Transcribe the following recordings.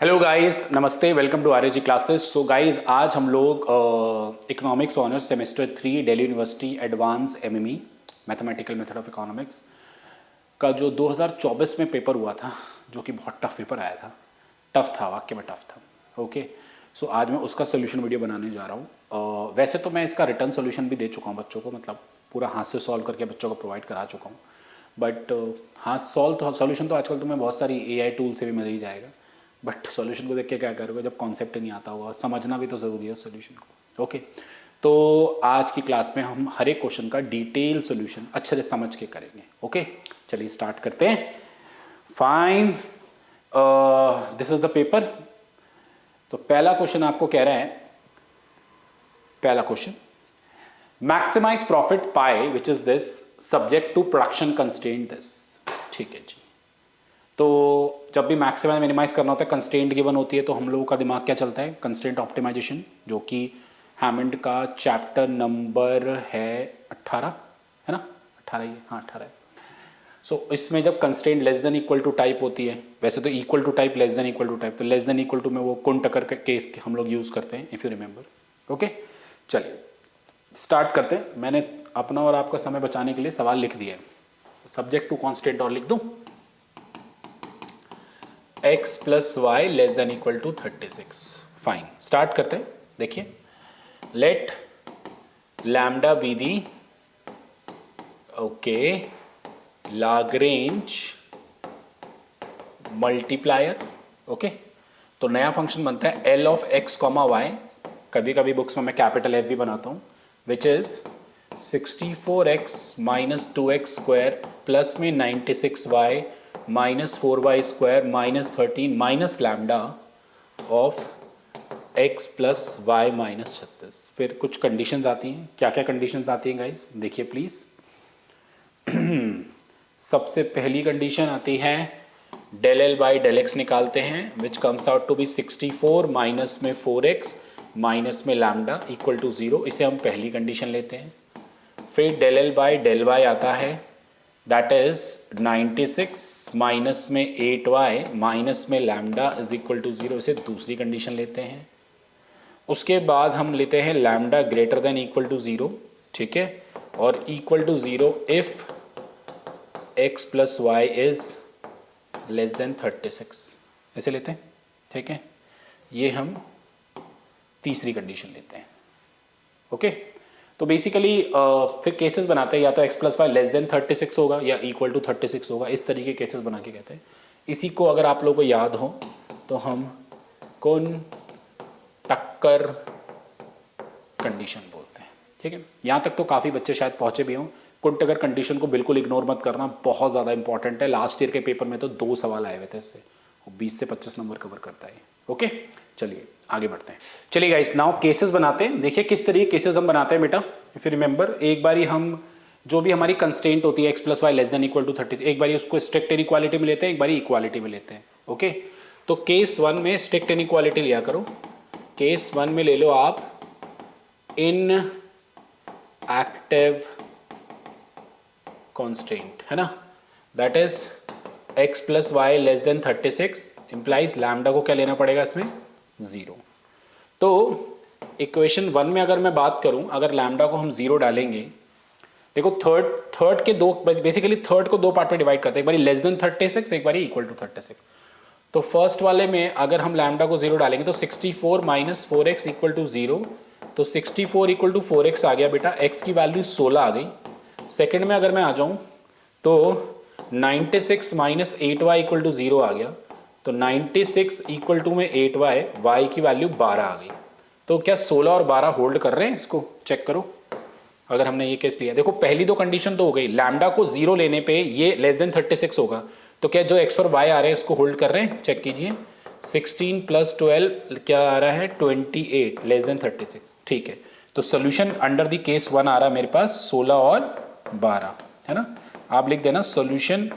Hello guys, नमस्ते, welcome to RAG classes. So guys, आज हम लोग economics honours semester 3 Delhi university advance MME mathematical method of economics का जो 2024 में पेपर हुआ था, जो कि बहुत टफ पेपर आया था। टफ था, वाकई में टफ था। ओके, सो आज मैं उसका सोल्यूशन वीडियो बनाने जा रहा हूँ। वैसे तो मैं इसका रिटर्न सोल्यूशन भी दे चुका हूँ बच्चों को, मतलब पूरा हाथ से सॉल्व करके बच्चों को प्रोवाइड करा चुका हूँ। बट हाँ, सोल्यूशन तो आजकल तुम्हें बहुत सारी एआई टूल से भी मिल ही जाएगा। बट सॉल्यूशन को देख के क्या करोगे जब कॉन्सेप्ट नहीं आता होगा, समझना भी तो ज़रूरी है सॉल्यूशन को। ओके, तो आज की क्लास में हम हर एक क्वेश्चन का डिटेल सॉल्यूशन अच्छे से समझ के करेंगे। ओके, चलिए स्टार्ट करते हैं। Fine, this is the paper. तो पहला क्वेश्चन आपको कह रहा है, पहला question, maximize profit pi which is this subject to production constraint this. ठीक है जी। तो जब भी मैक्सिमाइज मिनिमाइज करना होता है, कंस्ट्रेंट गिवन होती है, तो हम लोगों का दिमाग क्या चलता है, कंस्ट्रेंट ऑप्टिमाइजेशन, जो कि हैमंड का चैप्टर नंबर है 18, है ना? 18 ही है, हाँ 18 है। सो इसमें जब constraint less than equal to type होती है, वैसे तो equal to type, less than equal to type, तो लेस देन इक्वल टू में वो कुंटकर का केस हम लोग यूज करते हैं, इफ यू रिमेंबर। ओके, चलिए स्टार्ट करते हैं। मैंने अपना और आपका समय बचाने के लिए सवाल लिख दिया है। सब्जेक्ट टू कॉन्स्टेंट और लिख दूं, x plus Y less than equal to 36। Fine, start करते हैं। देखिए, let lambda be the okay Lagrange multiplier. Okay, तो नया फंक्शन बनता है L of x comma y, कभी कभी बुक्स में मैं कैपिटल एफ भी बनाता हूं, which is 64x minus 2x square plus में 96y minus 4y square minus 13 minus lambda of x plus y minus 36। फिर कुछ कंडीशंस आती हैं। क्या क्या कंडीशंस आती हैं गाइस, देखिए प्लीज। सबसे पहली कंडीशन आती है del L by del x निकालते हैं, which comes out to be 64 minus में 4x माइनस में लैम्डा इक्वल टू 0। इसे हम पहली कंडीशन लेते हैं। फिर del L by del y आता है, दैट इज 96 माइनस में 8y माइनस में लैम्डा इज इक्वल टू 0। इसे दूसरी कंडीशन लेते हैं। उसके बाद हम लेते हैं lambda greater than equal to 0, ठीक है, और equal to 0 if x plus y is less than 36, ऐसे लेते हैं, ठीक है। ये हम तीसरी कंडीशन लेते हैं। ओके, तो बेसिकली फिर केसेस बनाते हैं, या तो x plus Y less than 36 होगा या इक्वल टू 36 होगा, इस तरीके केसेस बना के कहते हैं। इसी को अगर आप लोगों को याद हो तो हम कौन टक्कर कंडीशन बोलते हैं, ठीक है। यहाँ तक तो काफ़ी बच्चे शायद पहुंचे भी हों। कुंटकर कंडीशन को बिल्कुल इग्नोर मत करना, बहुत ज़्यादा इंपॉर्टेंट है। लास्ट ईयर के पेपर में तो 2 सवाल आए हुए थे इससे, 20 से 25 नंबर कवर करता है। ओके, चलिए आगे बढ़ते हैं। चलिए गाइस, नाउ केसेस बनाते हैं। देखिए किस तरीके केसेस हम बनाते हैं बेटा, इफ यू रिमेंबर। एक बारी हम जो भी हमारी कंस्ट्रेंट होती है x plus Y less than equal to 30, एक बारी उसको स्ट्रिक्ट इनइक्वालिटी में लेते हैं, एक बारी इक्वालिटी में लेते हैं। ओके, तो केस 1 में स्ट्रिक्ट इनइक्वालिटी लिया करो। केस 1 में ले लो आप इन एक्टिव कॉन्स्टेंट, है ना, that is x plus Y less than 36 implies lambda को क्या लेना पड़ेगा इसमें, 0। तो इक्वेशन 1 में अगर मैं बात करूं, अगर लैम्डा को हम 0 डालेंगे, देखो थर्ड के दो, बेसिकली थर्ड को दो पार्ट में डिवाइड करते हैं, एक बारी लेस देन 36, एक बारी इक्वल टू 36। तो फर्स्ट वाले में अगर हम लैम्डा को 0 डालेंगे तो 64 माइनस 4x इक्वल टू 0, तो 64 इक्वल टू 4x आ गया बेटा, x की वैल्यू 16 आ गई। सेकेंड में अगर मैं आ जाऊं तो 96 माइनस 8y इक्वल टू 0 आ गया, तो 96 इक्वल टू में 8y, y की वैल्यू 12 आ गई। तो क्या 16 और 12 होल्ड कर रहे हैं, इसको चेक करो। अगर हमने ये केस लिया, देखो पहली दो कंडीशन तो हो गई, लैम्डा को 0 लेने पे ये लेस देन 36 होगा, तो क्या जो x और y आ रहे हैं इसको होल्ड कर रहे हैं, चेक कीजिए। 16 प्लस 12 क्या आ रहा है, 28 लेस देन 36, ठीक है। तो सोल्यूशन अंडर द केस 1 आ रहा है मेरे पास 16 और 12, है ना। आप लिख देना सोल्यूशन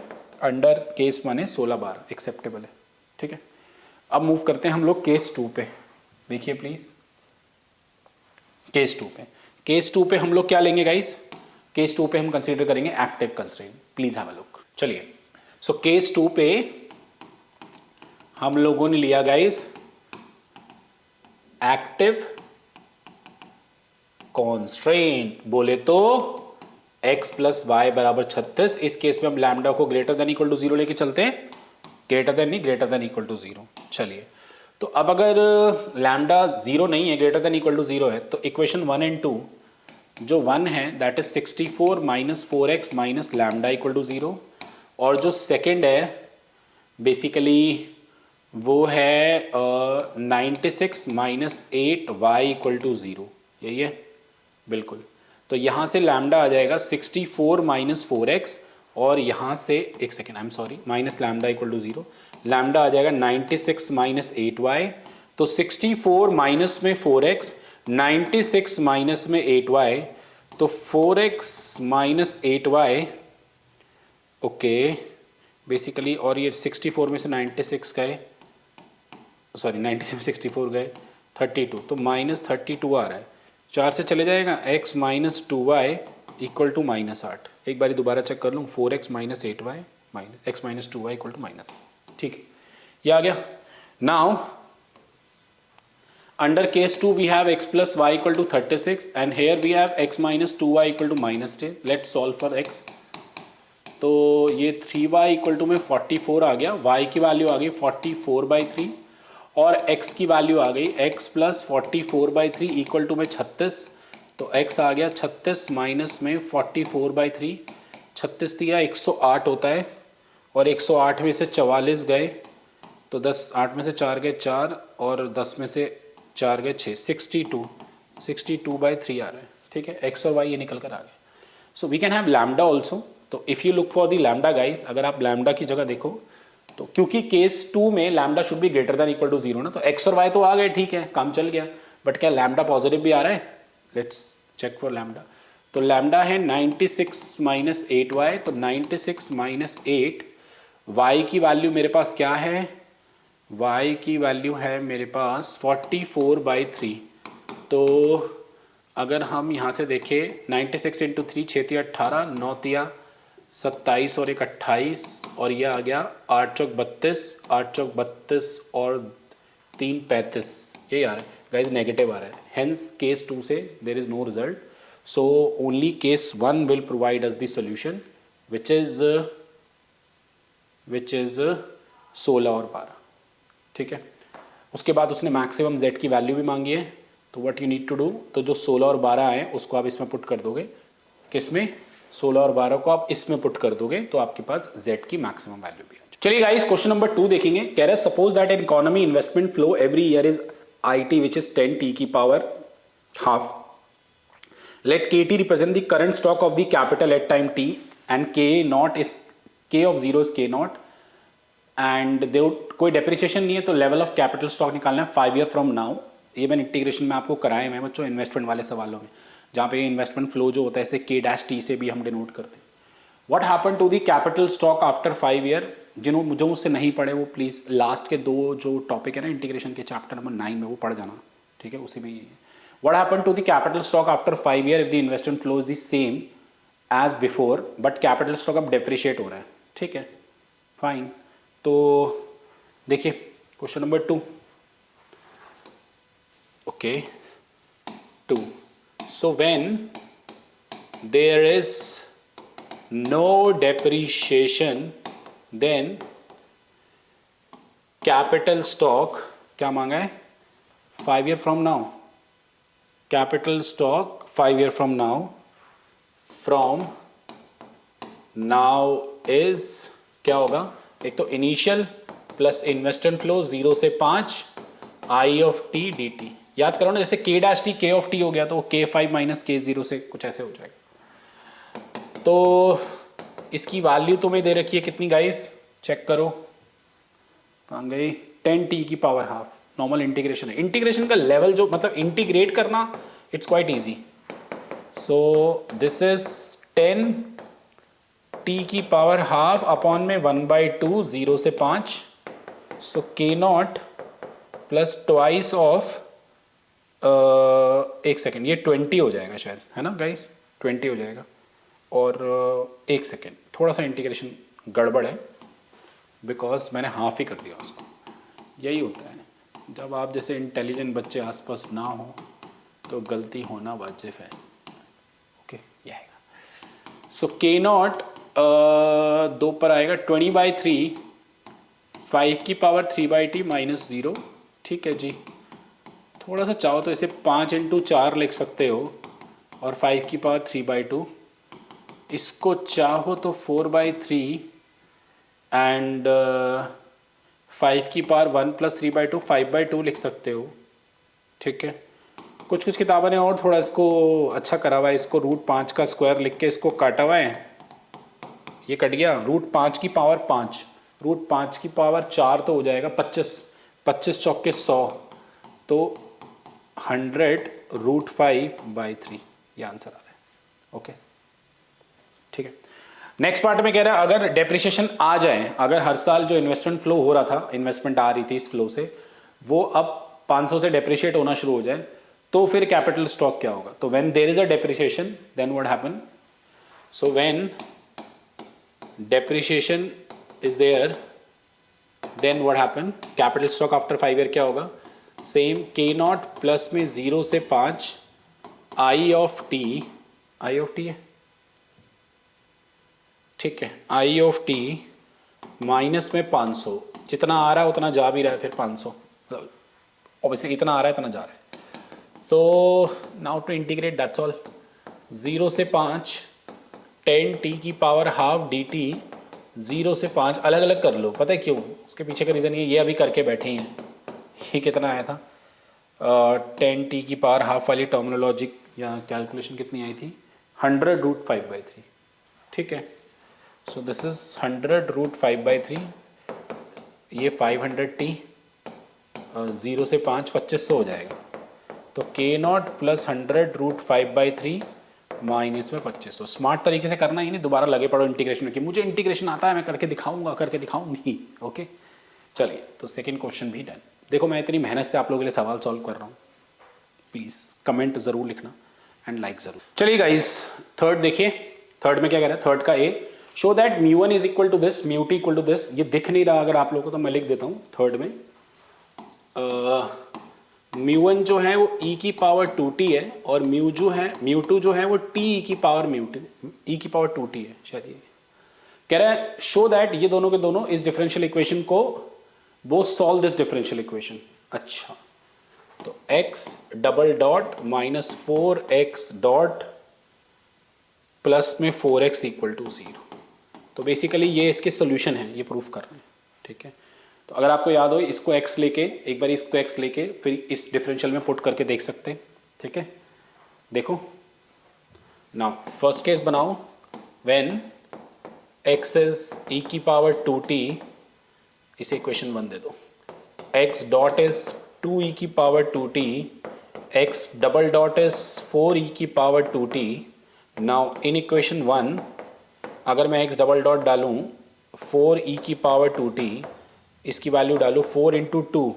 अंडर केस 1 है 16 12, एक्सेप्टेबल है, ठीक है। अब मूव करते हैं हम लोग केस 2 पे। देखिए प्लीज, केस 2 पे, केस 2 पे हम लोग क्या लेंगे गाइस, केस 2 पे हम कंसीडर करेंगे active constraint. Please have a look. चलिए, सो केस 2 पे हम लोगों ने लिया गाइस एक्टिव कॉन्स्ट्रेंट, बोले तो x प्लस वाई बराबर 36। इस केस में हम लैम्डा को ग्रेटर देन इक्वल टू 0 लेके चलते हैं, ग्रेटर देन नहीं, ग्रेटर देन इक्वल टू 0। चलिए, तो अब अगर लैम्डा 0 नहीं है, ग्रेटर देन इक्वल टू 0 है, तो इक्वेशन 1 एंड 2, जो 1 है that is 64 minus 4x minus lambda equal to 0, और जो सेकेंड है बेसिकली वो है 96 माइनस 8y इक्वल टू 0, यही है बिल्कुल। तो यहाँ से लैम्डा आ जाएगा 64 माइनस 4x, और यहाँ से एक second, I am sorry, minus lambda equal to 0, lambda आ जाएगा 96 माइनस 8y। तो 64 माइनस में 4x, 96 माइनस में 8y, तो 4x minus 8y, okay basically, और ये 64 में से 96 गए, सॉरी 96 में 64 गए 32, तो माइनस 32 आ रहा है, 4 से चले जाएगा, x minus 2y equal to minus 8। एक बारी दोबारा चेक कर लूँ, 4x minus 8y minus x minus 2y equal to minus, ठीक है, ये आ गया। Now under case 2 we have x plus Y equal to 36 and here we have x minus 2y equal to minus 10। Let's solve for x। तो ये 3y equal to में 44 आ गया, y की वैल्यू आ गई 44/3, और x की वैल्यू आ गई x प्लस 44/3 इक्वल टू में 36। तो x आ गया 36 माइनस में 44/3, 36 दिया 108 होता है, और 108 में से 44 गए, तो 10, 8 में से 4 गए 4, और 10 में से 4 गए 6, 62/3 आ रहा है, ठीक है, x और y ये निकल कर आ गए। So we can have lambda also. तो if you look for the lambda guys, अगर आप लैम्डा की जगह देखो, तो क्योंकि केस 2 में lambda should be greater than equal to 0 ना, तो x और y तो आ गए, ठीक है, काम चल गया, बट क्या लैम्डा पॉजिटिव भी आ रहा है? Let's check for lambda. तो लैम्डा है 96 माइनस 8y, तो 96 माइनस 8, y की वैल्यू मेरे पास क्या है, y की वैल्यू है मेरे पास 44/3। तो अगर हम यहाँ से देखें 96 इंटू 3, 6 18, 9 27 और 1 28, और यह आ गया 8 चौक 32, 8 चौक 32 और 3 35, ये आ रहा है गाइज, नेगेटिव आ रहा है, हेंस केस 2 से there is no result. So only case 1 will provide us the solution which is 16 और 12, ठीक है। उसके बाद उसने मैक्सिमम z की वैल्यू भी मांगी है, तो what you need to do, तो जो 16 और 12 आए उसको आप इसमें पुट कर दोगे, किसमें, 16 और 12 को आप इसमें पुट कर दोगे, तो आपके पास z की मैक्सिमम वैल्यू भी है। चलिए गाइस, क्वेश्चन नंबर 2 देखेंगे। कह रहे suppose that in economy investment flow every year is IT which is 10t की power half. Let KT represent the current stock of the capital at time t and K0 is K of 0 is K0 and they कोई depreciation नहीं है, तो level of capital stock निकालना है 5 year from now. ये मैंने integration में आपको कराए हैं बच्चों, इन्वेस्टमेंट वाले सवालों में, जहाँ पे इन्वेस्टमेंट फ्लो जो होता है इसे K-T से भी हम डिनोट करते हैं। What happen to the capital stock after 5 year, जो मुझसे नहीं पढ़े वो प्लीज़ लास्ट के 2 जो टॉपिक है ना इंटीग्रेशन के चैप्टर नंबर 9 में वो पढ़ जाना, ठीक है, उसी में ये है। What happen to the capital stock after 5 year if the investment flow is the same as before but capital stock अब डेप्रिशिएट हो रहा है, ठीक है, फाइन। तो देखिए question number 2, okay 2, so when there is no depreciation then capital stock क्या मांगा है, 5 year from now, capital stock 5 year from now is क्या होगा, एक तो इनिशियल प्लस इन्वेस्टमेंट फ्लो 0 से 5 I ऑफ t dt, याद करो ना, जैसे K-T K ऑफ t हो गया तो K5 माइनस K0 से कुछ ऐसे हो जाएगा। तो इसकी वैल्यू तुम्हें दे रखी है कितनी गाइस, चेक करो कहाँ गई, 10t की पावर हाफ। नॉर्मल इंटीग्रेशन है, इंटीग्रेशन का लेवल जो मतलब इंटीग्रेट करना it's quite easy. So this is 10t की पावर हाफ अपॉन में 1/2 0 से 5, सो K0 प्लस ट्वाइस ऑफ एक सेकेंड, ये 20 हो जाएगा शायद, है ना गाइस, 20 हो जाएगा। और एक सेकेंड, थोड़ा सा इंटीग्रेशन गड़बड़ है बिकॉज मैंने हाफ ही कर दिया उसको। यही होता है, जब आप जैसे इंटेलिजेंट बच्चे आसपास ना हो तो गलती होना वाजिब है। ओके, ये आएगा। सो के नॉट 2 पर आएगा 20/3, 5 की पावर 3/t माइनस 0। ठीक है जी, थोड़ा सा चाहो तो इसे 5 × 4 लिख सकते हो और 5 की पावर 3/2। इसको चाहो तो 4/3 एंड 5 की पावर 1 + 3/2 5/2 लिख सकते हो। ठीक है, कुछ कुछ किताबों ने और थोड़ा इसको अच्छा करा हुआ है, इसको √5 का स्क्वायर लिख के इसको काटा हुआ है, ये कट गया। √5 की पावर 5, √5 की पावर 4 तो हो जाएगा 25, 25 चौके 100, तो 100 √5/3, ये आंसर आ रहा है। ओके, ठीक है। नेक्स्ट पार्ट में कह रहा है अगर डेप्रिसिएशन आ जाए, अगर हर साल जो इन्वेस्टमेंट फ्लो हो रहा था, इन्वेस्टमेंट आ रही थी इस फ्लो से, वो अब 500 से डेप्रिशिएट होना शुरू हो जाए, तो फिर कैपिटल स्टॉक क्या होगा? तो when there is a depreciation then what happen? So when depreciation is there then what happen? Capital stock after 5 year क्या होगा? सेम के नॉट प्लस में 0 से 5 I of T, I of T है, ठीक है, आई ऑफ टी माइनस में 500, जितना आ रहा है उतना जा भी रहा है, फिर 500 ऑब्वियसली इतना आ रहा है इतना जा रहा है। तो now to integrate that's all. 0 से 5 10t की पावर ½ dt, 0 से 5 अलग अलग कर लो, पता है क्यों? उसके पीछे का रीज़न ये अभी करके बैठे हैं। ये कितना आया था? 10t की पावर ½ वाली टर्मिनोलॉजी या कैलकुलेशन कितनी आई थी? 100 √5/3। ठीक है, सो दिस इज 100 √5/3, ये 500t, 0 से 5 2500 हो जाएगा। तो के नॉट प्लस 100 √5/3 माइनस में 2500। स्मार्ट तरीके से करना ही नहीं, दोबारा लगे पड़ो इंटीग्रेशन की, मुझे इंटीग्रेशन आता है मैं करके दिखाऊंगा, करके दिखाऊंगी। ओके, चलिए, तो सेकंड क्वेश्चन भी डन। देखो मैं इतनी मेहनत से आप लोगों के लिए सवाल सॉल्व कर रहा हूँ, प्लीज़ कमेंट ज़रूर लिखना एंड लाइक ज़रूर। चलिए गाइस, थर्ड देखिए, थर्ड में क्या कह रहा है? थर्ड का A, show that μ1 is equal to this, μ2 equal to this. ये दिख नहीं रहा अगर आप लोगों को तो मैं लिख देता हूँ थर्ड में। μ1 जो है वो e की पावर 2t है और μ2 जो है वो t e की पावर 2t है, शायद ये कह रहा है। शो दैट, ये दोनों के दोनों इस डिफरेंशियल इक्वेशन को वो सॉल्व दिस डिफरेंशियल इक्वेशन। अच्छा, तो x double dot minus 4x dot plus में 4x इक्वल टू 0। तो बेसिकली ये इसके सॉल्यूशन है, ये प्रूफ कर रहे हैं। ठीक है, तो अगर आपको याद हो इसको x लेके, एक बार इसको x लेके फिर इस डिफरेंशियल में पुट करके देख सकते हैं। ठीक है, देखो नाउ फर्स्ट केस बनाओ, व्हेन x इज e की पावर 2t, इसे इक्वेशन 1 दे दो, x डॉट इज 2e की power 2t, x double dot is 4e की power 2t। Now in equation 1 अगर मैं x डबल डॉट डालूं 4e की पावर 2t, इसकी वैल्यू डालूं 4 इंटू 2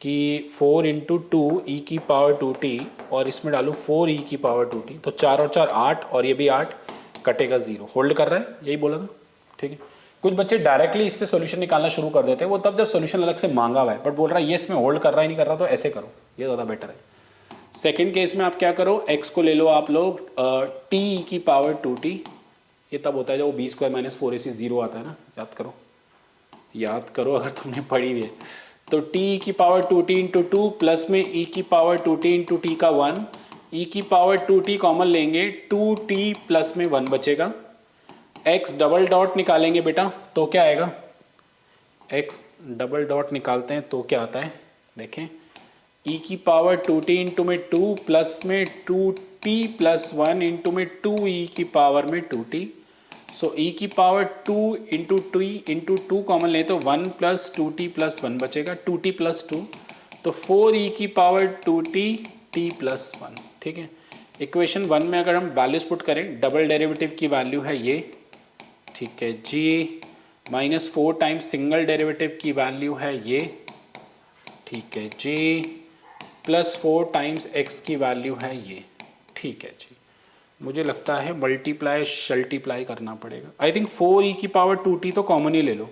कि 4 इंटू 2 e की पावर 2t, और इसमें डालूं 4e की पावर 2t, तो 4 और 4 8, और ये भी 8, कटेगा 0। होल्ड कर रहा है, यही बोला था। ठीक है, कुछ बच्चे डायरेक्टली इससे सॉल्यूशन निकालना शुरू कर देते हैं, वो तब जब सॉल्यूशन अलग से मांगा हुआ है, बट बोल रहा है ये इसमें होल्ड कर रहा ही नहीं कर रहा, तो ऐसे करो, ये ज़्यादा बेटर है। सेकेंड केस में आप क्या करो, x को ले लो आप लोग t e की पावर 2t, ये तब होता है जब वो b² माइनस 4ac 0 आता है ना, याद करो अगर तुमने पढ़ी हुई है। तो t e की पावर 2t इंटू 2 प्लस में e की पावर 2t इंटू t का 1, e की पावर 2t कॉमन लेंगे, 2t प्लस में 1 बचेगा। x डबल डॉट निकालेंगे बेटा, तो क्या आएगा? x डबल डॉट निकालते हैं तो क्या आता है, देखें, e की पावर 2t इंटू में 2 प्लस में 2t प्लस 1 इंटू में 2e की पावर में 2t। सो e की पावर 2 इंटू 2 इंटू 2 कॉमन ले तो 1 प्लस 2t प्लस 1 बचेगा, 2t प्लस 2, तो 4e की पावर 2t t प्लस 1। ठीक है, इक्वेशन 1 में अगर हम वैल्यूज पुट करें, डबल डेरिवेटिव की वैल्यू है ये, ठीक है जी, माइनस 4 टाइम्स सिंगल डेरिवेटिव की वैल्यू है ये, ठीक है जी, प्लस 4 टाइम्स x की वैल्यू है ये। ठीक है जी, मुझे लगता है मल्टीप्लाई शल्टीप्लाई करना पड़ेगा। आई थिंक 4e की पावर 2t तो कॉमन ही ले लो,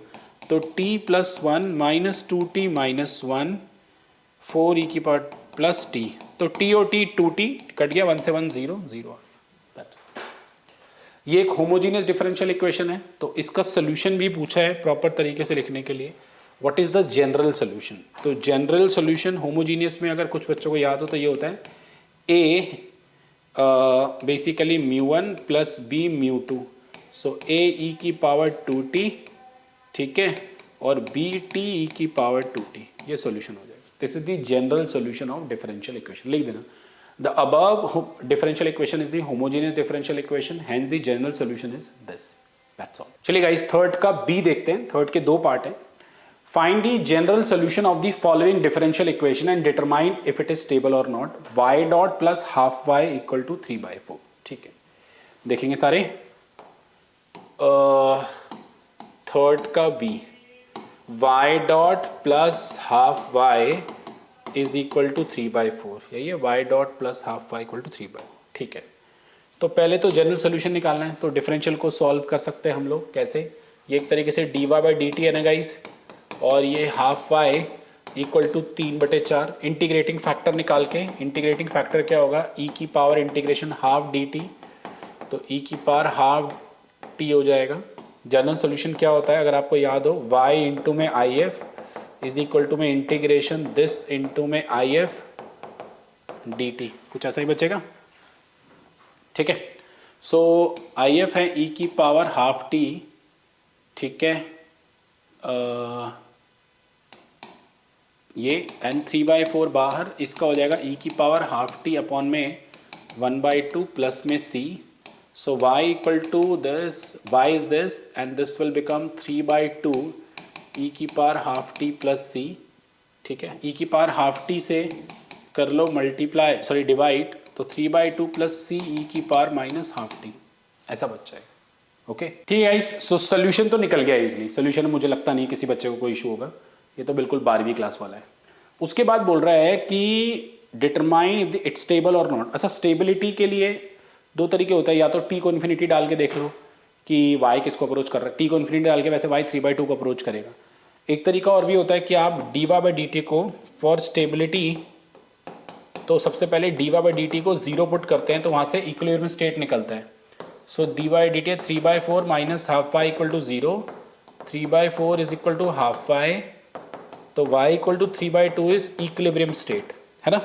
तो t plus one minus two T minus one, 4 e की पावर प्लस टी, तो t और t 2t कट गया, 1 से 1 0 0 आ गया। ये एक होमोजीनियस डिफरेंशियल इक्वेशन है, तो इसका सोल्यूशन भी पूछा है प्रॉपर तरीके से लिखने के लिए। What is the general solution? तो जनरल सोल्यूशन होमोजीनियस में अगर कुछ बच्चों को याद हो तो ये होता है a basically μ1 plus b μ2, so a e की पावर 2t, ठीक है, और b t e की पावर 2t, ये सोल्यूशन हो जाएगा। This is the general solution of differential equation, लिख देना। The above differential equation is the homogeneous differential equation, hence the general solution is this. That's all. चलिए guys, third का B देखते हैं। Third के दो पार्ट हैं। Find the general solution of the following differential equation and determine if it is stable or not. Y dot plus half y equal to 3/4. ठीक है, देखेंगे सारे। थर्ड का B, y dot plus half y is equal to 3/4, यही है, y dot plus half y equal to 3/4, ठीक है। तो पहले तो जनरल सोल्यूशन निकालना है, तो डिफरेंशियल को सॉल्व कर सकते हैं हम लोग कैसे, ये एक तरीके से dy/dt है ना गाइस, और ये half y equal to 3/4, integrating factor निकाल के, इंटीग्रेटिंग फैक्टर क्या होगा, e की पावर इंटीग्रेशन हाफ dt, तो e की पावर हाफ t हो जाएगा। जनरल सोल्यूशन क्या होता है अगर आपको याद हो, y इंटू में if इज इक्वल टू में इंटीग्रेशन दिस इंटू में आई एफ डी टी, कुछ ऐसा ही बचेगा, ठीक है। सो आई एफ है ई की पावर हाफ टी, ठीक है, ये एन 3/4 बाहर, इसका हो जाएगा ई की पावर हाफ टी अपॉन में 1/2 प्लस में C, so Y equal to this, Y is this and this will become 3/2 e की power half T plus C, ठीक है। e की पावर हाफ टी से कर लो मल्टीप्लाई, सॉरी डिवाइड, तो 3/2 plus सी ई की पावर माइनस हाफ टी, ऐसा बच जाएगा। ओके, ठीक है। सो सोल्यूशन तो निकल गया इजीली, सोल्यूशन मुझे लगता नहीं किसी बच्चे को कोई इशू होगा, ये तो बिल्कुल 12वीं क्लास वाला है। उसके बाद बोल रहा है कि डिटरमाइन इफ इट्स स्टेबल और नॉट। अच्छा, स्टेबिलिटी के लिए दो तरीके होते हैं, या तो टी को इन्फिनिटी डाल के देख लो कि y किसको अप्रोच कर रहा है, टी को इन्फिनिटी डाल के वैसे y 3/2 को अप्रोच करेगा। एक तरीका और भी होता है कि आप dy/dt को फॉर स्टेबिलिटी, तो सबसे पहले dy/dt को 0 पुट करते हैं तो वहां से इक्विलिब्रियम स्टेट निकलता है। So dy/dt 3/4 minus half y equal to 0, 3/4 is equal to half y, तो y equal to 3/2 is equilibrium state, है ना,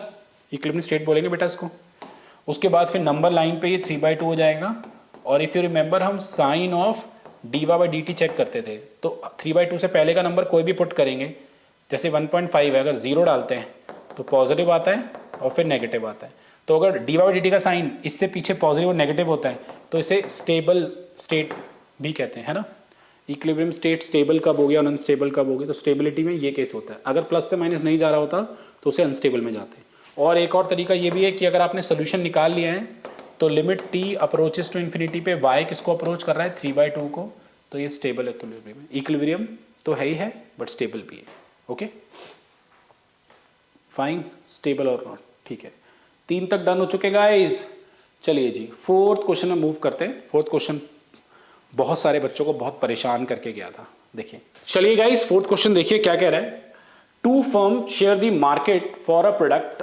इक्विलिब्रियम स्टेट बोलेंगे बेटा इसको। उसके बाद फिर नंबर लाइन पे ये 3/2 हो जाएगा, और इफ यू रिमेंबर हम साइन ऑफ dy/dt चेक करते थे, तो 3/2 से पहले का नंबर कोई भी पुट करेंगे, जैसे 1.5 है, अगर 0 डालते हैं तो पॉजिटिव आता है और फिर नेगेटिव आता है। तो अगर dy/dt का साइन इससे पीछे पॉजिटिव और नेगेटिव होता है तो इसे स्टेबल स्टेट भी कहते हैं, है ना। इक्विलिब्रियम स्टेट स्टेबल कब हो गया और अनस्टेबल कब हो गया, तो स्टेबिलिटी में ये केस होता है। अगर प्लस से माइनस नहीं जा रहा होता तो उसे अनस्टेबल में जाते हैं। और एक और तरीका ये भी है कि अगर आपने सोल्यूशन निकाल लिया है तो limit t approaches to infinity पे y किसको अप्रोच कर रहा है, 3/2 को, तो ये स्टेबल इक्विलिब्रियम है। इक्विलिब्रियम तो है ही है बट स्टेबल भी है। ओके फाइन, स्टेबल और नॉट, ठीक है। 3 तक डन हो चुके गाइस। चलिए जी, फोर्थ क्वेश्चन में मूव करते हैं। फोर्थ क्वेश्चन बहुत सारे बच्चों को बहुत परेशान करके गया था, देखिए। चलिए गाइस, फोर्थ क्वेश्चन देखिए क्या कह रहा है। Two firm share the market for a product,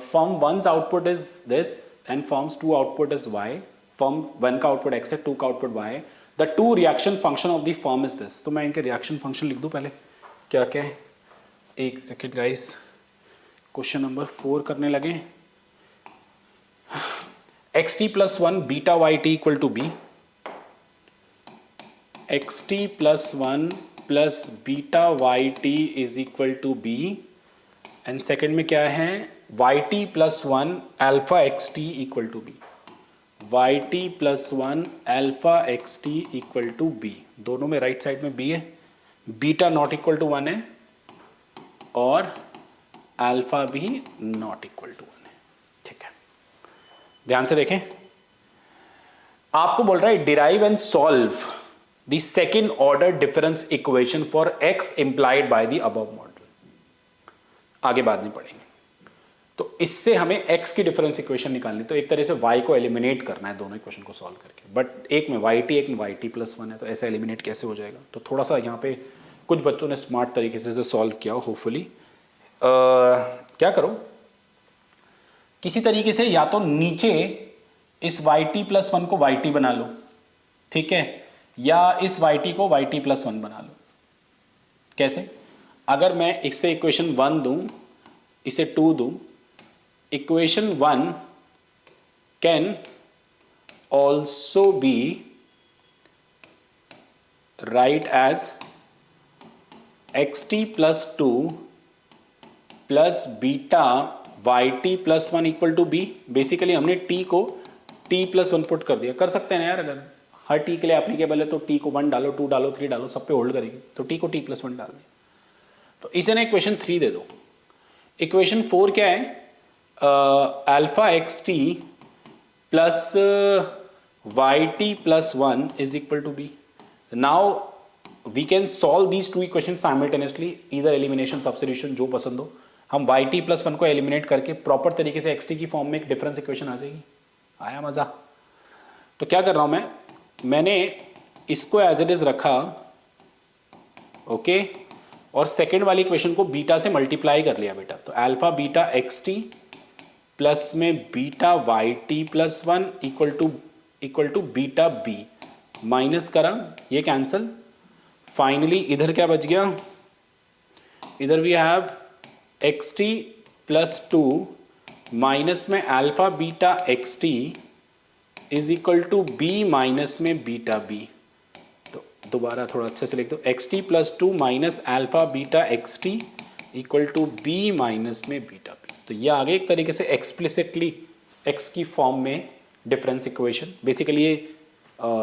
firm 1's output is this and firms 2 output is y, firm 1 का आउटपुट x है, 2 का आउटपुट y है। The two reaction function of the firm is this. तो मैं इनके reaction function लिख दूं पहले, क्या क्या है, एक सेकेंड गाइस, क्वेश्चन नंबर 4 करने लगे। xt plus 1 beta y t equal to b, xt plus 1 plus beta y t is equal to b, and second में क्या है, y t plus 1 alpha x T equal to b, y t plus 1 alpha x T equal to b. दोनों में right side में b है, beta not equal to 1 है और alpha भी नॉट इक्वल टू 1 है, ठीक है। ध्यान से देखें, आपको बोल रहा है derive and solve the second order difference equation for x implied by the above model. आगे बाद में पढ़ेंगे। तो इससे हमें x की डिफरेंस इक्वेशन निकालनी, तो एक तरह से y को एलिमिनेट करना है दोनों इक्वेशन को सॉल्व करके, बट एक में yt एक में yt प्लस 1 है, तो ऐसा एलिमिनेट कैसे हो जाएगा। तो थोड़ा सा यहाँ पे कुछ बच्चों ने स्मार्ट तरीके से सॉल्व किया होपफुली। क्या करो, किसी तरीके से या तो नीचे इस yt+1 को yt बना लो, ठीक है, या इस yt को yt+1 बना लो। कैसे? अगर मैं इससे इक्वेशन 1 दूं, इसे 2 दूं, equation 1 can also be write as xt+2 plus beta yt+1 equal to b. Basically हमने t को t+1 पुट कर दिया। कर सकते हैं ना यार, अगर हर t के लिए एप्लीकेबल है तो t को 1 डालो, 2 डालो, 3 डालो, सब पे होल्ड करेगी, तो t को t+1 डाल दिया। तो इसे ना इक्वेशन 3 दे दो। इक्वेशन 4 क्या है? Alpha xt plus yt+1 is equal to b. Now we can solve these two equation simultaneously, इधर एलिमिनेशन सब्स्टिट्यूशन जो पसंद हो। हम yt+1 को एलिमिनेट करके प्रॉपर तरीके से xt की फॉर्म में एक डिफरेंस इक्वेशन आ जाएगी। आया मजा? तो क्या कर रहा हूं मैंने इसको एज इट इज रखा, ओके, और सेकेंड वाली इक्वेशन को बीटा से मल्टीप्लाई कर लिया बेटा। तो अल्फा बीटा xt प्लस में beta yt+1 equal to beta b, minus करा, ये कैंसल। फाइनली इधर क्या बच गया? इधर वी हैव xt+2 माइनस में alpha beta xt is equal to b minus में बीटा बी। तो दोबारा थोड़ा अच्छे से लिख दो, xt+2 minus alpha beta xt equal to b minus में बीटा बी। तो ये आगे एक तरीके से एक्सप्लिसिटली x की फॉर्म में डिफरेंस इक्वेशन। बेसिकली ये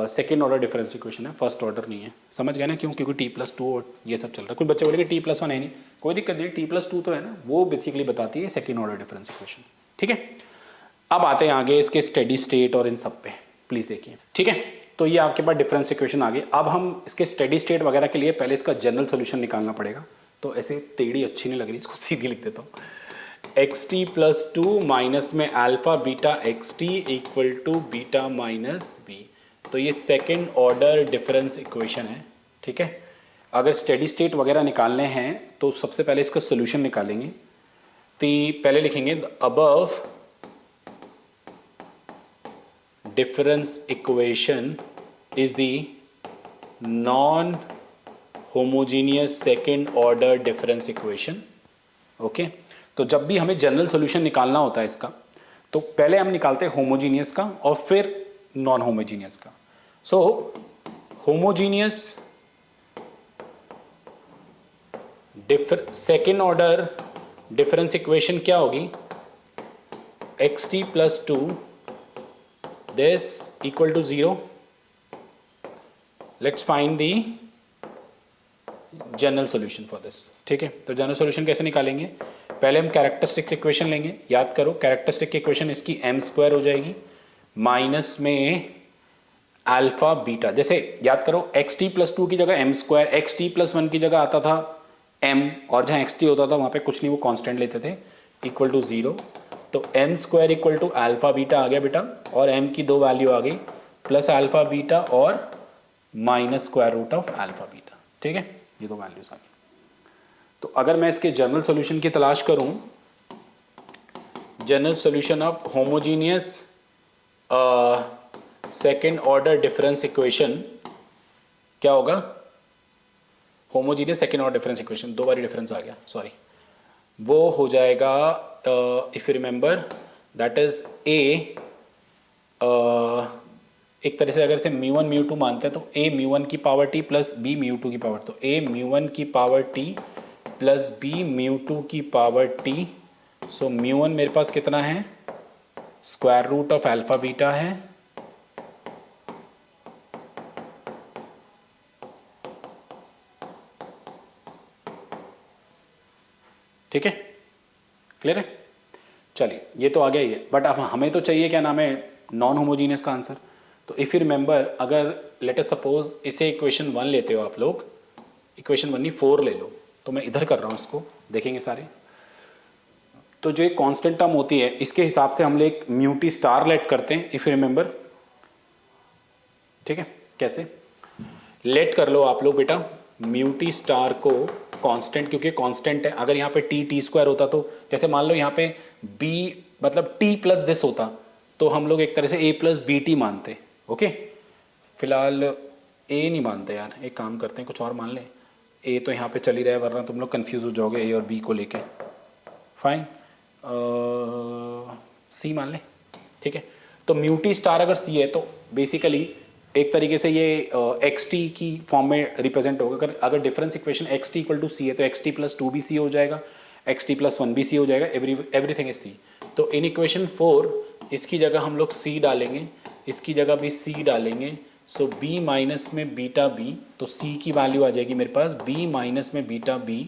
सेकेंड ऑर्डर डिफरेंस इक्वेशन है, फर्स्ट ऑर्डर नहीं है। समझ गए ना क्यों? क्योंकि t+2 और ये सब चल रहा है। कुछ बच्चे बोलेंगे t+1 है नहीं, कोई दिक्कत नहीं, t+2 तो है ना, वो बेसिकली बताती है सेकेंड ऑर्डर डिफरेंस इक्वेशन। ठीक है, अब आते हैं आगे इसके स्टेडी स्टेट और इन सब पे, प्लीज देखिए। ठीक है, तो ये आपके पास डिफरेंस इक्वेशन आ गई। अब हम इसके स्टेडी स्टेट वगैरह के लिए पहले इसका जनरल सोल्यूशन निकालना पड़ेगा। तो ऐसे टेढ़ी अच्छी नहीं लग रही, इसको सीधी लिख देता हूँ। xt+2 माइनस में alpha beta xt equal to beta minus b. तो ये सेकेंड ऑर्डर डिफरेंस इक्वेशन है। ठीक है, अगर स्टेडी स्टेट वगैरह निकालने हैं तो सबसे पहले इसका सोल्यूशन निकालेंगे। तो पहले लिखेंगे above difference equation is the non homogeneous second order difference equation. Okay, तो जब भी हमें जनरल सॉल्यूशन निकालना होता है इसका, तो पहले हम निकालते हैं होमोजीनियस का और फिर नॉन होमोजीनियस का। So homogeneous second order difference equation क्या होगी? xt+2 this equal to 0. Let's find the general solution for this. ठीक है, तो जनरल सॉल्यूशन कैसे निकालेंगे? पहले हम कैरेक्टरिस्टिक इक्वेशन लेंगे। याद करो, कैरेक्टरिस्टिक इक्वेशन इसकी m² हो जाएगी माइनस में अल्फा बीटा। जैसे याद करो, xt+2 की जगह m², xt+1 की जगह आता था m, और जहाँ xt होता था वहाँ पे कुछ नहीं, वो कांस्टेंट लेते थे, इक्वल टू 0। तो m² equal to alpha beta आ गया बेटा, और m की दो वैल्यू आ गई, प्लस अल्फा बीटा और minus square root of alpha beta. ठीक है, ये दो वैल्यूज आ गई। तो अगर मैं इसके जनरल सॉल्यूशन की तलाश करूं, general solution of homogeneous second order difference equation क्या होगा? Homogeneous second order difference equation, दो बारी डिफरेंस आ गया, सॉरी, वो हो जाएगा if you remember that is a, एक तरह से अगर से μ1 μ2 मानते हैं तो a μ1 की पावर t प्लस b μ2 की पावर, तो a μ1 की पावर t प्लस b μ2 की पावर t। सो μ1 मेरे पास कितना है? Square root of alpha beta है, ठीक है, क्लियर है? चलिए, ये तो आ गया ही है, बट अब हमें तो चाहिए क्या नाम है, नॉन होमोजीनियस का आंसर। तो इफ यू रिमेंबर, अगर लेट अस सपोज इसे इक्वेशन 1 लेते हो आप लोग, इक्वेशन 1 नहीं 4 ले लो, तो मैं इधर कर रहा हूँ, इसको देखेंगे सारे। तो जो एक कांस्टेंट टर्म होती है, इसके हिसाब से हम लोग एक म्यूटी स्टार लेट करते हैं, इफ यू रिमेंबर। ठीक है, कैसे लेट कर लो आप लोग बेटा? म्यू टी स्टार को कांस्टेंट, क्योंकि कांस्टेंट है, अगर यहाँ पे टी स्क्वायर होता तो जैसे मान लो यहाँ पे बी मतलब टी प्लस दिस होता तो हम लोग एक तरह से ए प्लस बी टी मानते। ओके, फिलहाल ए नहीं मानते यार, एक काम करते हैं कुछ और मान लें, ए तो यहाँ पे चल ही रहा है वरना तुम लोग कंफ्यूज हो जाओगे ए और बी को लेके। फाइन, सी मान लें, ठीक है। तो म्यू टी स्टार अगर सी है तो बेसिकली एक तरीके से ये एक्स टी की फॉर्म में रिप्रेजेंट होगा। अगर difference equation X T equal to C है तो एक्स टी प्लस टू भी सी हो जाएगा, एक्स टी प्लस वन भी सी हो जाएगा, एवरीथिंग इज सी। तो इन इक्वेशन 4 इसकी जगह हम लोग सी डालेंगे, इसकी जगह भी सी डालेंगे। सो b माइनस में बीटा बी, तो c की वैल्यू आ जाएगी मेरे पास b माइनस में बीटा बी,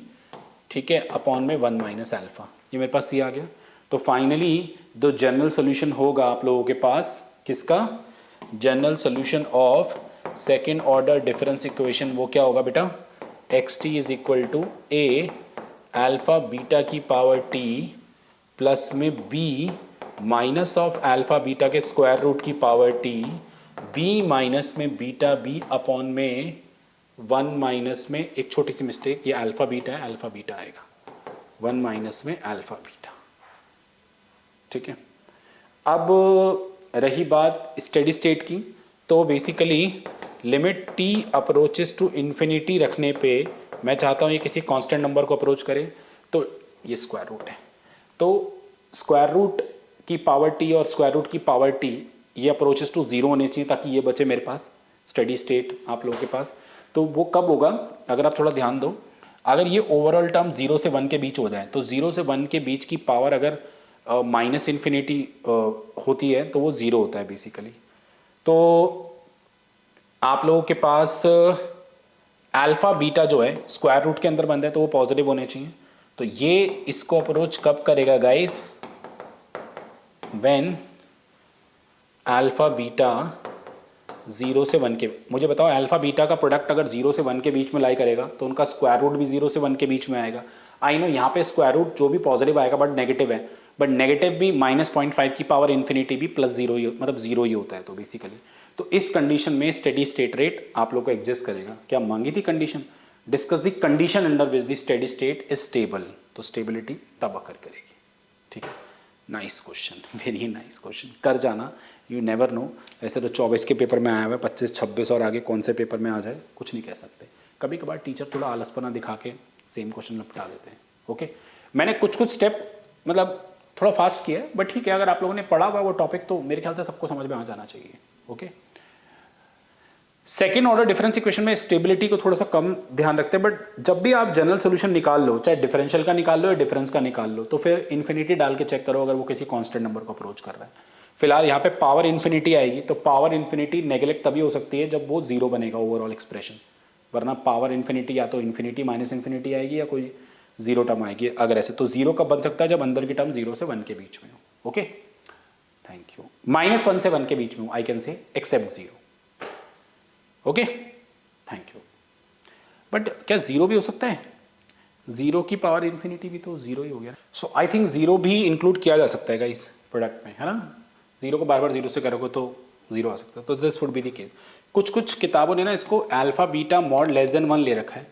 ठीक है, अपॉन में 1 माइनस अल्फा। ये मेरे पास c आ गया। तो फाइनली जो जनरल सोल्यूशन होगा आप लोगों के पास किसका, general solution of second order difference equation वो क्या होगा बेटा, x t is equal to a alpha beta की पावर टी प्लस में b minus of alpha beta के स्क्वायर रूट की पावर टी, b माइनस में बीटा बी अपॉन में 1 माइनस में एक छोटी सी मिस्टेक, ये अल्फा बीटा है, अल्फा बीटा आएगा 1 माइनस में अल्फा बीटा, ठीक है। अब रही बात स्टेडी स्टेट की, तो basically limit t approaches to infinity रखने पे मैं चाहता हूँ ये किसी कांस्टेंट नंबर को अप्रोच करे, तो ये स्क्वायर रूट है, तो स्क्वायर रूट की पावर t और स्क्वायर रूट की पावर t ये अप्रोचेस टू जीरो होने चाहिए ताकि ये बचे मेरे पास स्टेडी स्टेट आप लोगों के पास। तो वो कब होगा, अगर आप थोड़ा ध्यान दो, अगर ये ओवरऑल टर्म 0 से 1 के बीच हो जाए, तो 0 से 1 के बीच की पावर अगर माइनस इन्फिनिटी होती है तो वो 0 होता है बेसिकली। तो आप लोगों के पास अल्फा बीटा जो है स्क्वायर रूट के अंदर बंद है तो वो पॉजिटिव होने चाहिए। तो ये इसको अप्रोच कब करेगा गाइस, व्हेन अल्फा बीटा 0 से 1 के, मुझे बताओ अल्फा बीटा का प्रोडक्ट अगर 0 से 1 के बीच में लाई करेगा तो उनका स्क्वायर रूट भी 0 से 1 के बीच में आएगा। आई नो यहाँ पे स्क्वायर रूट जो भी पॉजिटिव आएगा बट नेगेटिव है, बट नेगेटिव भी -0.5 की पावर इन्फिनिटी भी प्लस 0 ही मतलब 0 ही होता है। तो बेसिकली तो इस कंडीशन में स्टेडी स्टेट रेट आप लोग को एग्जिस्ट करेगा। क्या मांगी थी condition, discuss the condition under which the steady state is stable, तो स्टेबिलिटी तब अकर करेगी, ठीक है। Nice question, very nice question, कर जाना, यू नेवर नो। ऐसे तो 24 के पेपर में आया हुआ है, 25 26 और आगे कौन से पेपर में आ जाए कुछ नहीं कह सकते। कभी कभार टीचर थोड़ा आलसपना दिखा के सेम क्वेश्चन लपटा देते हैं। ओके, मैंने कुछ स्टेप मतलब थोड़ा फास्ट किया है बट ठीक है, अगर आप लोगों ने पढ़ा हुआ वो टॉपिक तो मेरे ख्याल से सबको समझ में आ जाना चाहिए। Okay, second order difference equation में स्टेबिलिटी को थोड़ा सा कम ध्यान रखते हैं, बट जब भी आप जनरल सोल्यूशन निकाल लो, चाहे डिफरेंशियल का निकाल लो या डिफरेंस का निकाल लो, तो फिर इन्फिनिटी डाल के चेक करो अगर वो किसी कांस्टेंट नंबर को अप्रोच कर रहा है। फिलहाल यहाँ पे पावर इन्फिनिटी आएगी, तो पावर इन्फिनिटी नेगलेक्ट तभी हो सकती है जब वो जीरो बनेगा ओवरऑल एक्सप्रेशन, वरना पावर इन्फिनिटी या तो इन्फिनिटी माइनस इन्फिनिटी आएगी या कोई जीरो टर्म आएगी। अगर ऐसे तो जीरो कब बन सकता है, जब अंदर की टर्म 0 से 1 के बीच में हो। Okay, thank you. -1 से 1 के बीच में हो, I can say except 0। Okay, thank you. But क्या 0 भी हो सकता है, 0 की पावर इन्फिनिटी भी तो 0 ही हो गया। सो आई थिंक 0 भी इंक्लूड किया जा सकता है इस प्रोडक्ट में, है ना। 0 को बार बार 0 से करोगे तो 0 आ सकता है, तो this would be the case. कुछ किताबों ने ना इसको alpha beta mod less than 1 ले रखा है,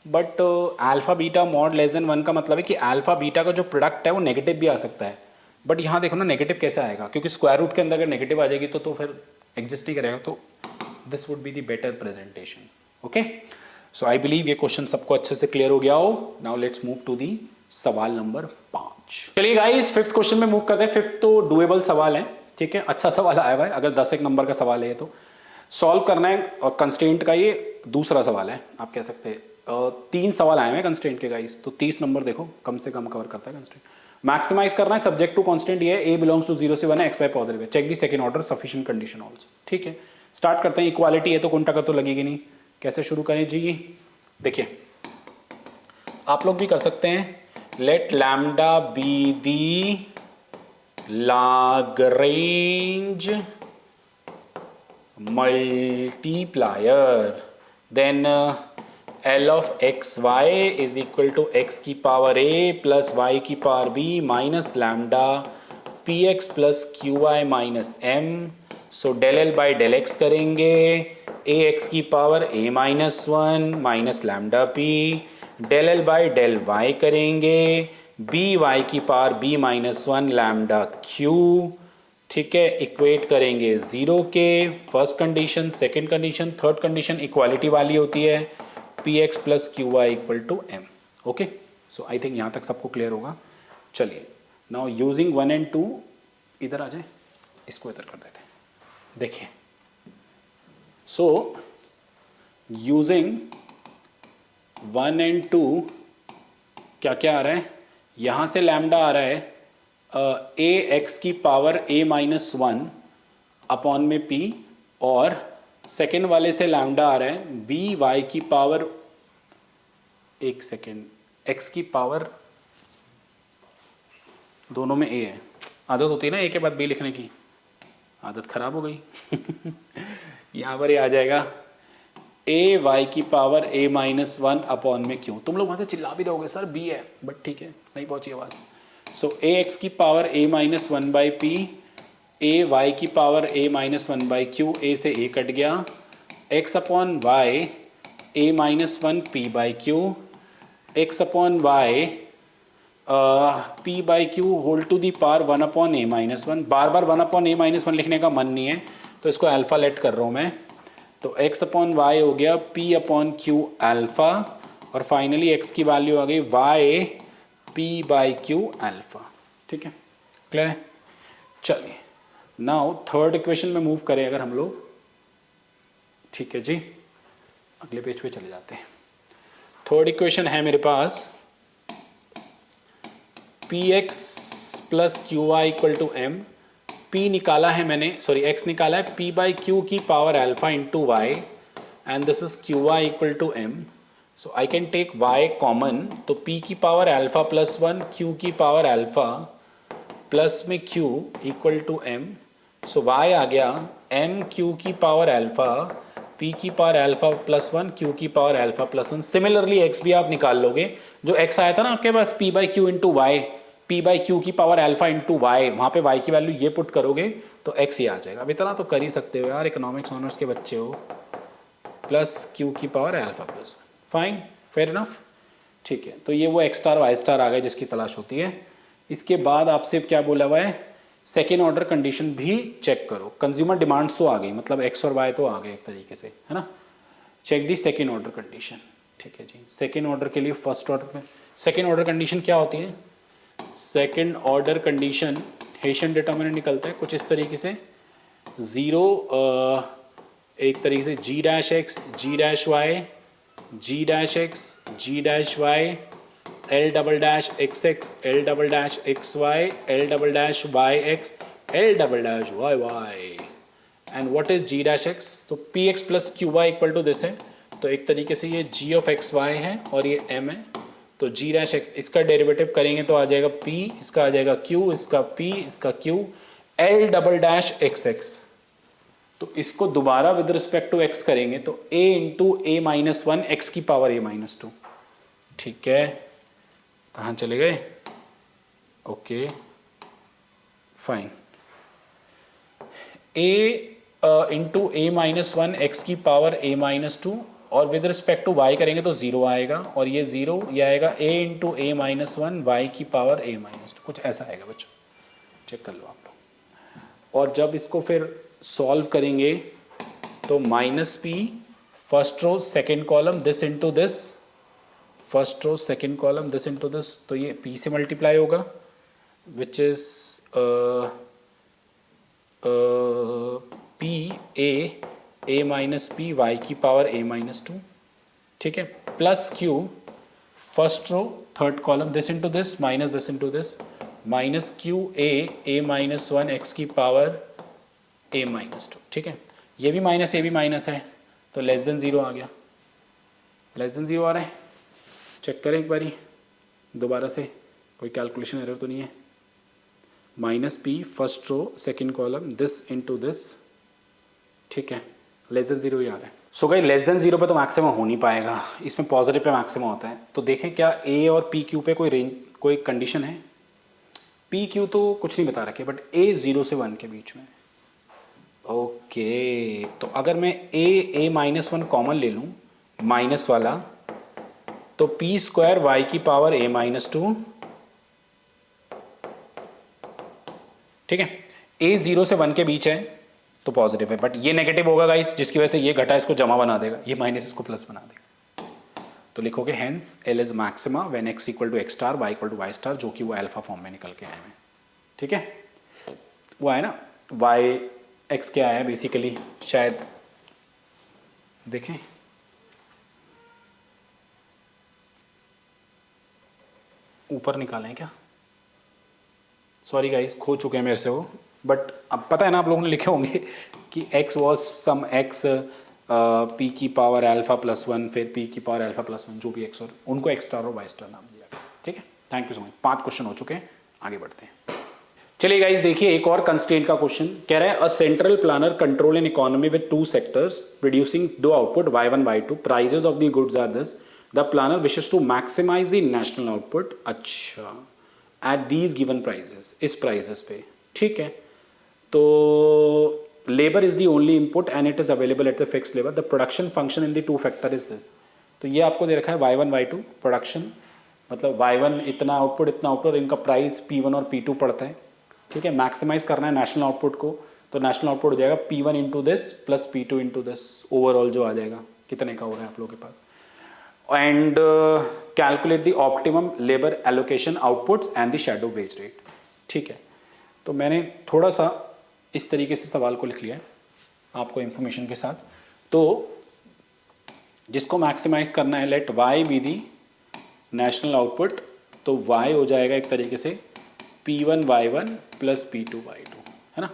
but alpha beta mod less than 1 का मतलब है कि अल्फा बीटा का जो प्रोडक्ट है वो नेगेटिव भी आ सकता है। बट यहाँ देखो ना नेगेटिव कैसे आएगा, क्योंकि स्क्वायर रूट के अंदर अगर नेगेटिव आ जाएगी तो फिर एग्जिस्ट ही करेगा। तो this would be the better presentation. Okay, so I believe ये क्वेश्चन सबको अच्छे से क्लियर हो गया हो। Now let's move to the सवाल नंबर 5। चलिए गाइस, 5th क्वेश्चन में मूव करते हैं। 5th तो डुएबल सवाल है, ठीक है, अच्छा सवाल आया हुआ है। अगर 10 एक नंबर का सवाल है तो सॉल्व करना है, और कंस्ट्रेंट का ये दूसरा सवाल है, आप कह सकते हैं। 3 सवाल आए हैं कंस्ट्रेंट के गाइस, तो 30 नंबर देखो कम से कम कवर करता है कंस्ट्रेंट। मैक्सिमाइज करना है, सब्जेक्ट टू कांस्टेंट ये है, a बिलोंग्स टू 0 से 1 है, x y पॉजिटिव है, check the second order sufficient condition also. ठीक है, स्टार्ट करते हैं। इक्वालिटी है तो कुंटा का तो लगेगी नहीं, कैसे शुरू करें जी। देखिए आप लोग भी कर सकते हैं। Let lambda be the Lagrange multiplier, then L of xy is equal to x की पावर a plus y की पावर b minus lambda px plus qy minus m so del L by del x करेंगे, a x की power A minus one minus lambda p, del L by del y करेंगे, b y की power b minus one lambda q, ठीक है, equate करेंगे zero के, first condition, second condition, third condition equality वाली होती है, p x plus Q Y equal to m. Okay, so I think यहाँ तक सबको क्लियर होगा। चलिए नाउ यूजिंग 1 and 2, इधर आ जाए, इसको इधर कर देते हैं। देखिए, सो यूजिंग 1 and 2 क्या क्या आ रहा है, यहाँ से लैम्डा आ रहा है ए एक्स की पावर ए माइनस वन अपॉन में पी, और सेकेंड वाले से लैम्डा आ रहा है बी वाई की पावर, एक सेकेंड, एक्स की पावर, दोनों में ए है। आदत होती है ना ए के बाद बी लिखने की, आदत खराब हो गई। यहाँ पर ये आ जाएगा ए वाई की पावर ए माइनस वन अपॉन में क्यू। तुम लोग वहाँ से चिल्ला भी रहोगे सर बी है, बट ठीक है, नहीं पहुँची आवाज़। सो ए एक्स की power A minus one by P, A Y की power A minus one by Q, A से ए कट गया, X upon Y A minus one P by Q, X upon Y P by Q whole to the power one upon A minus one. बार बार one upon A minus one लिखने का मन नहीं है, तो इसको अल्फ़ा लेट कर रहा हूँ मैं। तो एक्स अपॉन वाई हो गया पी अपॉन क्यू अल्फ़ा, और फाइनली एक्स की वैल्यू आ गई y P by q alpha. ठीक है, क्लियर है। चलिए नाउ थर्ड इक्वेशन में मूव करें अगर हम लोग, ठीक है जी, अगले पेज पे चले जाते हैं। थर्ड इक्वेशन है मेरे पास P x plus Q Y equal to M. P निकाला है मैंने, सॉरी एक्स निकाला है पी बाई क्यू की power alpha into Y, and this is Q Y equal to M. So I can take Y common, तो P की power alpha plus one, Q की power alpha plus में Q equal to M. So Y आ गया M Q की power alpha, P की power alpha plus one, Q की power alpha plus one. Similarly X भी आप निकाल लोगे, जो एक्स आया था ना आपके पास P by Q into Y, P by Q की पावर अल्फा इंटू वाई, वहाँ पे वाई की वैल्यू ये पुट करोगे तो एक्स ही आ जाएगा। अब इतना तो कर ही सकते हो यार, इकोनॉमिक्स ऑनर्स के बच्चे हो। प्लस क्यू की power alpha plus one, fine, fair enough. ठीक है, तो ये वो एक्स स्टार वाई स्टार आ गए जिसकी तलाश होती है। इसके बाद आपसे क्या बोला हुआ है, सेकेंड ऑर्डर कंडीशन भी चेक करो। कंज्यूमर डिमांड्स तो आ गई, मतलब एक्स और वाई तो आ गए एक तरीके से, है ना। Check the second order condition. ठीक है जी, सेकेंड ऑर्डर के लिए फर्स्ट ऑर्डर में सेकेंड ऑर्डर कंडीशन क्या होती है। Second order condition hessian determinant निकलता है कुछ इस तरीके से, ज़ीरो एक तरीके से G dash X G dash Y, G dash X G dash Y, L double dash X X L double dash X Y, L double dash Y X L double dash Y Y, and what is G dash X. तो P x plus Q Y equal to this है, तो एक तरीके से ये जी of x Y है और ये एम है। तो जी डैश एक्स, इसका डेरिवेटिव करेंगे तो आ जाएगा पी, इसका आ जाएगा क्यू, इसका पी, इसका Q, L double dash X x. तो इसको दोबारा विद रिस्पेक्ट टू एक्स करेंगे तो ए इंटू ए माइनस वन एक्स की पावर ए माइनस टू। ठीक है, कहाँ चले गए, ओके फाइन। ए इंटू ए माइनस वन एक्स की पावर ए माइनस टू, और विद रिस्पेक्ट टू वाई करेंगे तो जीरो आएगा, और ये जीरो ये आएगा ए इंटू ए माइनस वन वाई की पावर ए माइनस टू, कुछ ऐसा आएगा बच्चों, चेक कर लो आप लोग। और जब इसको फिर सॉल्व करेंगे तो minus p first row second column this into this, first row second column this into this, तो ये पी से मल्टीप्लाई होगा which is p a minus p y की पावर ए माइनस टू। ठीक है, plus q first row third column this into this minus this into this, minus q a minus one x की power ए minus two. ठीक है, ये भी minus ये भी माइनस है, तो लेस देन ज़ीरो आ गया, लेस देन ज़ीरो आ रहा है। चेक करें एक बारी दोबारा से, कोई कैलकुलेशन एरर तो नहीं है। Minus p first row second column this into this, ठीक है, लेस देन जीरो ही आ रहा है। So guys less than zero पे तो मैक्सिमम हो नहीं पाएगा, इसमें पॉजिटिव पे मैक्सिमम होता है। तो देखें क्या ए और पी क्यू पे कोई रेंज कोई कंडीशन है। पी क्यू तो कुछ नहीं बता रखे, बट ए जीरो से वन के बीच में, ओके, तो अगर मैं ए -1 कॉमन ले लूँ माइनस वाला, तो पी स्क्वायर वाई की पावर a-2, ठीक है। ए 0 से 1 के बीच है तो पॉजिटिव है, बट ये नेगेटिव होगा गाइस, जिसकी वजह से ये घटा इसको जमा बना देगा, ये माइनस इसको प्लस बना देगा। तो लिखोगे hence l is maxima when x equal to x star, y equal to y star, जो कि वो अल्फा फॉर्म में निकल के आए हैं, ठीक है। वो आए ना वाई एक्स क्या आया बेसिकली, शायद देखें, ऊपर निकालें क्या, सॉरी गाइस खो चुके हैं मेरे से वो, बट अब पता है ना आप लोगों ने लिखे होंगे कि x was some x p की पावर अल्फा +1 फिर p की पावर अल्फा +1, जो भी x, और उनको x स्टार और y स्टार नाम दिया गया, ठीक है। Thank you so much. 5 question हो चुके हैं, आगे बढ़ते हैं। चलिए गाइस देखिए एक और कंस्ट्रेंट का क्वेश्चन कह रहा है a central planner control an economy with 2 sectors producing दो output y1 y2, prices of the goods are this, the planner wishes to maximise the national output, अच्छा एट दीज गिवन प्राइजेस, इस prices पे, ठीक है। तो labour is the only input and it is available at the fix labour, the production function in the 2 factor is this. तो ये आपको दे रखा है y1 y2 प्रोडक्शन, मतलब y1 इतना आउटपुट, इनका प्राइस p1 और p2 पड़ता है, ठीक है। मैक्सिमाइज करना है नेशनल आउटपुट को, तो नेशनल आउटपुट हो जाएगा p1 into this plus p2 into this, overall जो आ जाएगा कितने का हो रहा है आप लोगों के पास, and calculate the optimum labour allocation outputs and the shadow wage rate, ठीक है। तो मैंने थोड़ा सा इस तरीके से सवाल को लिख लिया है आपको इंफॉर्मेशन के साथ। तो जिसको मैक्सिमाइज करना है, let y be the national output, तो y हो जाएगा एक तरीके से p1 y1 plus p2 y2, है ना।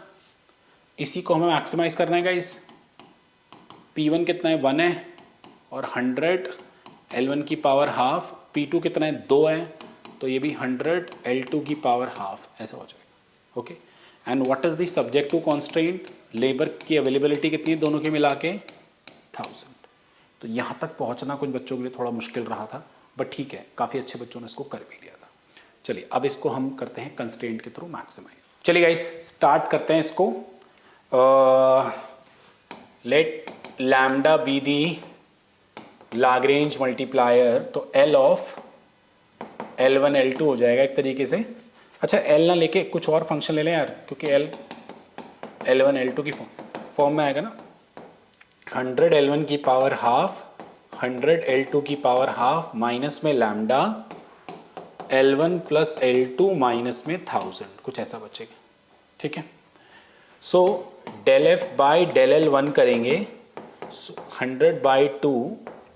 इसी को हमें मैक्सिमाइज करना है गाइस। p1 कितना है 1 है और 100 L1 की पावर हाफ, p2 कितना है 2 है, तो ये भी 100 L2 की पावर हाफ, ऐसा हो जाएगा, okay. And what is the subjective constraint, labour की अवेलेबिलिटी कितनी है दोनों के मिला के 1000। तो यहाँ तक पहुँचना कुछ बच्चों के लिए थोड़ा मुश्किल रहा था, बट ठीक है, काफ़ी अच्छे बच्चों ने इसको कर भी लिया था। चलिए अब इसको हम करते हैं कंस्ट्रेंट के थ्रू मैक्सिमाइज। चलिए गाइस स्टार्ट करते हैं इसको। Let lambda be the Lagrange multiplier, तो L ऑफ L1 L2 हो जाएगा एक तरीके से। अच्छा L ना लेके कुछ और फंक्शन ले लें यार, क्योंकि L1 L2 की फॉर्म में आएगा ना, 100 L1 की पावर हाफ, 100 L2 की पावर हाफ, माइनस में lambda L1 plus L2 minus में 1000, कुछ ऐसा बचेगा, ठीक है। So del F by del l 1 करेंगे, 100 बाई 2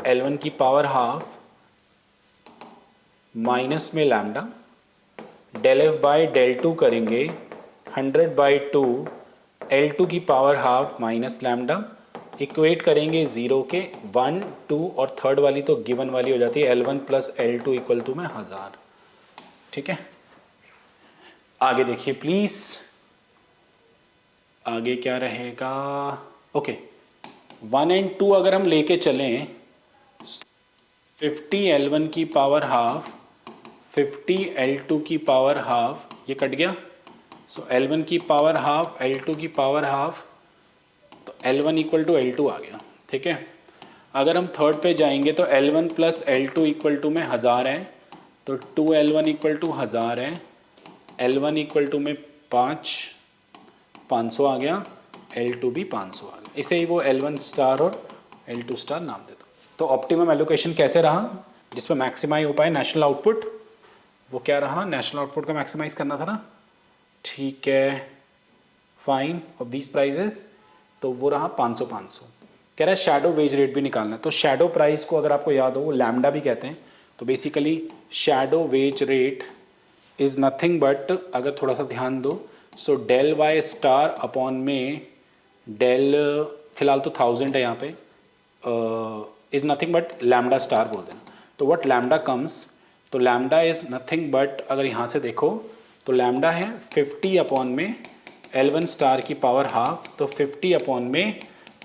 L1 की पावर हाफ माइनस में lambda, del F by del 2 करेंगे 100 बाई 2 L2 की power half minus lambda, equate करेंगे 0 के, 1 2 और थर्ड वाली तो गिवन वाली हो जाती है L1 plus L2 equal to में 1000, ठीक है। आगे देखिए प्लीज, आगे क्या रहेगा, ओके 1 एंड 2 अगर हम लेके चलें, 50 L1 की पावर हाफ, 50 L2 की पावर हाफ, ये कट गया, सो L1 की पावर हाफ L2 की पावर हाफ, तो L1 इक्वल टू L2 आ गया, ठीक है। अगर हम थर्ड पे जाएंगे तो L1 plus L2 equal to में 1000 है, तो 2L1 इक्वल टू 1000 है, L1 इक्वल टू में 500 आ गया, L2 भी 500 आ गया, इसे ही वो L1 स्टार और L2 स्टार नाम दे दो। तो ऑप्टिमम एलोकेशन कैसे रहा, जिसमें मैक्सिमाइज हो पाए नेशनल आउटपुट, वो क्या रहा, नेशनल आउटपुट का मैक्सिमाइज करना था ना, ठीक है, फाइन ऑफ दीज प्राइजेस, तो वो रहा 500 500। कह रहा है शैडो वेज रेट भी निकालना है, तो शैडो प्राइस को अगर आपको याद हो वो लैम्डा भी कहते हैं, तो basically shadow wage rate is nothing but, अगर थोड़ा सा ध्यान दो, so del Y star upon में डेल, फिलहाल तो 1000 है यहाँ पे, is nothing but lambda star बोल देना। तो व्हाट लैम्डा कम्स, तो लैम्डा इज नथिंग बट, अगर यहाँ से देखो तो लैम्डा है 50 अपॉन में L1 स्टार की पावर हाफ, तो 50 अपॉन में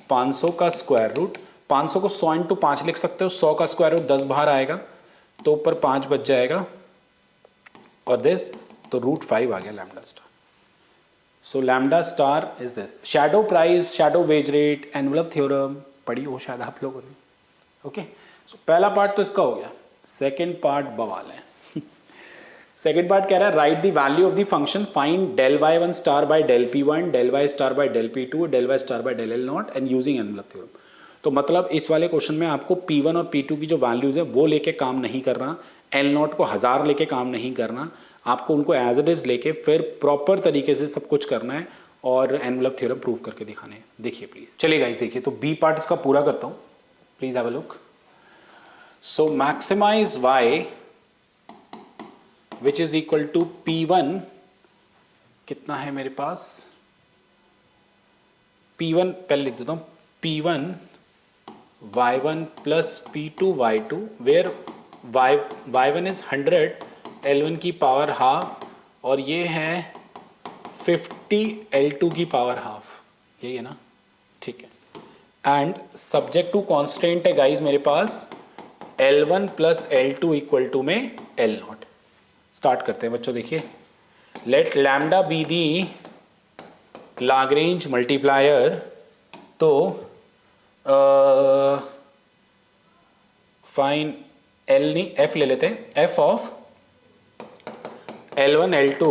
500 का स्क्वायर रूट, 500 को 100 इंटू 5 लिख सकते हो, 100 का स्क्वायर रूट 10 बाहर आएगा, तो ऊपर 5 बच जाएगा, और दिस तो √5 आ गया lambda star. So lambda star is this. Shadow price, shadow wage rate, envelope theorem पढ़ी हो शायद आप लोगों ने। ओके, सो पहला पार्ट तो इसका हो गया। सेकेंड पार्ट बवाल है। सेकेंड पार्ट कह रहा है right the value of the function, find del y one star by del P one, del Y star by del P two, del Y star by del L not and using envelope theorem. तो मतलब इस वाले question में आपको P1 और P2 की जो values है वो लेके काम नहीं करना, एल नॉट को 1000 लेके काम नहीं करना, आपको उनको एज इट इज लेके फिर प्रॉपर तरीके से सब कुछ करना है और एनवलप थ्योरम प्रूव करके दिखाने हैं। देखिए प्लीज, चलिए गाइस देखिए, तो बी पार्ट इसका पूरा करता हूं, please have a look. So maximize y which is equal to P1, कितना है मेरे पास, P1 पहले लिख देता हूं, P1 y1 plus P2 y2 where y1 is 100, L1 की पावर हाफ और ये है 50 L2 की पावर हाफ, यही है ना, ठीक है। एंड सब्जेक्ट टू कांस्टेंट है गाइज मेरे पास L1 plus L2 equal to में L0। स्टार्ट करते हैं बच्चों, देखिए let lambda be the Lagrange multiplier, तो फाइन एल नहीं एफ ले लेते हैं, f of L1 L2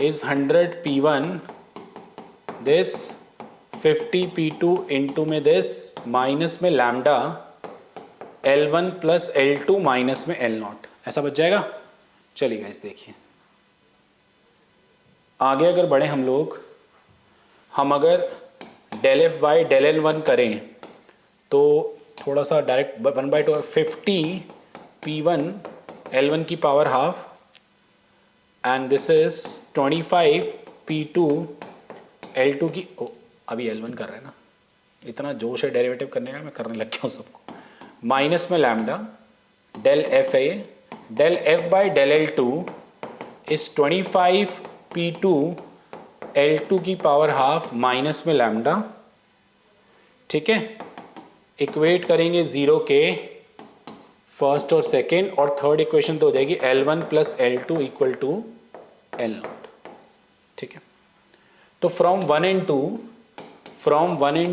is 100 P1 this 50 P2 into में this माइनस में lambda L1 plus L2 minus में L0, ऐसा बच जाएगा। चलिए गाइस देखिए आगे अगर बढ़े हम लोग, हम अगर del F by del l one करें तो थोड़ा सा डायरेक्ट 1/2 50 P1 L1 की power half and this is 25 P2 L2 की, अभी L1 कर रहे हैं ना, इतना जोश है डेरिवेटिव करने का, मैं करने लग गया हूँ सबको, माइनस में lambda del F A, del F by del L two is 25 P2 L2 की पावर हाफ माइनस में लैम्डा, ठीक है। इक्वेट करेंगे जीरो के फर्स्ट और सेकेंड, और थर्ड इक्वेशन तो हो जाएगी L1 plus L2 equal to L0, ठीक है। तो फ्रॉम 1 एंड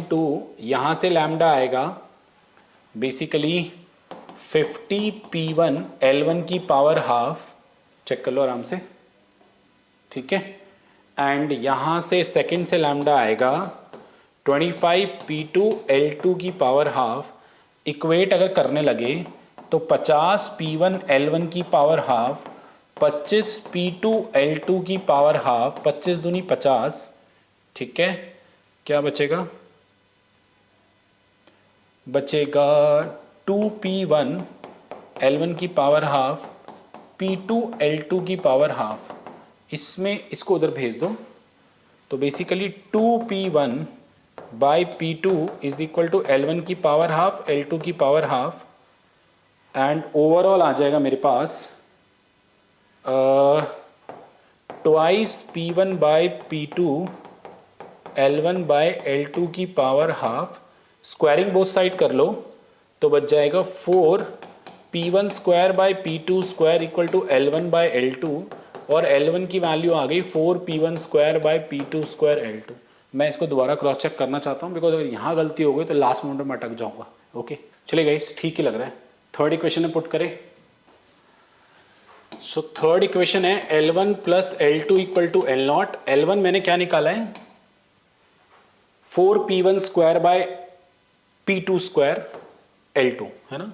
2 यहां से लैम्डा आएगा बेसिकली 50 P1 L1 की पावर हाफ, चेक कर लो आराम से, ठीक है। एंड यहां से सेकंड से लैम्डा आएगा 25 P2 L2 की पावर हाफ। इक्वेट अगर करने लगे तो 50 P1 L1 की पावर हाफ, 25 P2 L2 की पावर हाफ, 25 दूनी 50, ठीक है। क्या बचेगा, बचेगा 2P1 L1 की पावर हाफ, P2 L2 की पावर हाफ, इसमें इसको उधर भेज दो, तो basically 2P1 by P2 is equal to L1 की पावर हाफ L2 की पावर हाफ, एंड ओवरऑल आ जाएगा मेरे पास twice P1 by P2 L1 by L2 की power half, squaring both side कर लो तो बच जाएगा 4 P1 square by P2 square equal to L1 by L2, और L1 की वैल्यू आ गई 4 P1 square by P2 square L2। मैं इसको दोबारा क्रॉस चेक करना चाहता हूँ बिकॉज अगर यहाँ गलती हो गई तो लास्ट मोमेंट में अटक जाऊंगा। ओके चलिए गाइस, ठीक ही लग रहा है। थर्ड इक्वेशन में पुट करें, सो थर्ड इक्वेशन है L1 plus L2 equal to L0। L1 मैंने क्या निकाला है 4 P1 square by P2 square L2, है ना,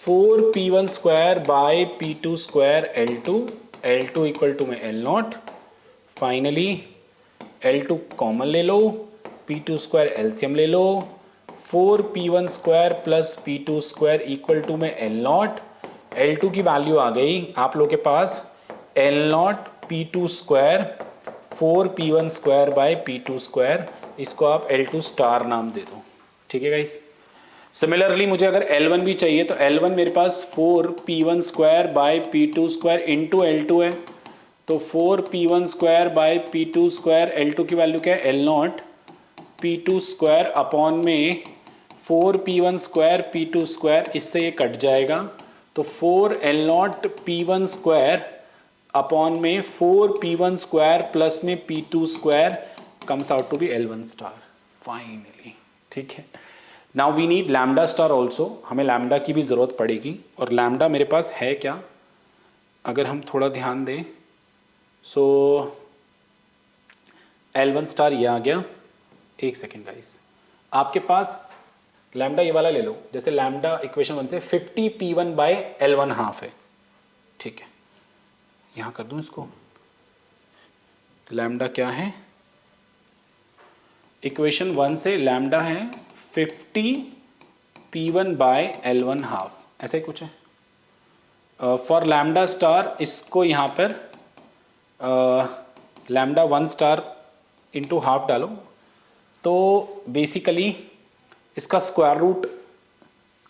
4 P1 square by P2 square L2 equal to में L0। फाइनली L2 कॉमन ले लो, P2 स्क्वायर एलसीएम ले लो, 4 P1 square plus P2 square equal to में L0। L2 की वैल्यू आ गई आप लोग के पास L0 P2 square 4 P1 square by P2 square, इसको आप L2 स्टार नाम दे दो, ठीक है गाइस। सिमिलरली मुझे अगर L1 भी चाहिए तो L1 मेरे पास 4 P1 square by P2 square into L2 है, तो 4 P1 square by P2 square L2 की वैल्यू क्या है L0 P2 स्क्वायर अपॉन में 4 P1 स्क्वायर P2 स्क्वायर, इससे ये कट जाएगा, तो 4 L0 P1 स्क्वायर अपॉन में 4p1 स्क्वायर प्लस में p2 square comes out to be L1 star finally. ठीक है, now we need lambda star also, हमें लैम्डा की भी ज़रूरत पड़ेगी, और लैम्डा मेरे पास है क्या, अगर हम थोड़ा ध्यान दें, सो L1 स्टार ये आ गया। एक सेकेंड गाइस, आपके पास लैम्डा ये वाला ले लो, जैसे लैम्डा इक्वेशन 1 से 50p1 बाय L1 हाफ है। ठीक है, यहां कर दूं इसको, लैम्डा क्या है, इक्वेशन 1 से लैम्डा है 50p1 बाय L1 हाफ, ऐसा ही कुछ है। फॉर लैम्डा स्टार इसको यहाँ पर लैम्डा 1 स्टार इंटू हाफ डालो, तो बेसिकली इसका स्क्वायर रूट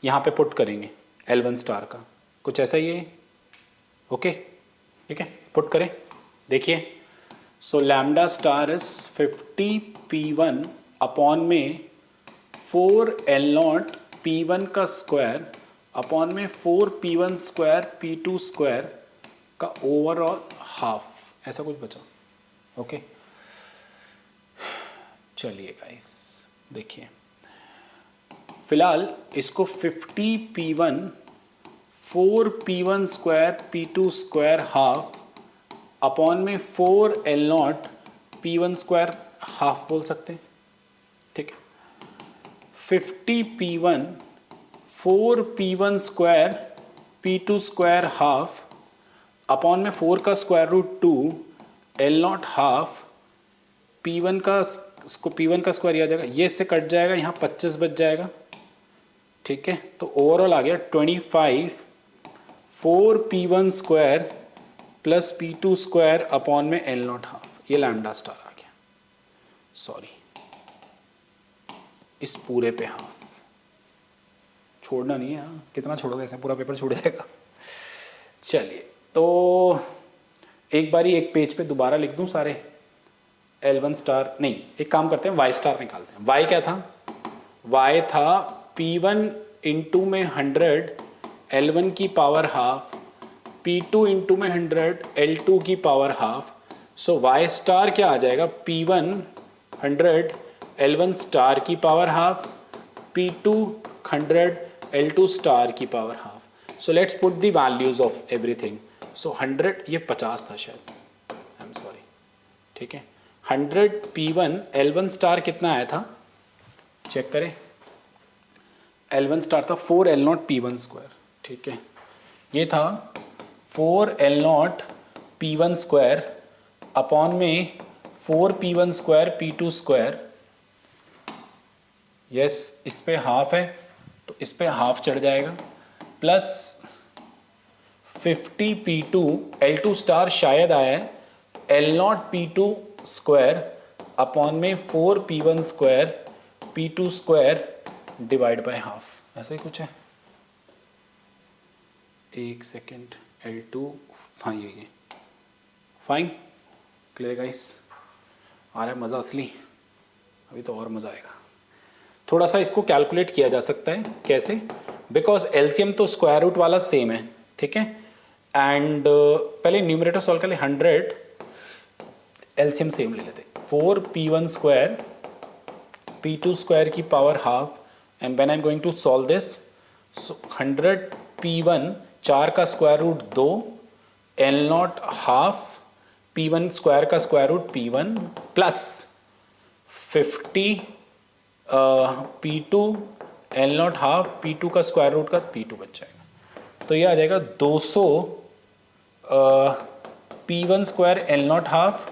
यहाँ पे पुट करेंगे L1 स्टार का, कुछ ऐसा ही है। ओके ठीक है, पुट करें, देखिए, सो lambda star is 50p1 upon में 4L0 p1 का स्क्वायर अपॉन में 4p1 स्क्वायर p2 स्क्वायर का ओवरऑल हाफ, ऐसा कुछ बचा। ओके चलिए गाइस देखिए, फिलहाल इसको 50p1 4p1 square p2 square half upon में 4L0 p1 स्क्वायर हाफ बोल सकते हैं। ठीक है, 50p1 4p1 square p2 square half upon में 4 का square root 2 L0 half p1 का स्क्वायर आ जाएगा, ये इससे कट जाएगा, यहाँ 25 बच जाएगा। ठीक है, तो ओवरऑल आ गया 25 4p1 square plus p2 square upon में L0 हाफ, ये लैम्डा स्टार आ गया। सॉरी, इस पूरे पे हाफ छोड़ना नहीं है, कितना छोड़ोगे, ऐसे पूरा पेपर छूट जाएगा। चलिए, तो एक बारी एक पेज पे दोबारा लिख दूं सारे L1 स्टार, नहीं एक काम करते हैं, Y स्टार निकालते हैं। Y क्या था, Y था P1 इंटू में 100 L1 की पावर हाफ, P2 इंटू में 100 L2 की power half. So Y star क्या आ जाएगा, P1 100 L1 स्टार की power half, P2 100 L2 star की power half. So let's put the values of everything. So 100, ये 50 था शायद, आई एम सॉरी। ठीक है, 100 P1 L1 स्टार कितना आया था, चेक करें, L1 स्टार था 4L0 P1 स्क्वायर। ठीक है, ये था 4L0 P1 स्क्वायर अपॉन में 4P1 square P2 square. Yes, इस पे हाफ है तो इस पे हाफ चढ़ जाएगा, प्लस 50p2 L2 स्टार शायद आया है L0 P2 स्क्वायर अपॉन में 4p1 square p2 square divide by half, ऐसा ही कुछ है। एक सेकेंड, L2, हाँ ये फाइन, क्लियर गाइस, आ रहा है मज़ा असली, अभी तो और मज़ा आएगा। थोड़ा सा इसको कैलकुलेट किया जा सकता है, कैसे, बिकॉज एलसीएम तो स्क्वायर रूट वाला सेम है। ठीक है, एंड पहले न्यूमरेटर सॉल्व कर ले, 100 एलसीएम सेम ले लेते, 4p1 स्क्वायर p2 स्क्वायर की power half, and when I am going to solve this, so 100p1 4 का square root 2 L0 half p1 square का square root p1 plus 50 p2 L0 half p2 का square root का p2 बच जाएगा। तो ये आ जाएगा 200 p1 square L0 half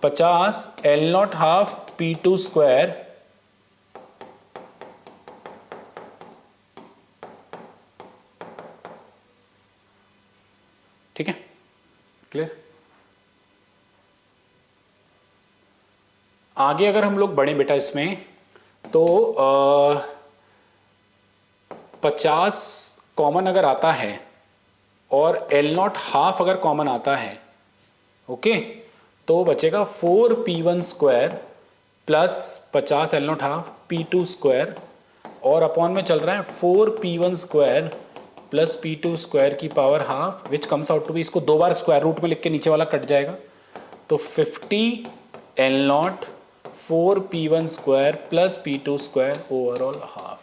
50 L0 half p2 square ठीक है, क्लियर। आगे अगर हम लोग बढ़े बेटा इसमें, तो 50 कॉमन अगर आता है और L0 हाफ अगर कॉमन आता है, ओके, तो बचेगा 4p1 square plus 50 L0 half p2 square, और अपॉन में चल रहा है 4p1 square plus P two square की power half which comes out to be, इसको दो बार स्क्वायर रूट में लिख के नीचे वाला कट जाएगा, तो 50 L naught 4p1 square plus P two square overall half.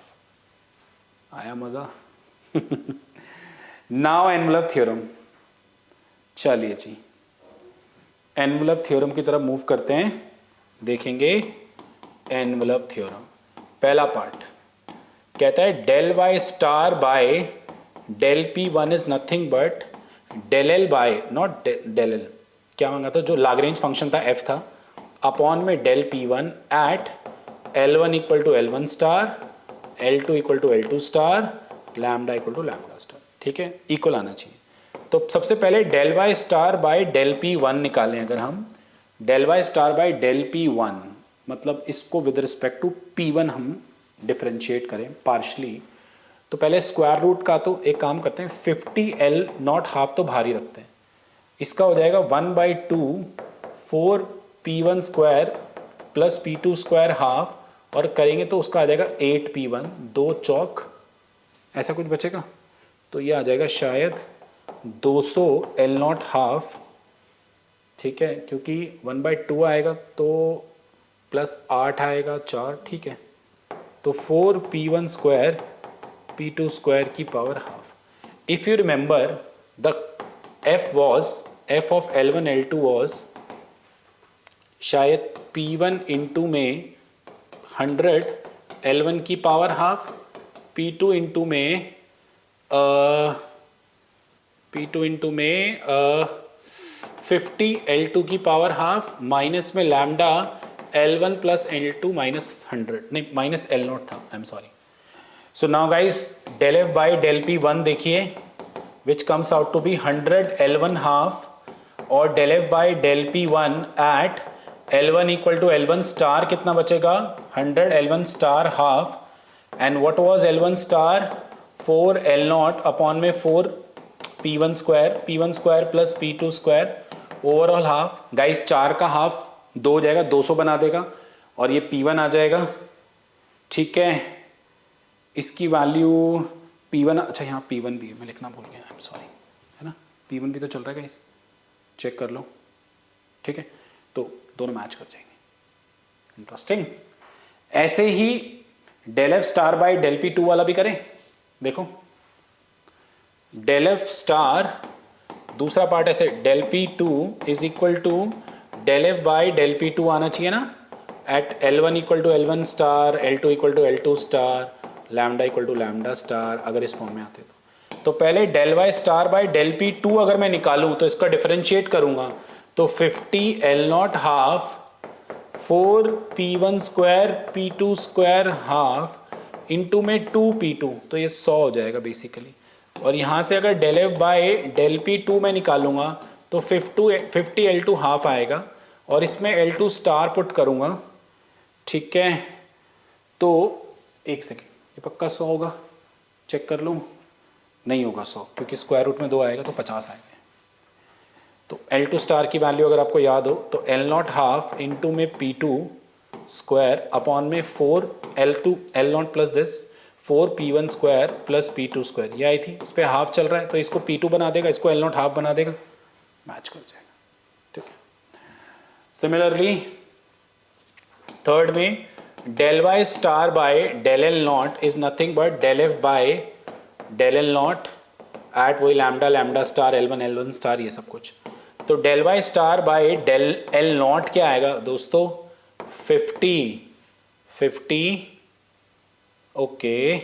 आया मजा? Now envelope theorem. चलिए जी एनवलप थ्योरम की तरफ मूव करते हैं, देखेंगे एनवलप थ्योरम। पहला पार्ट कहता है del Y star by del P one is nothing but del L by, naught del L, क्या मांगा था, जो लाग्रेंज फंक्शन था एफ था, अपॉन में del P one at L one equal to L one star, L two equal to L two star, lambda equal to lambda star. ठीक है, equal आना चाहिए। तो सबसे पहले del Y star by del P one निकालें। अगर हम del Y star by del P one मतलब इसको with respect to P one हम डिफ्रेंशिएट करें पार्शली, तो पहले स्क्वायर रूट का तो एक काम करते हैं, 50 एल नॉट हाफ तो भारी रखते हैं, इसका हो जाएगा 1/2 4 p1 square plus p2 square half, और करेंगे तो उसका आ जाएगा 8 p1, 2 चौक ऐसा कुछ बचेगा, तो ये आ जाएगा शायद 200 एल नॉट हाफ। ठीक है, क्योंकि 1/2 आएगा तो प्लस 8 आएगा 4, ठीक है, तो 4 p1 स्क्वायर p2 स्क्वायर की power half. If you remember the f of L1 L2 was शायद p1 इंटू में 100 L1 की पावर हाफ, p2 इंटू में P2 50 L2 की पावर हाफ, माइनस में lambda L1 plus L2 minus 100, नहीं minus L naught था, I am sorry. So now guys del F by del P one देखिए which comes out to be 100 L1 half, और del F by del P one at L1 equal to L1 star कितना बचेगा, 100 L1 star half, and what was L1 star 4 L naught upon में 4 p1 square plus p2 square overall half. Guys 4 का half 2 हो जाएगा, 200 बना देगा, और ये p1 आ जाएगा। ठीक है, इसकी वैल्यू p1, अच्छा यहाँ p1 भी है, मैं लिखना भूल गया, आई एम सॉरी, है ना, p1 भी तो चल रहा है गाइस, चेक कर लो। ठीक है, तो दोनों मैच कर जाएंगे, इंटरेस्टिंग। ऐसे ही del F star by del P two वाला भी करें, देखो डेल एफ स्टार दूसरा पार्ट ऐसे del P two is equal to del F by del P two आना चाहिए ना, at L1 equal to L1 star, L2 equal to L2 star, lambda equal to lambda star, अगर इस form में आते तो पहले del Y star by del P two अगर मैं निकालूं तो इसका डिफरेंशिएट करूंगा, तो 50 L not half 4 p1 square p2 square half into में 2 p2, तो ये 100 हो जाएगा बेसिकली। और यहाँ से अगर del F by del P two में निकालूंगा तो 50 L2 हाफ आएगा, और इसमें L2 स्टार पुट करूंगा। ठीक है, तो एक सेकेंड, ये पक्का 100 होगा, चेक कर लूँ, नहीं होगा 100 क्योंकि स्क्वायर रूट में 2 आएगा तो 50 आएगा। तो L2 स्टार की वैल्यू अगर आपको याद हो तो L नॉट हाफ इंटू में P2 स्क्वायर अपॉन में 4 L2 L not plus this 4 P1 square plus P2 square, ये आई थी, इस पर हाफ चल रहा है तो इसको P2 बना देगा, इसको L नॉट हाफ बना देगा, मैच कर जाएगा। ठीक है, सिमिलरली थर्ड में del Y star by del L naught is nothing but del F by del L naught at वही लैम्डा स्टार L1 स्टार ये सब कुछ। तो del Y star by del L naught क्या आएगा दोस्तों, 50 okay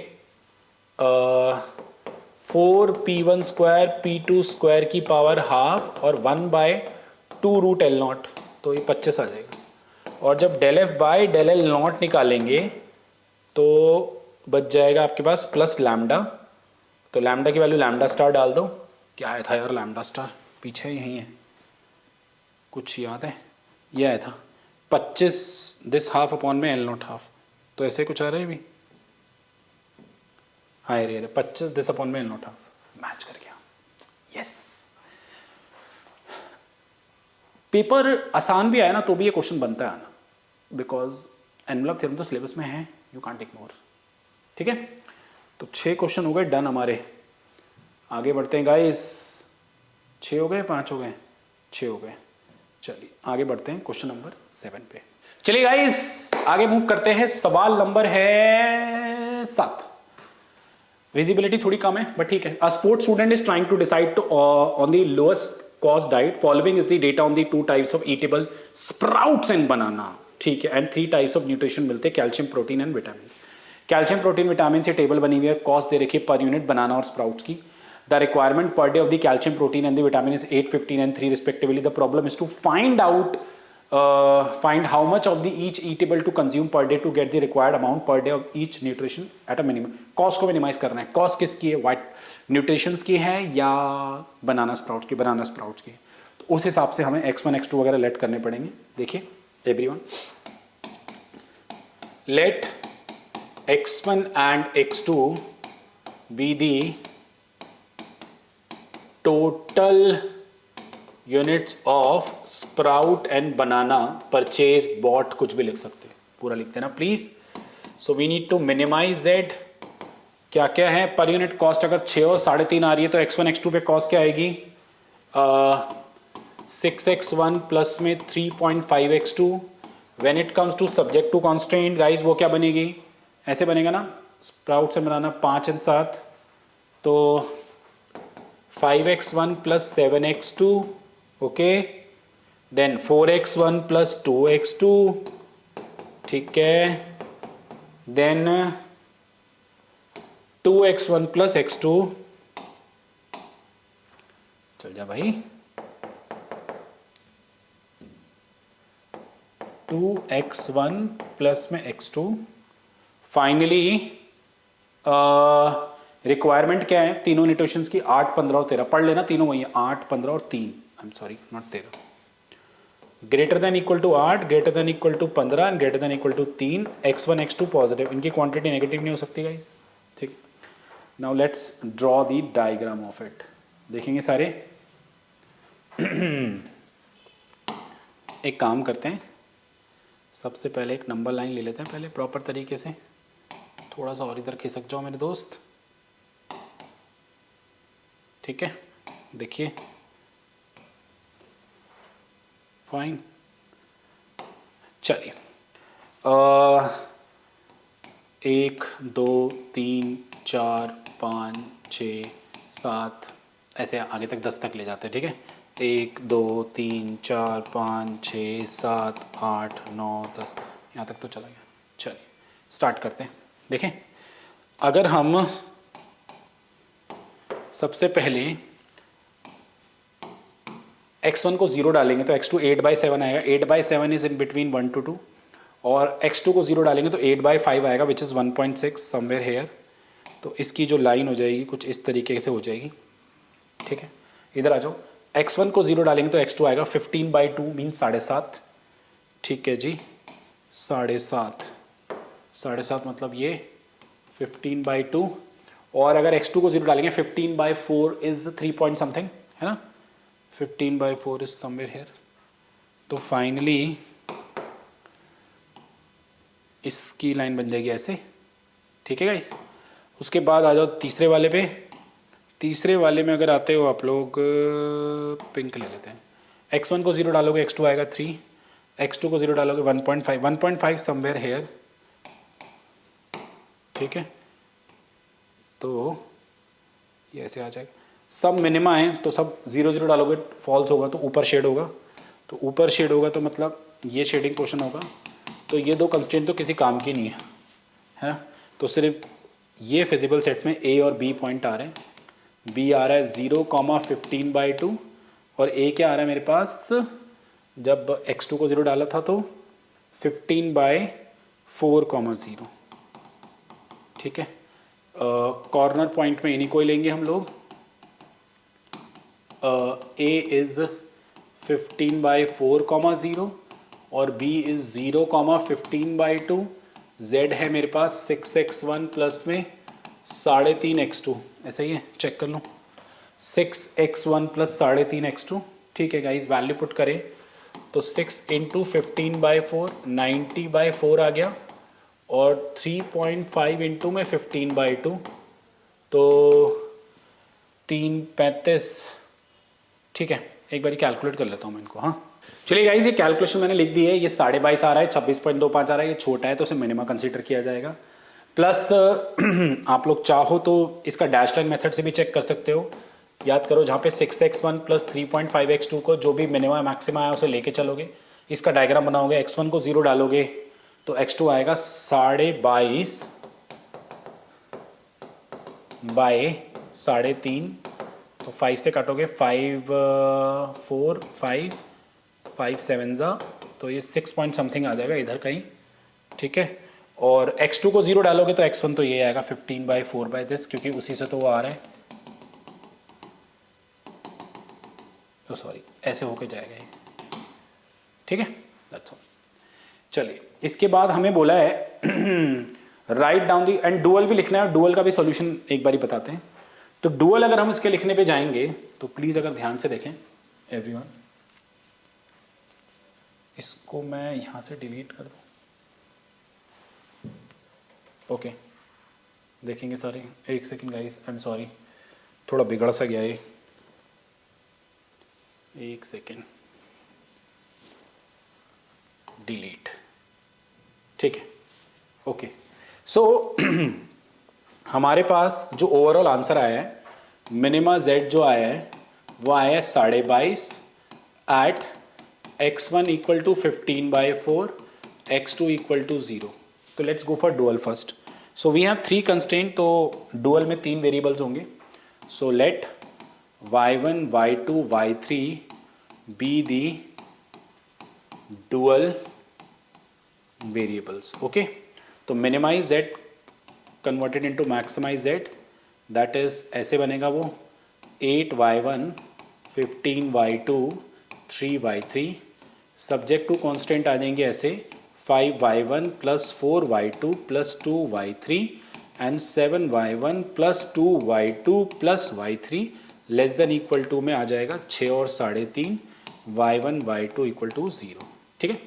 4 P1 square P2 square की power half और 1/2 रूट एल नॉट, तो ये 25 आ जाएगा। और जब del F by del L naught निकालेंगे तो बच जाएगा आपके पास प्लस लैम्डा, तो लैम्डा की वैल्यू लैम्डा स्टार डाल दो। क्या आया था यार लैम्डा स्टार, पीछे यही है, कुछ याद है, ये आया था 25 दिस हाफ अपॉन में एल नॉट हाफ, तो ऐसे कुछ आ रहा है भी, हाँ ये 25 दिस अपॉन में एल नॉट हाफ, मैच कर गया, यस। पेपर आसान भी आया ना तो भी ये क्वेश्चन बनता है ना, बिकॉज एनवलप थ्योरम तो सिलेबस में है, यू कांट इग्नोर। ठीक है, तो 6 क्वेश्चन हो गए डन हमारे। आगे बढ़ते हैं गाइस। 6 हो गए, 5 हो गए, 6 हो गए। चलिए आगे बढ़ते हैं क्वेश्चन नंबर 7 पे। चलिए गाइस आगे मूव करते हैं। सवाल नंबर है 7। विजिबिलिटी थोड़ी कम है बट ठीक है। A sports student is trying to decide on the lowest cost diet, following is the data on the 2 types of eatable sprouts and banana, ठीक है, एंड 3 टाइप्स ऑफ न्यूट्रिशन मिलते हैं, calcium, protein and vitamin. Calcium, protein, vitamin से table बनी हुई है, cost दे रखी है पर यूनिट बनाना और स्प्राउट्स की। The requirement per day of the calcium, protein and the vitamin is 8, 15 and 3 respectively. The problem is to find out find how much of the each eatable to consume per day to get the required amount per day of each nutrition at a minimum। Cost को minimise करना है। Cost किसकी है? White nutritions की है या बनाना sprouts की? बनाना sprouts की। तो उस हिसाब से हमें x1 x2 वगैरह लेट करने पड़ेंगे। देखिए everyone, let x1 and x2 be the total units of sprout and banana purchase bought, कुछ भी लिख सकते हैं, पूरा लिख देना please. So we need to minimize Z. क्या क्या है पर यूनिट कॉस्ट? अगर 6 और 3.5 आ रही है तो x1 x2 पे कॉस्ट क्या आएगी? 6x1 प्लस में 3.5x2। When it comes to subject to constant guys, वो क्या बनेगी? ऐसे बनेगा ना, स्प्राउट से बनाना 5 और 7, तो 5x1 plus 7x2, okay, then 4x1 plus 2x2, ठीक है, देन 2x1 प्लस x2, चल जा भाई, 2x1 प्लस में x2। फाइनली रिक्वायरमेंट क्या है तीनों न्यूट्रिशंस की? 8, 15 और 13। पढ़ लेना, तीनों वही है, 8, 15 और 3, I am sorry not 13। Greater than equal to 8, greater than equal to 15 and greater than equal to 3। x1 x2 positive, इनकी क्वांटिटी नेगेटिव नहीं हो सकती गाइस, ठीक। Now let's draw the diagram of it. देखेंगे सारे। एक काम करते हैं, सबसे पहले एक नंबर लाइन ले लेते हैं पहले प्रॉपर तरीके से। थोड़ा सा और इधर खिसक जाओ मेरे दोस्त, ठीक है। देखिए फाइन, चलिए 1 2 3 4 5 6 7 ऐसे आगे तक 10 तक ले जाते हैं, ठीक है। 1 2 3 4 5 6 7 8 9 10, यहाँ तक तो चला गया। चलिए स्टार्ट करते हैं। देखें, अगर हम सबसे पहले x1 को 0 डालेंगे तो x2 8/7 आएगा। 8/7 इज इन बिटवीन 1 to 2, और x2 को 0 डालेंगे तो 8/5 आएगा विच इज़ 1.6 समवेयर हेयर। तो इसकी जो लाइन हो जाएगी कुछ इस तरीके से हो जाएगी, ठीक है। इधर आ जाओ, x1 को 0 डालेंगे तो x2 आएगा 15/2 मीन 7.5, ठीक है जी। 7.5, 7.5 मतलब ये 15/2, और अगर x2 को 0 डालेंगे 15/4 इज 3 पॉइंट समथिंग, है ना। 15/4 इज समवेयर हेयर। तो फाइनली इसकी लाइन बन जाएगी ऐसे, ठीक है गाइस। उसके बाद आ जाओ तीसरे वाले पे। तीसरे वाले में अगर आते हो आप लोग, पिंक ले लेते हैं। x1 को 0 डालोगे x2 आएगा 3, x2 को 0 डालोगे 1.5, 1.5 समवेयर हेयर, ठीक है। तो ये ऐसे आ जाएगा। सब मिनिमा है तो सब 0 0 डालोगे फॉल्स होगा तो ऊपर शेड होगा, तो ऊपर शेड होगा तो मतलब ये शेडिंग पोर्शन होगा। तो ये दो कंस्ट्रेंट तो किसी काम की नहीं है ना। तो सिर्फ ये फिजिबल सेट में a और b पॉइंट आ रहे हैं। b आ रहा है 0,15/2 और a क्या आ रहा है मेरे पास, जब x2 को 0 डाला था तो 15/4,0, ठीक है। कॉर्नर पॉइंट में इन्हीं को ही लेंगे हम लोग। a इज 15/4,0 और b इज 0,15/2। z है मेरे पास 6x1 प्लस में 3.5x2, ऐसा ही है, चेक कर लो। 6x1 प्लस 3.5x2, ठीक है गाइस। वैल्यू पुट करें तो 6 × 15/4 90/4 आ गया, और 3.5 इंटू में 15/2, तो 3 35, ठीक है, एक बार कैलकुलेट कर लेता हूँ मैं इनको। हाँ चलिए गाइज, ये कैलकुलेशन मैंने लिख दी है। ये 22.5 आ रहा है, 26.25 आ रहा है, ये छोटा है तो इसे मिनिमा कंसीडर किया जाएगा। प्लस आप लोग चाहो तो इसका डैश लाइन मेथड से भी चेक कर सकते हो। याद करो, जहाँ पे 6x1 प्लस 3.5x2 को जो भी मिनिमा मैक्सिमा आया उसे लेके चलोगे, इसका डायग्राम बनाओगे, x1 को 0 डालोगे तो x2 आएगा 22.5 बाय 3.5, तो 5 से काटोगे 5 4 5 5 7 जा, तो ये 6 पॉइंट समथिंग आ जाएगा इधर कहीं, ठीक है। और x2 को 0 डालोगे तो x1 तो ये आएगा 15/4/this, क्योंकि उसी से तो वो आ रहा है, तो सॉरी ऐसे होके जाएगा ये, ठीक है, दैट्स ऑल। चलिए, इसके बाद हमें बोला है write down the, and dual भी लिखना है, डुअल का भी सॉल्यूशन एक बार ही बताते हैं। तो डुअल अगर हम इसके लिखने पे जाएंगे तो प्लीज अगर ध्यान से देखें एवरीवन, इसको मैं यहां से डिलीट कर दूं, ओके देखेंगे सारे। एक second guys, I am sorry, थोड़ा बिगड़ सा गया ये, एक सेकंड, डिलीट, ठीक है, ओके। सो हमारे पास जो ओवरऑल आंसर आया है, मिनिमा z जो आया है वो आया है 22.5 at x1 equal to 15/4, x2 equal to 0। तो let's go for dual first. So we have 3 constraint, तो डुअल में 3 वेरिएबल्स होंगे। So let y1 y2 y3 be the dual variables, okay. तो minimise z converted into maximise z, that is ऐसे बनेगा वो 8y1 15y2 3y3, subject to constant आ जाएंगे ऐसे 5y1 plus 4y2 plus 2y3 and 7y1 plus 2y2 plus y3 less than equal to में आ जाएगा 6 और 3.5 y1 y2 इक्वल टू 0, ठीक है।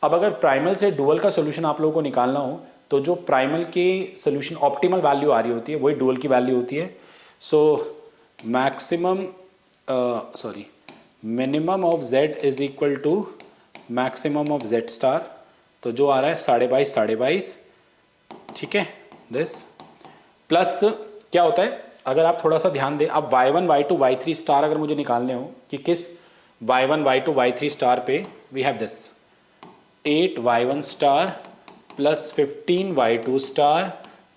अब अगर प्राइमल से डुअल का सोल्यूशन आप लोगों को निकालना हो तो जो प्राइमल के सोल्यूशन ऑप्टिमल वैल्यू आ रही होती है वही डुअल की वैल्यू होती है। So maximum minimum of z is equal to maximum of z star, तो जो आ रहा है 22.5, ठीक है, दिस प्लस क्या होता है, अगर आप थोड़ा सा ध्यान दें, अब y1 y2 y3 स्टार अगर मुझे निकालने हो कि किस y1 y2 y3 स्टार पे, we have this 8y1 star plus 15y2 star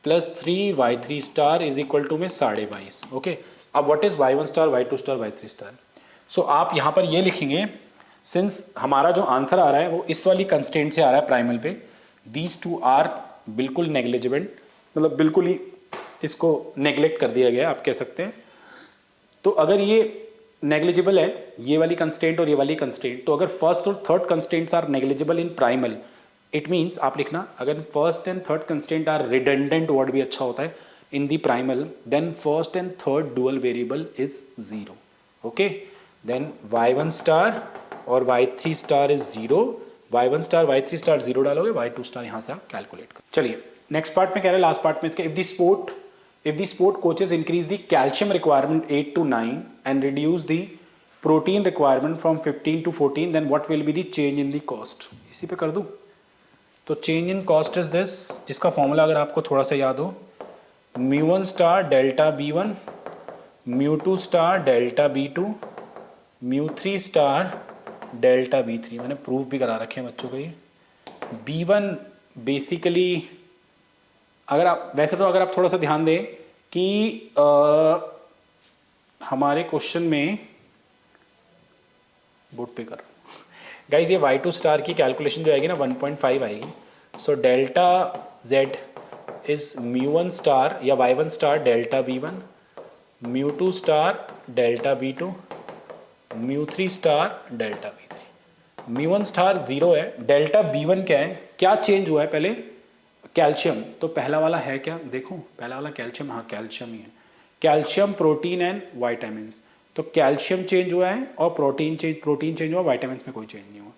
plus 3y3 star is equal to में 22.5, ओके। अब what is y1 star y2 star y3 star, so आप यहाँ पर ये लिखेंगे, सिंस हमारा जो आंसर आ रहा है वो इस वाली कंस्ट्रेंट से आ रहा है प्राइमल पे, दीज टू आर बिल्कुल नेग्लिजिबल, मतलब बिल्कुल ही इसको नेग्लेक्ट कर दिया गया आप कह सकते हैं। तो अगर ये नेग्लिजिबल है, ये वाली कंस्ट्रेंट और ये वाली कंस्ट्रेंट, तो अगर फर्स्ट और third constraints are negligible in primal, it means आप लिखना, अगर first and third constraint are redundant, वर्ड भी अच्छा होता है in the primal, then first and third dual variable is 0, okay. Then y1 star और y3 star is 0, y1 star y3 star 0 डालोगे, y2 स्टार यहाँ से आप कैलकुलेट करो। चलिए नेक्स्ट पार्ट में कह रहे हैं, लास्ट पार्ट में इसके, if the sport coaches increase the calcium requirement 8 to 9 and reduce the protein requirement from 15 to 14, then what will be the change in the cost? इसी पे कर दूं, तो change in cost is this, जिसका formula अगर आपको थोड़ा सा याद हो, μ1 star delta b1, μ2 star delta b2, μ3 star delta b3, मैंने प्रूफ भी करा रखे हैं बच्चों को ये। b1 बेसिकली अगर आप वैसे तो अगर आप थोड़ा सा ध्यान दें कि हमारे क्वेश्चन में बोर्ड पे कर गाइज, ये y2 स्टार की कैलकुलेशन जो आएगी ना 1.5 आएगी। So delta z is μ1 star या y1 star delta b1, μ2 star delta b2, μ3 star delta b3। μ1 star 0 है, डेल्टा b1 क्या है, क्या चेंज हुआ है पहले, कैल्शियम, तो पहला वाला है क्या, देखो पहला वाला कैल्शियम, हाँ कैल्शियम ही है, कैल्शियम प्रोटीन एंड वाइटामिन, तो कैल्शियम चेंज हुआ है और प्रोटीन चेंज हुआ, वाइटामिन में कोई चेंज नहीं हुआ।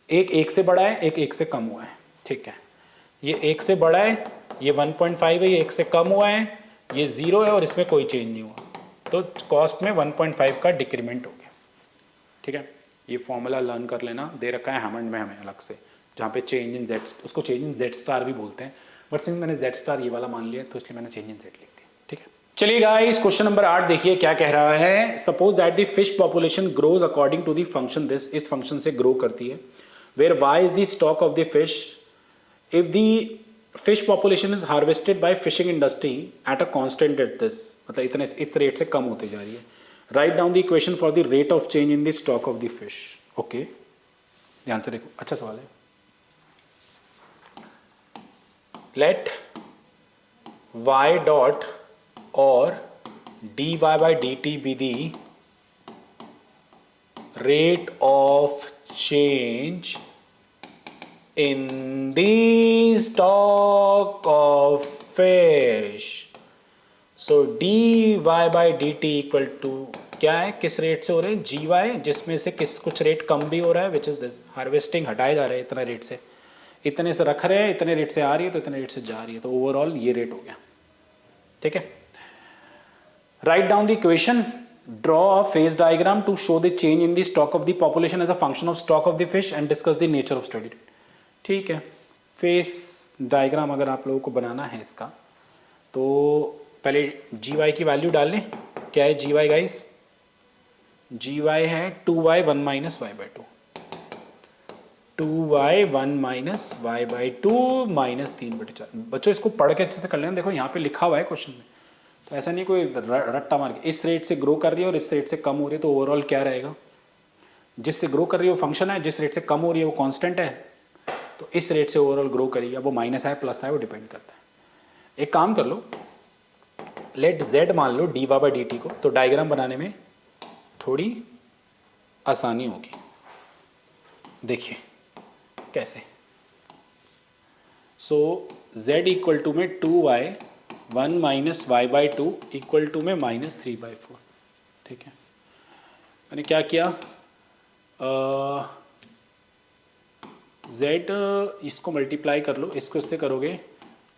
एक से बड़ा है, एक से कम हुआ है, ठीक है, ये 1 से बड़ा है, ये 1.5 है, ये 1 से कम हुआ है, ये 0 है और इसमें कोई चेंज नहीं हुआ, तो कॉस्ट में 1.5 का डिक्रीमेंट हो गया। ठीक है, ये फॉर्मूला लर्न कर लेना, दे रखा है हैमंड में हमें अलग से, जहाँ पे चेंज इन जेड, उसको चेंज इन जेड स्टार भी बोलते हैं, बट सिंस मैंने जेड स्टार ये वाला मान लिया तो इसलिए मैंने चेंज इन जेड लिख दिया। ठीक है, चलिए गाइस क्वेश्चन नंबर 8 देखिए क्या कह रहा है। Suppose that the fish population grows according to the function this, इस फंक्शन से ग्रो करती है, where Y is the stock of the fish if the fish population is harvested by fishing industry at a constant at this, मतलब इतने इस rate से कम होती जा रही है। Write down the equation for the rate of change in the stock of the fish. Okay, ध्यान से देखो, अच्छा सवाल है। लेट y डॉट और dy by dt be the rate of change in the stock of fish. So dy by dt equal to क्या है, किस रेट से हो रहे हैं, gy, जिसमें से कुछ रेट कम भी हो रहा है, विच इज दिस, हार्वेस्टिंग हटाए जा रहे हैं इतना रेट से, इतने से रख रहे हैं, इतने रेट से आ रही है तो इतने रेट से जा रही है, तो ओवरऑल ये रेट हो गया। ठीक है, write down the equation, draw a phase diagram to show the change in the stock of the population as a function of stock of the fish and discuss the nature of study. ठीक है, phase diagram अगर आप लोगों को बनाना है इसका, तो पहले gy की वैल्यू डाल लें। क्या है gy गाइस, gy है 2y 1 minus Y by 2, 2y 1 minus Y by 2 minus 3/4। बच्चों इसको पढ़ के अच्छे से कर लेना, देखो यहाँ पे लिखा हुआ है क्वेश्चन में, तो ऐसा नहीं कोई रट्टा मार के, इस रेट से ग्रो कर रही है और इस रेट से कम हो रही है, तो ओवरऑल क्या रहेगा, जिससे ग्रो कर रही है वो फंक्शन है, जिस रेट से कम हो रही है वो कांस्टेंट है, तो इस रेट से ओवरऑल ग्रो करेगी। अब वो माइनस है प्लस है वो डिपेंड करता है। एक काम कर लो, लेट z मान लो dy बाई dt को, तो डायग्राम बनाने में थोड़ी आसानी होगी। देखिए कैसे, सो z इक्वल टू में 2y 1 minus Y by 2 equal to में -3/4। ठीक है, मैंने क्या किया, z इसको मल्टीप्लाई कर लो, इसको इससे करोगे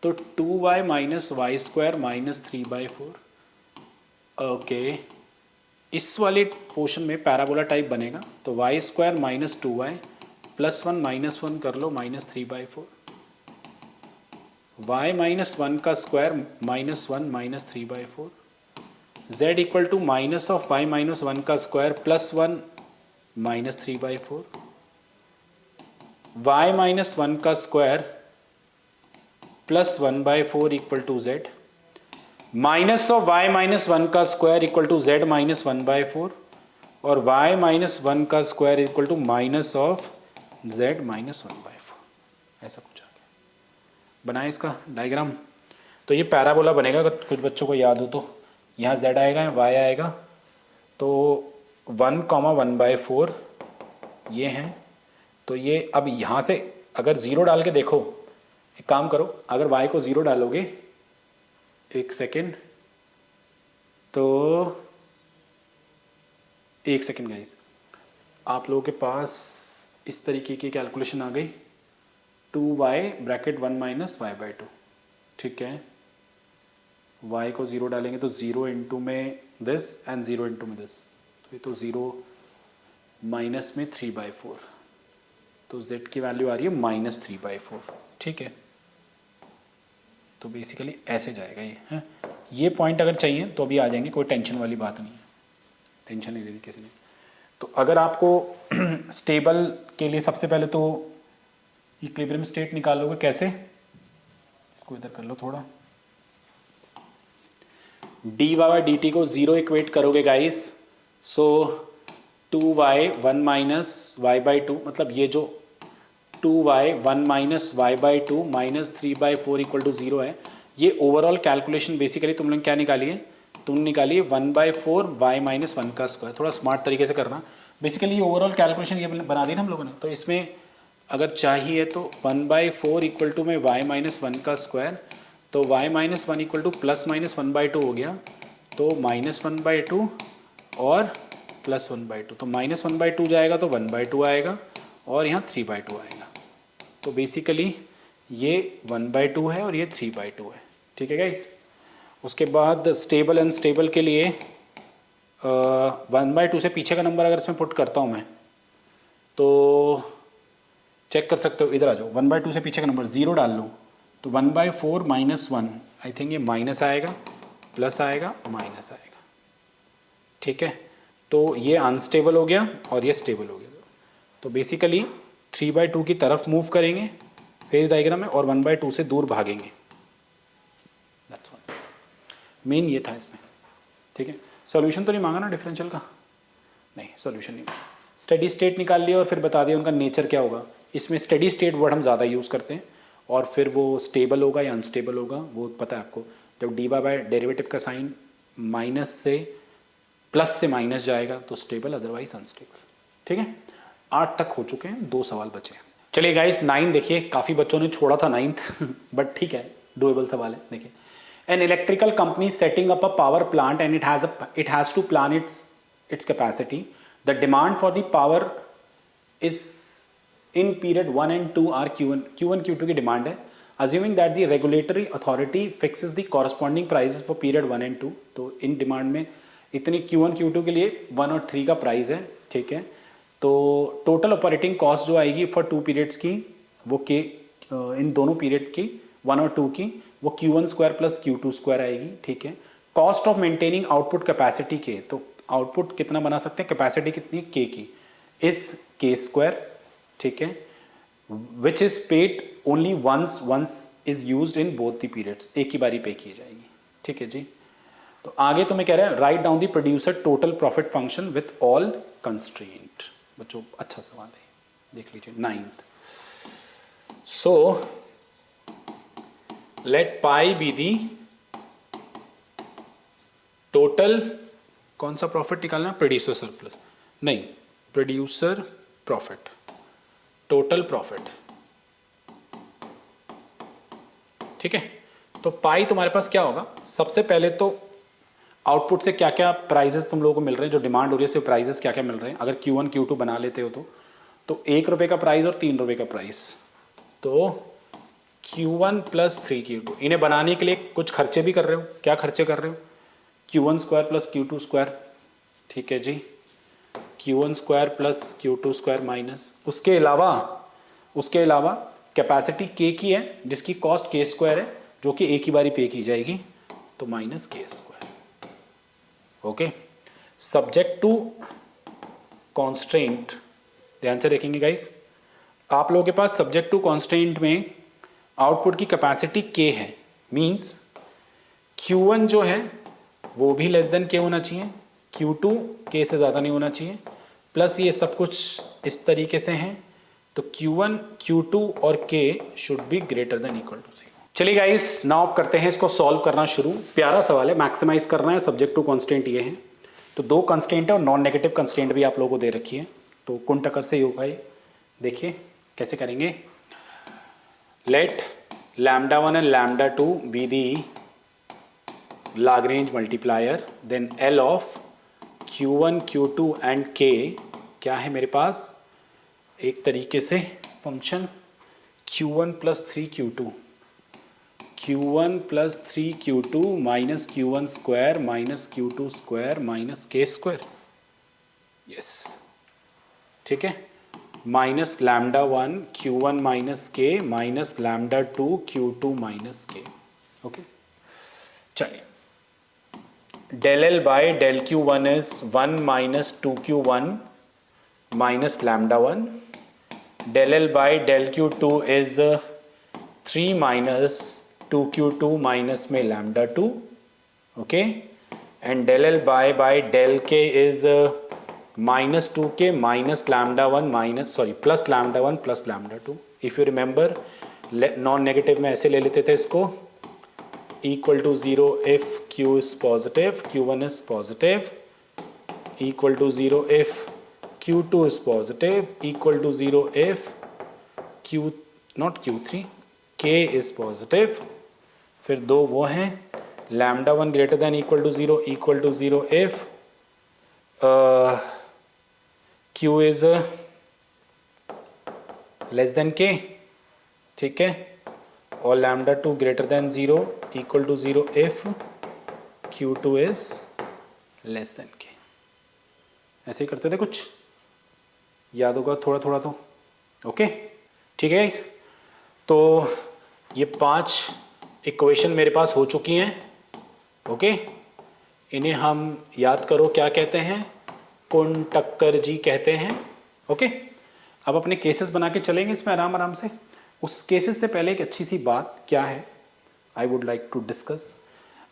तो 2y minus Y square minus 3/4। Okay, इस वाले पोर्शन में पैराबोला टाइप बनेगा, तो Y square minus 2y plus 1 minus 1 कर लो -3/4, y माइनस 1 का square -1 minus 3/4, z equal to minus of y minus 1 का square plus 1 minus 3/4, y minus 1 का square plus 1/4 equal to z, minus of y minus 1 का square equal to z minus 1/4, और y minus 1 का square equal to minus of z minus 1/4। ऐसा कुछ आ गया, बनाए इसका डायग्राम। तो ये पैराबोला बनेगा, अगर कुछ बच्चों को याद हो तो, यहाँ z आएगा y आएगा, तो 1,1/4 ये हैं, तो ये अब यहाँ से अगर ज़ीरो डाल के देखो, एक काम करो, अगर y को 0 डालोगे, एक सेकेंड, तो एक सेकेंड गाइस, आप लोगों के पास इस तरीके की कैलकुलेशन आ गई, 2y bracket 1 minus Y by 2। ठीक है, y को 0 डालेंगे तो 0 इंटू में दिस एंड 0 इंटू में दिस, तो ये तो 0 माइनस में 3/4, तो z की वैल्यू आ रही है -3/4। ठीक है, तो बेसिकली ऐसे जाएगा ये है। ये पॉइंट अगर चाहिए तो अभी आ जाएंगे, कोई टेंशन वाली बात नहीं है, टेंशन नहीं लेनी किसी ने। तो अगर आपको स्टेबल के लिए सबसे पहले तो इक्विलिब्रियम स्टेट निकालोगे, कैसे, इसको इधर कर लो थोड़ा, dy बाई dt को 0 इक्वेट करोगे guys, so 2y 1 minus Y by 2, मतलब ये जो 2y 1 minus Y by 2 minus 3/4 equal to 0 है, ये ओवरऑल कैलकुलेशन बेसिकली तुम लोग क्या निकाली है, तुम निकाली है 1/4 y माइनस 1 का स्क्वायर। थोड़ा स्मार्ट तरीके से करना, बेसिकली ये ओवरऑल कैलकुलेशन ये बना दी ना हम लोगों ने। तो इसमें अगर चाहिए तो 1/4 इक्वल टू में y माइनस 1 का स्क्वायर, तो y minus 1 equal two plus minus 1/2 हो गया, तो -1/2 और प्लस 1/2, तो -1/2 जाएगा तो 1/2 आएगा और यहाँ 3/2 आएगा। तो बेसिकली ये 1/2 है और ये 3/2 है। ठीक है गाइस, उसके बाद स्टेबल अनस्टेबल के लिए 1/2 से पीछे का नंबर अगर इसमें पुट करता हूँ मैं तो चेक कर सकते हो, इधर आ जाओ। 1/2 से पीछे का नंबर 0 डाल लो तो 1/4 -1, आई थिंक ये माइनस आएगा, प्लस आएगा, माइनस आएगा। ठीक है, तो ये अनस्टेबल हो गया और ये स्टेबल हो गया। तो बेसिकली 3/2 की तरफ मूव करेंगे फेज डायग्राम में और 1/2 से दूर भागेंगे। मेन ये था इसमें। ठीक है, सॉल्यूशन तो नहीं मांगा ना डिफरेंशियल का? नहीं, सॉल्यूशन नहीं मांगा। स्टेडी स्टेट निकाल लिया और फिर बता दिया उनका नेचर क्या होगा। इसमें स्टेडी स्टेट वर्ड हम ज़्यादा यूज़ करते हैं और फिर वो स्टेबल होगा या अनस्टेबल होगा वो पता है आपको। जब डी बाय डेरिवेटिव का साइन माइनस से प्लस से माइनस जाएगा तो स्टेबल, अदरवाइज अनस्टेबल। ठीक है, 8 तक हो चुके हैं, 2 सवाल बचे हैं। चलिए गाइस 9 देखिए, काफ़ी बच्चों ने छोड़ा था 9th बट ठीक है, डुएबल सवाल है। देखिए, an electrical company setting up a power plant and it has to plan its capacity. The demand for the power is in period 1 and 2 are Q1 Q2 की डिमांड है। assuming that the regulatory authority fixes the corresponding prices for period 1 and 2, तो in demand में इतनी Q1 Q2 के लिए 1 और 3 का price है। ठीक है, तो टोटल ऑपरेटिंग कॉस्ट जो आएगी फॉर 2 पीरियड्स की वो के इन दोनों पीरियड की 1 और 2 की वो Q1 square plus Q2 square आएगी। ठीक है, cost of maintaining output capacity के, तो आउटपुट कितना बना सकते हैं, कैपेसिटी कितनी K की, इस K स्क्वायर। ठीक है, which is paid only once is used in both the periods, एक ही बारी पे की जाएगी। ठीक है जी, तो आगे तुम्हें कह रहा है write down the producer total profit function with all constraint. बच्चों अच्छा सवाल है, देख लीजिए 9th। So let pi be the total, कौन सा प्रॉफिट निकालना, प्रोड्यूसर सरप्लस नहीं, प्रोड्यूसर प्रॉफिट, टोटल प्रॉफिट। ठीक है, तो पाई तुम्हारे पास क्या होगा, सबसे पहले तो आउटपुट से क्या क्या प्राइजेस तुम लोगों को मिल रहे हैं, जो डिमांड हो रही है सिर्फ प्राइजेस क्या क्या मिल रहे हैं। अगर Q1 Q2 बना लेते हो तो 1 रुपये का प्राइस और 3 रुपये का प्राइस, तो Q1 प्लस 3Q2, इन्हें बनाने के लिए कुछ खर्चे भी कर रहे हो। क्या खर्चे कर रहे हो, Q1 square plus Q2 square. ठीक है जी, Q1 square plus Q2 square minus, उसके अलावा कैपेसिटी K की है जिसकी कॉस्ट K स्क्वायर है, जो कि एक ही बारी पे की जाएगी, तो minus K square. Okay, subject to constraint, ध्यान से देखेंगे गाइस, आप लोगों के पास सब्जेक्ट टू कॉन्स्ट्रेंट में आउटपुट की कैपेसिटी K है, मींस Q1 जो है वो भी लेस देन K होना चाहिए, Q2 K से ज़्यादा नहीं होना चाहिए, प्लस ये सब कुछ इस तरीके से हैं, तो Q1 Q2 और K should be greater than equal to 0। चलिए गाइस, नाउ आप करते हैं इसको सॉल्व करना शुरू। प्यारा सवाल है, मैक्सिमाइज करना है। सब्जेक्ट टू कॉन्स्टेंट ये है, तो 2 कंस्टेंट है और नॉन नेगेटिव कंस्टेंट भी आप लोगों को दे रखी है, तो कुन टक्कर से योग भाई देखिए कैसे करेंगे। Let λ1 and λ2 be the Lagrange multiplier, then L of Q1 Q2 and K क्या है मेरे पास, एक तरीके से function Q1 plus 3Q2, Q1 plus 3Q2 minus Q1 square minus Q2 square minus K square. Yes, ठीक है, minus λ1 Q1 minus K minus λ2 Q2 minus K। Okay, चलिए, del L by del Q1 is 1 minus 2Q1 minus λ1, del L by del Q2 is 3 minus 2Q2 minus में λ2। Okay, and del L by del K is minus 2K minus λ1 minus plus λ1 plus λ2। If you remember non negative में ऐसे ले लेते थे इसको, equal to 0 if Q is positive, Q1 is positive, equal to 0 if Q2 is positive, equal to 0 if not Q3 K is positive। फिर दो वो हैं, λ1 greater than equal to 0, equal to 0 if Q is less than K। ठीक है, और λ2 greater than 0 equal to 0 if Q2 is less than K। ऐसे ही करते थे कुछ, याद होगा थोड़ा थोड़ा तो। ओके ठीक है गाइस, तो ये 5 इक्वेशन मेरे पास हो चुकी हैं। ओके, इन्हें हम याद करो क्या कहते हैं, कुंटक्कर कहते हैं। ओके, अब अपने केसेस बना के चलेंगे इसमें आराम आराम से। उस केसेस से पहले एक अच्छी सी बात क्या है, I would like to discuss.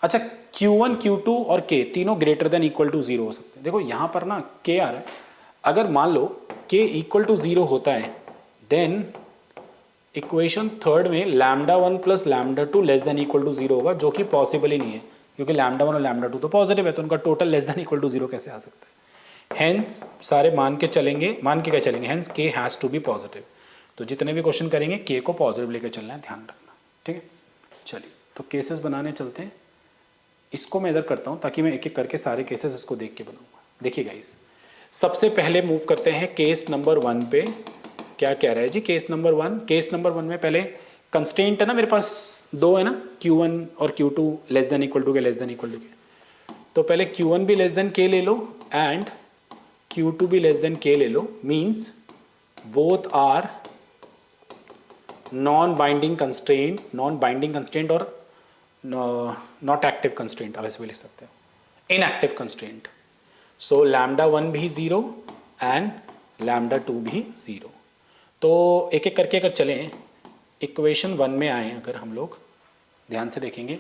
अच्छा, Q1 Q2 और K तीनों ग्रेटर देन इक्वल टू 0 हो सकते हैं। देखो यहाँ पर ना K आ रहा है, अगर मान लो K इक्वल टू 0 होता है देन इक्वेशन थर्ड में λ1 plus λ2 less than equal to 0 होगा, जो कि पॉसिबल ही नहीं है क्योंकि λ1 और λ2 तो पॉजिटिव है, तो उनका total less than equal to 0 कैसे आ सकता है। हेंस सारे मान के क्या चलेंगे, hence K has to be positive. तो जितने भी क्वेश्चन करेंगे K को पॉजिटिव लेकर चलना है, ध्यान रखना। ठीक है, चलिए तो केसेस बनाने चलते हैं। इसको मैं इधर करता हूँ ताकि मैं एक एक करके सारे केसेस इसको देख के बनाऊंगा। देखिए गाइस, सबसे पहले मूव करते हैं केस नंबर 1 पे। क्या कह रहा है जी केस नंबर 1? केस नंबर 1 में पहले कंस्ट्रेंट है ना मेरे पास, 2 है ना, Q1 और Q2 less than equal to K, less than equal to K. तो पहले Q1 भी लेस देन के ले लो एंड Q2 भी लेस देन के ले लो, means both are non binding constraint, non binding constraint और नॉट एक्टिव कंस्ट्रेंट, आप ऐसे भी लिख सकते हो, इनएक्टिव कंस्ट्रेंट। सो λ1 भी 0 एंड λ2 भी 0। तो एक एक करके अगर चलें, इक्वेशन 1 में आए अगर हम लोग ध्यान से देखेंगे,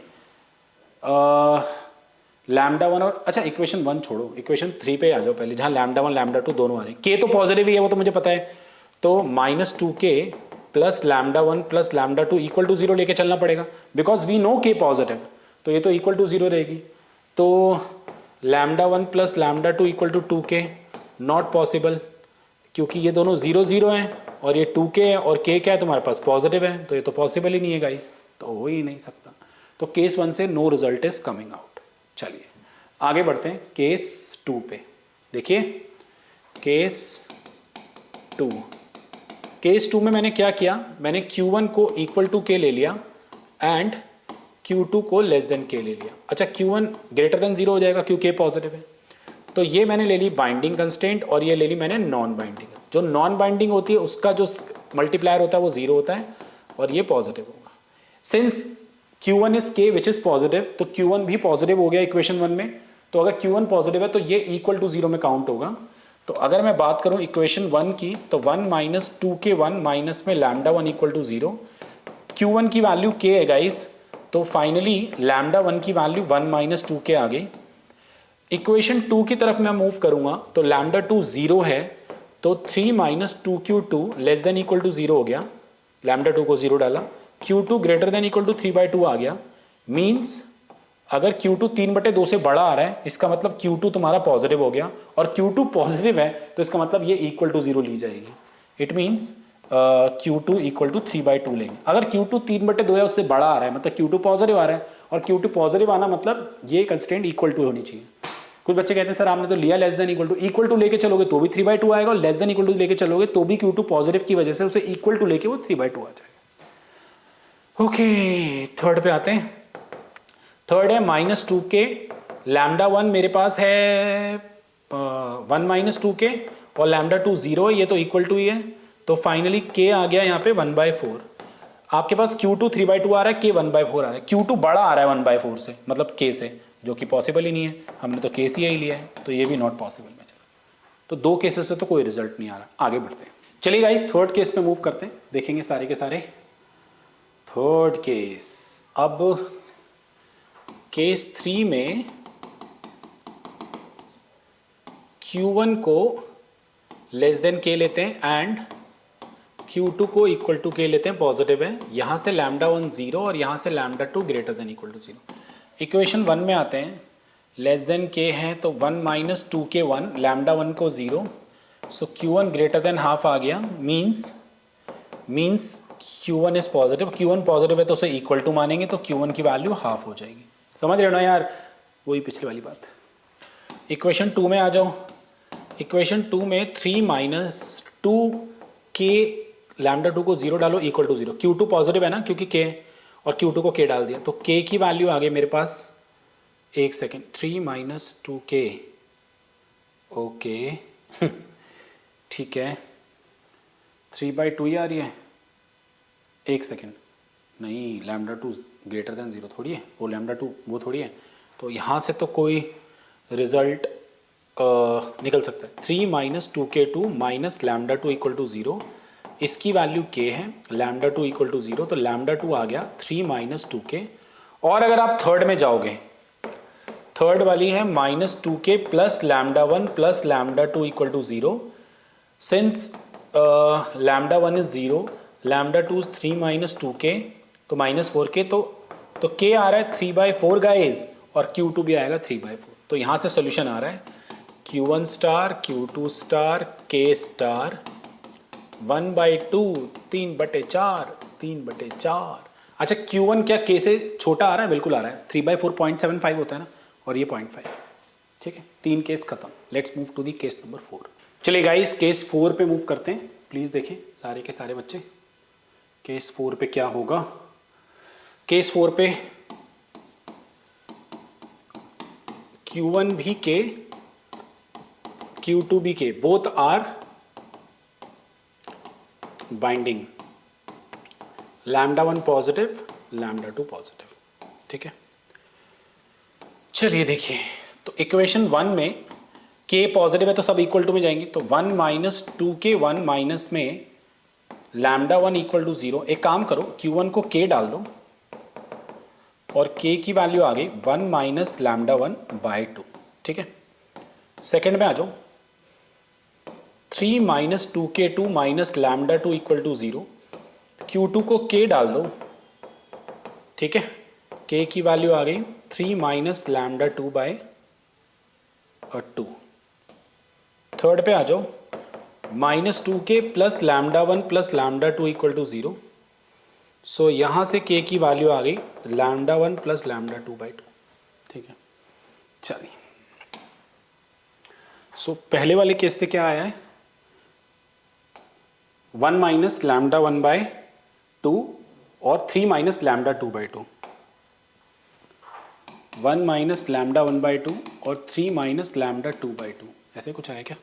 λ1 और अच्छा इक्वेशन 1 छोड़ो, इक्वेशन 3 पे आ जाओ पहले, जहाँ λ1 λ2 दोनों आ रहे हैं। K तो पॉजिटिव ही है, वो तो मुझे पता है, तो -2K plus λ1 plus λ2 equal to 0 लेके चलना पड़ेगा because we know K positive, तो ये तो इक्वल टू 0 रहेगी। तो λ1 plus λ2 equal to 2K not possible, क्योंकि ये दोनों 0 0 हैं और ये 2K है और K क्या है तुम्हारे पास, पॉजिटिव है, तो ये तो पॉसिबल ही नहीं है गाइस, तो हो ही नहीं सकता। तो केस 1 से no result is coming out. चलिए आगे बढ़ते हैं केस 2 पे। देखिए केस 2, केस 2 में मैंने क्या किया, मैंने Q1 को इक्वल टू K ले लिया एंड Q2 को लेस देन K ले लिया। अच्छा, Q1 ग्रेटर देन 0 हो जाएगा क्योंकि K पॉजिटिव है, तो ये मैंने ले ली बाइंडिंग कंस्ट्रेंट और ये ले ली मैंने नॉन बाइंडिंग। जो नॉन बाइंडिंग होती है उसका जो मल्टीप्लायर होता है वो 0 होता है और ये पॉजिटिव होगा। Since Q1 is K which is positive, तो Q1 भी पॉजिटिव हो गया इक्वेशन 1 में, तो अगर Q1 पॉजिटिव है तो ये इक्वल टू 0 में काउंट होगा। तो अगर मैं बात करूं इक्वेशन 1 की, तो 1 माइनस 2K1 माइनस में λ1 इक्वल टू 0, Q1 की वैल्यू K है गाइस, तो फाइनली λ1 की वैल्यू 1 माइनस 2K आ गई। इक्वेशन 2 की तरफ मैं मूव करूंगा तो λ2 0 है, तो 3 minus 2Q2 less than equal to 0 हो गया, λ2 को 0 डाला, Q2 greater than equal to 3/2 आ गया। मीन्स अगर Q2 3/2 से बड़ा आ रहा है, इसका मतलब Q2 तुम्हारा पॉजिटिव हो गया, और Q2 पॉजिटिव है तो इसका मतलब ये इक्वल टू 0 ली जाएगी। It means Q2 equal to 3/2 लेंगे। अगर Q2 3/2 है उससे बड़ा आ रहा है मतलब Q2 पॉजिटिव आ रहा है, और Q2 पॉजिटिव आना मतलब ये कंस्ट्रेंट इक्वल टू होनी चाहिए। कुछ बच्चे कहते हैं सर आपने तो लिया लेस देन इक्वल टू लेके चलोगे तो भी 3/2 आएगा, और लेस देन इक्वल टू लेके चलोगे तो भी Q2 पॉजिटिव की वजह से उसे इक्वल टू लेके वो 3/2 आ जाएगा। ओके, थर्ड पे आते हैं। थर्ड है -2K, λ1 मेरे पास है 1 माइनस 2K और λ2 0 है, ये तो इक्वल टू ही है, तो फाइनली K आ गया यहाँ पे 1/4। आपके पास Q2 3/2 आ रहा है, K 1/4 आ रहा है, Q2 बड़ा आ रहा है 1/4 से, मतलब K से, जो कि पॉसिबल ही नहीं है, हमने तो KC ही लिया है, तो ये भी नॉट पॉसिबल में चला। तो 2 केसेस से तो कोई रिजल्ट नहीं आ रहा। आगे बढ़ते हैं, चलिए गाइस थर्ड केस पे मूव करते हैं, देखेंगे सारे के सारे। थर्ड केस, अब केस 3 में Q1 को लेस देन K लेते हैं एंड Q2 को इक्वल टू K लेते हैं, पॉजिटिव है, यहाँ से λ1 0 और यहाँ से λ2 greater than equal to 0। Equation 1 में आते हैं, लेस देन K है तो 1 माइनस 2K1, λ1 को 0, सो Q1 ग्रेटर देन हाफ आ गया, means Q1 is positive, Q1 positive है तो उसे इक्वल टू मानेंगे, तो Q1 की वैल्यू हाफ हो जाएगी। समझ रहे हो ना यार, वही पिछले वाली बात। इक्वेशन 2 में आ जाओ। इक्वेशन 2 में 3 माइनस 2K λ2 को 0 डालो इक्वल टू 0, Q2 पॉजिटिव है ना क्योंकि K, और Q2 को K डाल दिया, तो K की वैल्यू आ गई मेरे पास, एक सेकेंड, 3 माइनस 2K, ओके ठीक है, 3/2 ही आ रही है। एक सेकेंड, नहीं, λ2 ग्रेटर देन 0 थोड़ी है, वो λ2 वो थोड़ी है। तो यहाँ से तो कोई रिजल्ट निकल सकता है। 3 - 2k2 - λ2 = 0, इसकी वैल्यू k है, λ2 = 0, तो λ2 आ गया 3 - 2k। और अगर आप थर्ड में जाओगे, थर्ड वाली है -2k + λ1 + λ2 = 0। Since λ1 is 0, λ2 is 3 - 2k, तो -4k, तो k आ रहा है 3/4 गाइज, और Q2 भी आएगा 3/4। तो यहाँ से सोल्यूशन आ रहा है Q1 star, Q2 star, K star 1/2, 3/4, 3/4। अच्छा, Q1 क्या K से छोटा आ रहा है? बिल्कुल आ रहा है, 3/4 0.75 होता है ना, और ये 0.5। ठीक है, 3 केस खत्म। Let's move to the case number 4। चलिए गाइस, केस 4 पे मूव करते हैं। प्लीज देखें सारे के सारे बच्चे, केस 4 पे क्या होगा। केस 4 पे Q1 भी K, Q2 भी K, both are binding, λ1 positive, λ2 positive. ठीक है, चलिए देखिए, तो इक्वेशन 1 में k पॉजिटिव है तो सब इक्वल टू में जाएंगे, तो 1 - 2k 1 माइनस में λ1 = 0। एक काम करो, Q1 को k डाल दो और k की वैल्यू आ गई 1 - λ1/2। ठीक है, सेकंड में आ जाओ, 3 - 2k2 - λ2 = 0। Q2 को k डाल दो, ठीक है, k की वैल्यू आ गई 3 - λ2/2। थर्ड पे आ जाओ, -2k + λ1 + λ2 = 0। सो यहाँ से k की वैल्यू आ गई λ1 + λ2/2। ठीक है, चलिए, सो पहले वाले केस से क्या आया है, 1 - λ1/2 और 3 - λ2/2। 1 - λ1/2 और 3 - λ2/2, ऐसे कुछ आया क्या?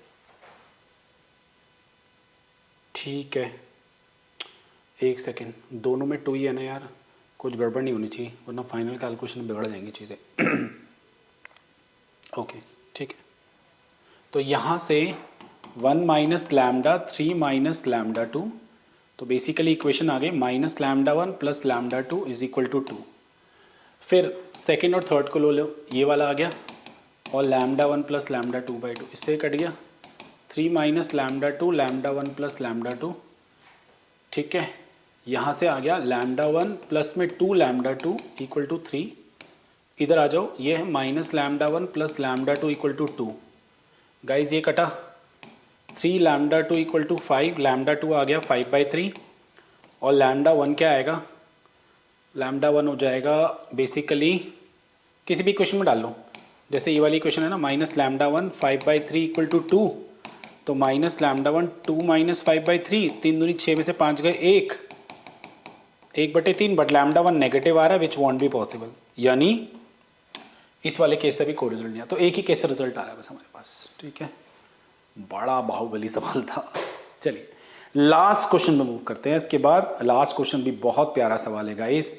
ठीक है, एक सेकेंड, दोनों में 2 ही है ना यार, कुछ गड़बड़ नहीं होनी चाहिए, वरना फाइनल कैलकुलेशन में बिगड़ जाएंगी चीज़ें। ओके, ठीक है, तो यहाँ से 1 - λ, 3 - λ2, तो बेसिकली इक्वेशन आ गई -λ1 + λ2 = 2। फिर सेकेंड और थर्ड को लो, ये वाला आ गया, और λ1 + λ2/2 इससे कट गया, 3 - λ2 λ1 + λ2। ठीक है, यहाँ से आ गया λ1 प्लस में 2 λ2 = 3। इधर आ जाओ, ये है -λ1 + λ2 = 2। गाइज ये कटा, 3 λ2 = 5, λ2 आ गया 5/3, और λ1 क्या आएगा, λ1 हो जाएगा बेसिकली, किसी भी इक्वेशन में डाल लो, जैसे ये वाली इक्वेशन है ना, -λ1 5/3 = 2, तो -λ1 2 - 5/3, 3 दूनी 6 में से 5 गए 1/3, बट λ1 नेगेटिव आ रहा है, विच वॉन्ट बी पॉसिबल, यानी इस वाले केस से भी कोई रिजल्ट नहीं आया, तो एक ही केस से रिजल्ट आ रहा है बस हमारे पास। ठीक है, बड़ा बाहुबली सवाल था। चलिए लास्ट क्वेश्चन में मूव करते हैं, इसके बाद लास्ट क्वेश्चन भी बहुत प्यारा सवाल है गाइस।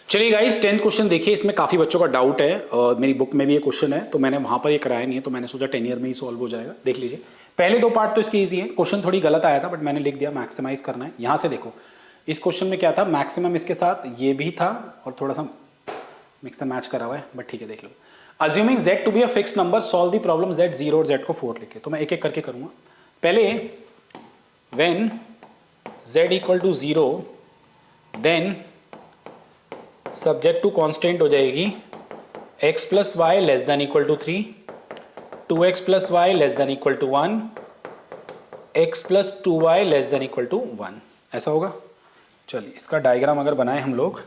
चलिए गाइस, 10th क्वेश्चन देखिए, इसमें काफ़ी बच्चों का डाउट है, मेरी बुक में भी ये क्वेश्चन है, तो मैंने वहाँ पर ये कराया नहीं है, तो मैंने सोचा 10 ईयर में ही सॉल्व हो जाएगा। देख लीजिए, पहले 2 पार्ट तो इसके ईजी है, क्वेश्चन थोड़ी गलत आया था, बट मैंने लिख दिया मैक्सिमाइज करना है। यहाँ से देखो, इस क्वेश्चन में क्या था, मैक्सिमम इसके साथ ये भी था, और थोड़ा सा मिक्स एंड मैच करा हुआ है, बट ठीक है, देख लो। Assuming z to be a fix number, solve the problem z 0 और z को 4 लिखे। तो मैं एक एक करके करूँगा। पहले when z = 0, then subject to constant हो जाएगी x + y <= 3, 2x + y <= 1, x + 2y <= 1, ऐसा होगा। चलिए इसका डायग्राम अगर बनाए हम लोग,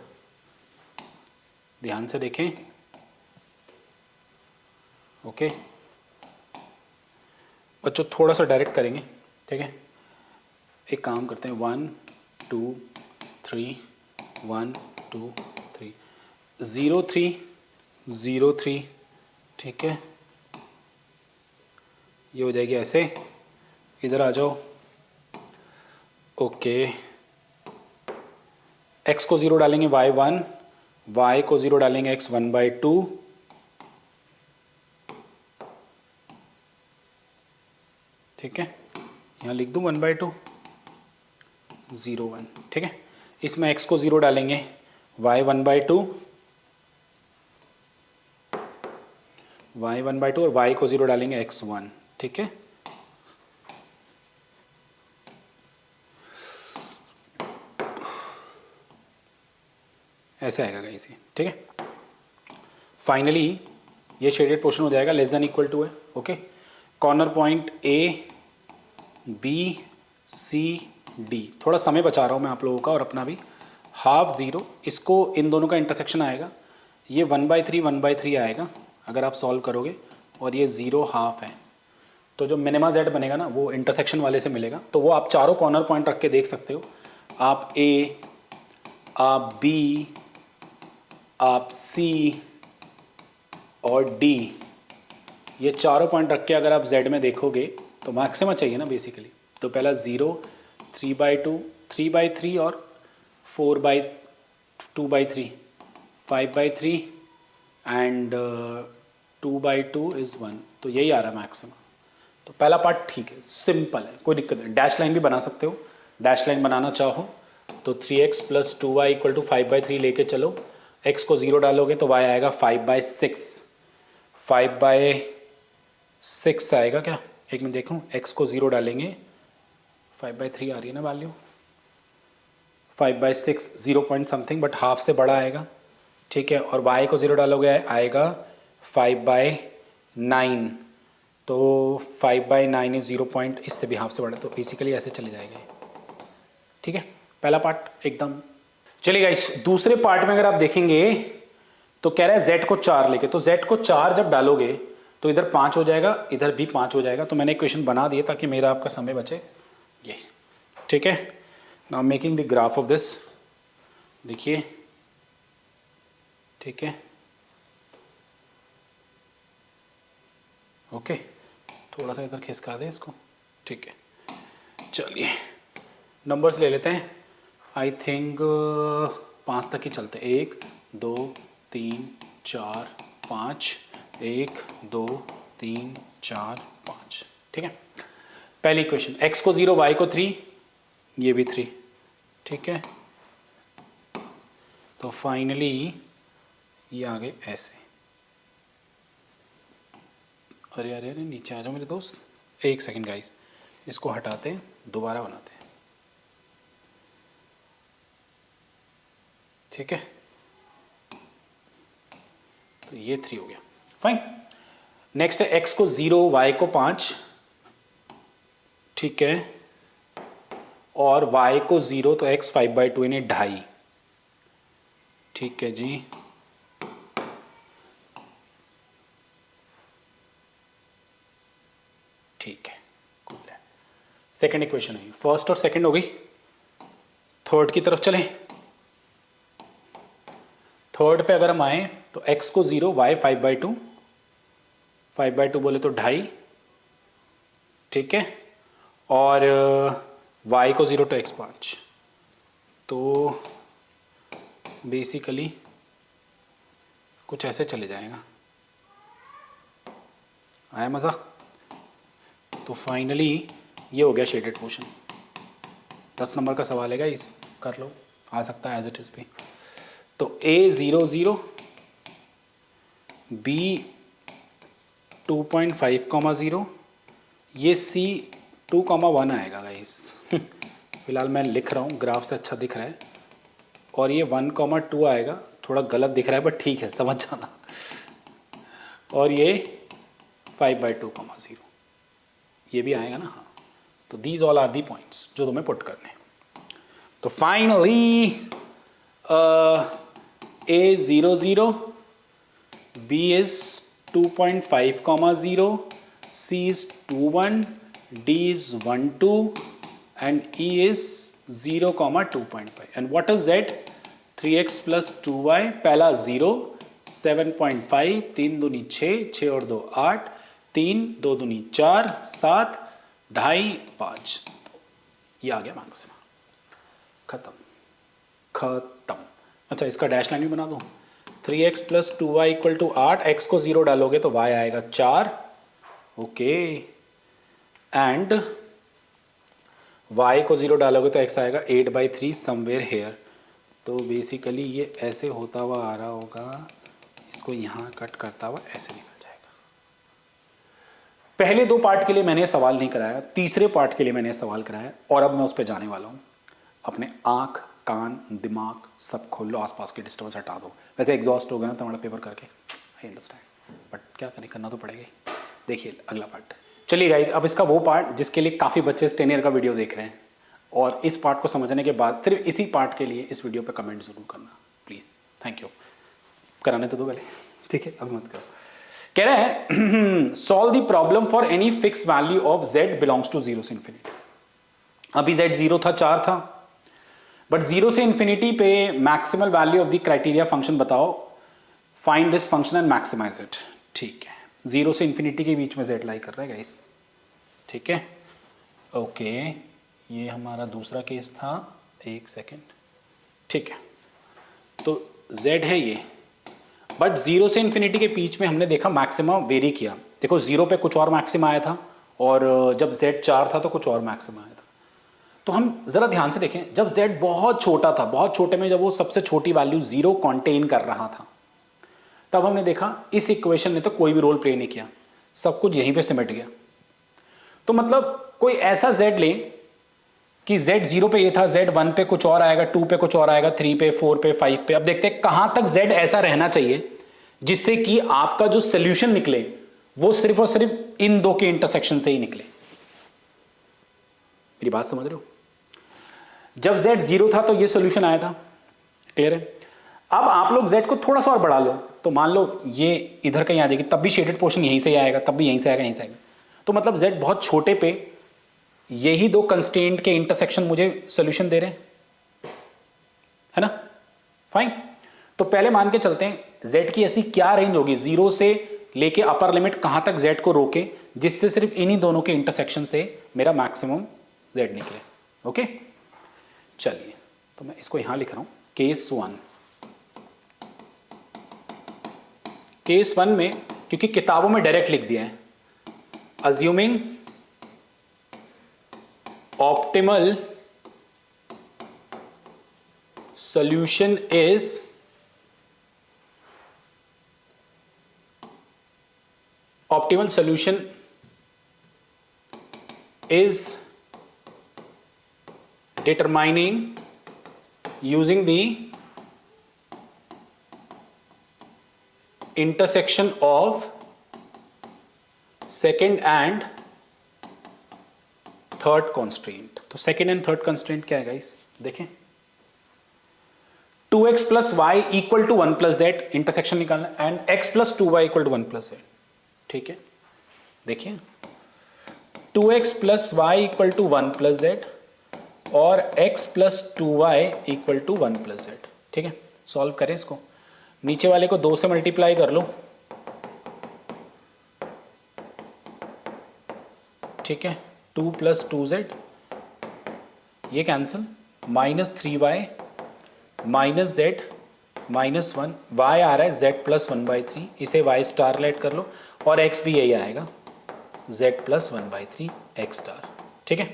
ध्यान से देखें। ओके बच्चों, थोड़ा सा डायरेक्ट करेंगे, ठीक है। एक काम करते हैं, 1 2 3 1 2 3 0 3 0 3, ठीक है, ये हो जाएगी ऐसे, इधर आ जाओ। ओके, x को 0 डालेंगे y1, y को 0 डालेंगे x 1/2, ठीक है, यहाँ लिख दूँ 1/2, 0 1, ठीक है। इसमें x को 0 डालेंगे y 1/2, y 1/2 और y को 0 डालेंगे x 1, ठीक है। ऐसा आएगा गाइस ये, ठीक है। फाइनली ये शेडेड पोर्शन हो जाएगा लेस देन इक्वल टू है, okay. Corner point A B C D, थोड़ा समय बचा रहा हूँ मैं आप लोगों का और अपना भी। 1/2 0, इसको इन दोनों का इंटरसेक्शन आएगा, ये 1/3 आएगा अगर आप सॉल्व करोगे, और ये 0 1/2 है, तो जो मिनिमा z बनेगा ना वो इंटरसेक्शन वाले से मिलेगा। तो वो आप चारों कॉर्नर पॉइंट रख के देख सकते हो, आप ए, आप बी, आप सी और डी, ये चारों पॉइंट रख के अगर आप z में देखोगे तो मैक्सिमा चाहिए ना बेसिकली। तो पहला 0, 3/2, 3/3 और 4/2/3, 5/3 एंड 2/2 इज़ 1, तो यही आ रहा है मैक्सिमा। तो पहला पार्ट ठीक है, सिंपल है, कोई दिक्कत नहीं। डैश लाइन भी बना सकते हो, डैश लाइन बनाना चाहो तो 3x + 2y = 5/3 लेके चलो, x को 0 डालोगे तो y आएगा 5/6, 5/6 आएगा क्या, एक मिनट देखूँ, x को 0 डालेंगे 5/3 आ रही है ना value, 5/6 0 point something but half से बड़ा आएगा, ठीक है। और y को 0 डालोगे आएगा 5/9, तो 5/9 इज 0 पॉइंट, इससे भी हाफ से बड़ा, तो बेसिकली ऐसे चले जाएगा, ठीक है। पहला पार्ट एकदम। चलिए गाइस, दूसरे पार्ट में अगर आप देखेंगे तो कह रहा है z को 4 लेके, तो z को 4 जब डालोगे तो इधर 5 हो जाएगा, इधर भी 5 हो जाएगा। तो मैंने इक्वेशन बना दिया ताकि मेरा आपका समय बचे, ये ठीक है। Now making the graph of this, देखिए, ठीक है, ओके, थोड़ा सा इधर खिसका दें इसको, ठीक है। चलिए नंबर्स ले लेते हैं, आई थिंक 5 तक ही चलते हैं, 1 2 3 4 5, 1 2 3 4 5, ठीक है। पहली इक्वेशन, x को 0, y को 3, ये भी 3, ठीक है। तो फाइनली ये आ गए ऐसे, अरे अरे अरे नीचे आ जाओ मेरे दोस्त, एक सेकंड गाइस, इसको हटाते हैं, दोबारा बनाते हैं, ठीक है। तो ये 3 हो गया, फाइन। नेक्स्ट है x को 0, y को 5, ठीक है, और y को 0 तो x 5/2 यानी 2.5, ठीक है जी। ठीक है, कूल है। सेकंड इक्वेशन है, फर्स्ट और सेकंड हो गई, थर्ड की तरफ चलें। थर्ड पे अगर हम आए तो x को 0, y 5/2, 5/2 बोले तो 2.5, ठीक है, और y को 0 तो x 5, तो बेसिकली कुछ ऐसे चले जाएगा, आया मज़ा। तो फाइनली ये हो गया शेडेड पोर्शन। 10 नंबर का सवाल है गाइस, कर लो, आ सकता है एज इट इज़ भी। तो a 0 0, b 2.5, 0, ये c 2, 1 आएगा गाइस। फिलहाल मैं लिख रहा हूँ, ग्राफ से अच्छा दिख रहा है, और ये 1, 2 आएगा, थोड़ा गलत दिख रहा है बट ठीक है, समझ जाना। और ये 5/2, 0, ये भी आएगा ना, हाँ। तो these all are the points जो तुम्हें पुट करने। तो finally a 0 0, b is 2.5, 0, c is 2 1, d is 1 2, and e is 0, 2.5. And what is z? 3x plus 2y, पहला 0, 7.5, 3 दूनी 6, 6 और 2 8, 3, 2 दूनी 4, 7, 2.5, 5, ये आ गया मैक्सिमम। खत्म खत्म। अच्छा इसका डैश लाइन भी बना दो। 3x + 2y = 8, x को 0 डालोगे तो y आएगा 4, ओके, एंड y को 0 डालोगे तो x आएगा 8/3 समवेयर हेयर। तो बेसिकली ये ऐसे होता हुआ आ रहा होगा, इसको यहाँ कट करता हुआ ऐसे निकल जाएगा। पहले 2 पार्ट के लिए मैंने सवाल नहीं कराया, तीसरे पार्ट के लिए मैंने सवाल कराया और अब मैं उस पर जाने वाला हूँ। अपने आँख, कान, दिमाग सब खोल लो, आसपास की डिस्टर्बेंस हटा दो। वैसे एग्जॉस्ट हो गया ना तुम्हारा पेपर करके, आई अंडरस्टैंड, बट क्या करें, करना तो पड़ेगा ही। देखिए अगला पार्ट। चलिए गाइस, अब इसका वो पार्ट जिसके लिए काफ़ी बच्चे 10 ईयर का वीडियो देख रहे हैं, और इस पार्ट को समझने के बाद सिर्फ इसी पार्ट के लिए इस वीडियो पे कमेंट जरूर करना प्लीज़, थैंक यू। कराने तो दो पहले, ठीक है, अभी मत करो। कह रहे हैं solve the problem for any fix value of z belongs to 0 से इन्फिनिटी। अभी z 0 था, 4 था, बट 0 से इन्फिनिटी पे maximal value of the criteria function बताओ, find this function and maximize it. ठीक है, 0 से इन्फिनिटी के बीच में z लाई कर रहा है गाइस, ठीक है, ओके, ये हमारा दूसरा केस था, एक सेकेंड, ठीक है, तो z है ये, बट 0 से इन्फिनिटी के बीच में हमने देखा मैक्सिमम वेरी किया। देखो 0 पे कुछ और मैक्सिम आया था, और जब z 4 था तो कुछ और मैक्सिम आया था। तो हम जरा ध्यान से देखें, जब z बहुत छोटा था, बहुत छोटे में जब वो सबसे छोटी वैल्यू 0 कंटेन कर रहा था, तब हमने देखा इस इक्वेशन ने तो कोई भी रोल प्ले नहीं किया, सब कुछ यहीं पे सिमट गया। तो मतलब कोई ऐसा z ले कि z 0 पे ये था, z 1 पे कुछ और आएगा, 2 पे कुछ और आएगा, 3 पे, 4 पे, 5 पे। अब देखते हैं कहां तक z ऐसा रहना चाहिए जिससे कि आपका जो सोल्यूशन निकले वो सिर्फ और सिर्फ इन दो के इंटरसेक्शन से ही निकले। मेरी बात समझ रहे हो? जब z 0 था तो ये सोल्यूशन आया था, क्लियर है? अब आप लोग z को थोड़ा सा और बढ़ा लो, तो मान लो ये इधर कहीं आ जाएगी, तब भी शेडेड पोर्शन यहीं से ही आएगा, तब भी यहीं से आएगा, यहीं से आएगा। तो मतलब z बहुत छोटे पे यही दो कंस्ट्रेंट के इंटरसेक्शन मुझे सॉल्यूशन दे रहे हैं, है ना? फाइन। तो पहले मान के चलते हैं z की ऐसी क्या रेंज होगी 0 से लेके अपर लिमिट कहां तक z को रोके जिससे सिर्फ इन्हीं दोनों के इंटरसेक्शन से मेरा मैक्सिमम z निकले। ओके, चलिए, तो मैं इसको यहां लिख रहा हूं, केस 1। केस 1 में क्योंकि किताबों में डायरेक्ट लिख दिया है, assuming optimal solution is determining using the intersection of second and third constraint. तो सेकेंड एंड थर्ड कॉन्स्ट्रेंट क्या है गाइस, देखें, 2x + y = 1 + z, इंटरसेक्शन निकालना, एंड x + 2y = 1 + z। ठीक है, देखिए 2x + y = 1 + z और x + 2y = 1 + z। ठीक है, सॉल्व करें इसको, नीचे वाले को 2 से मल्टीप्लाई कर लो, ठीक है, 2 + 2z, ये कैंसिल, -3y -z -1, y आ रहा है z + 1/3, इसे y स्टार लेट कर लो, और x भी यही आएगा z + 1/3 x स्टार। ठीक है,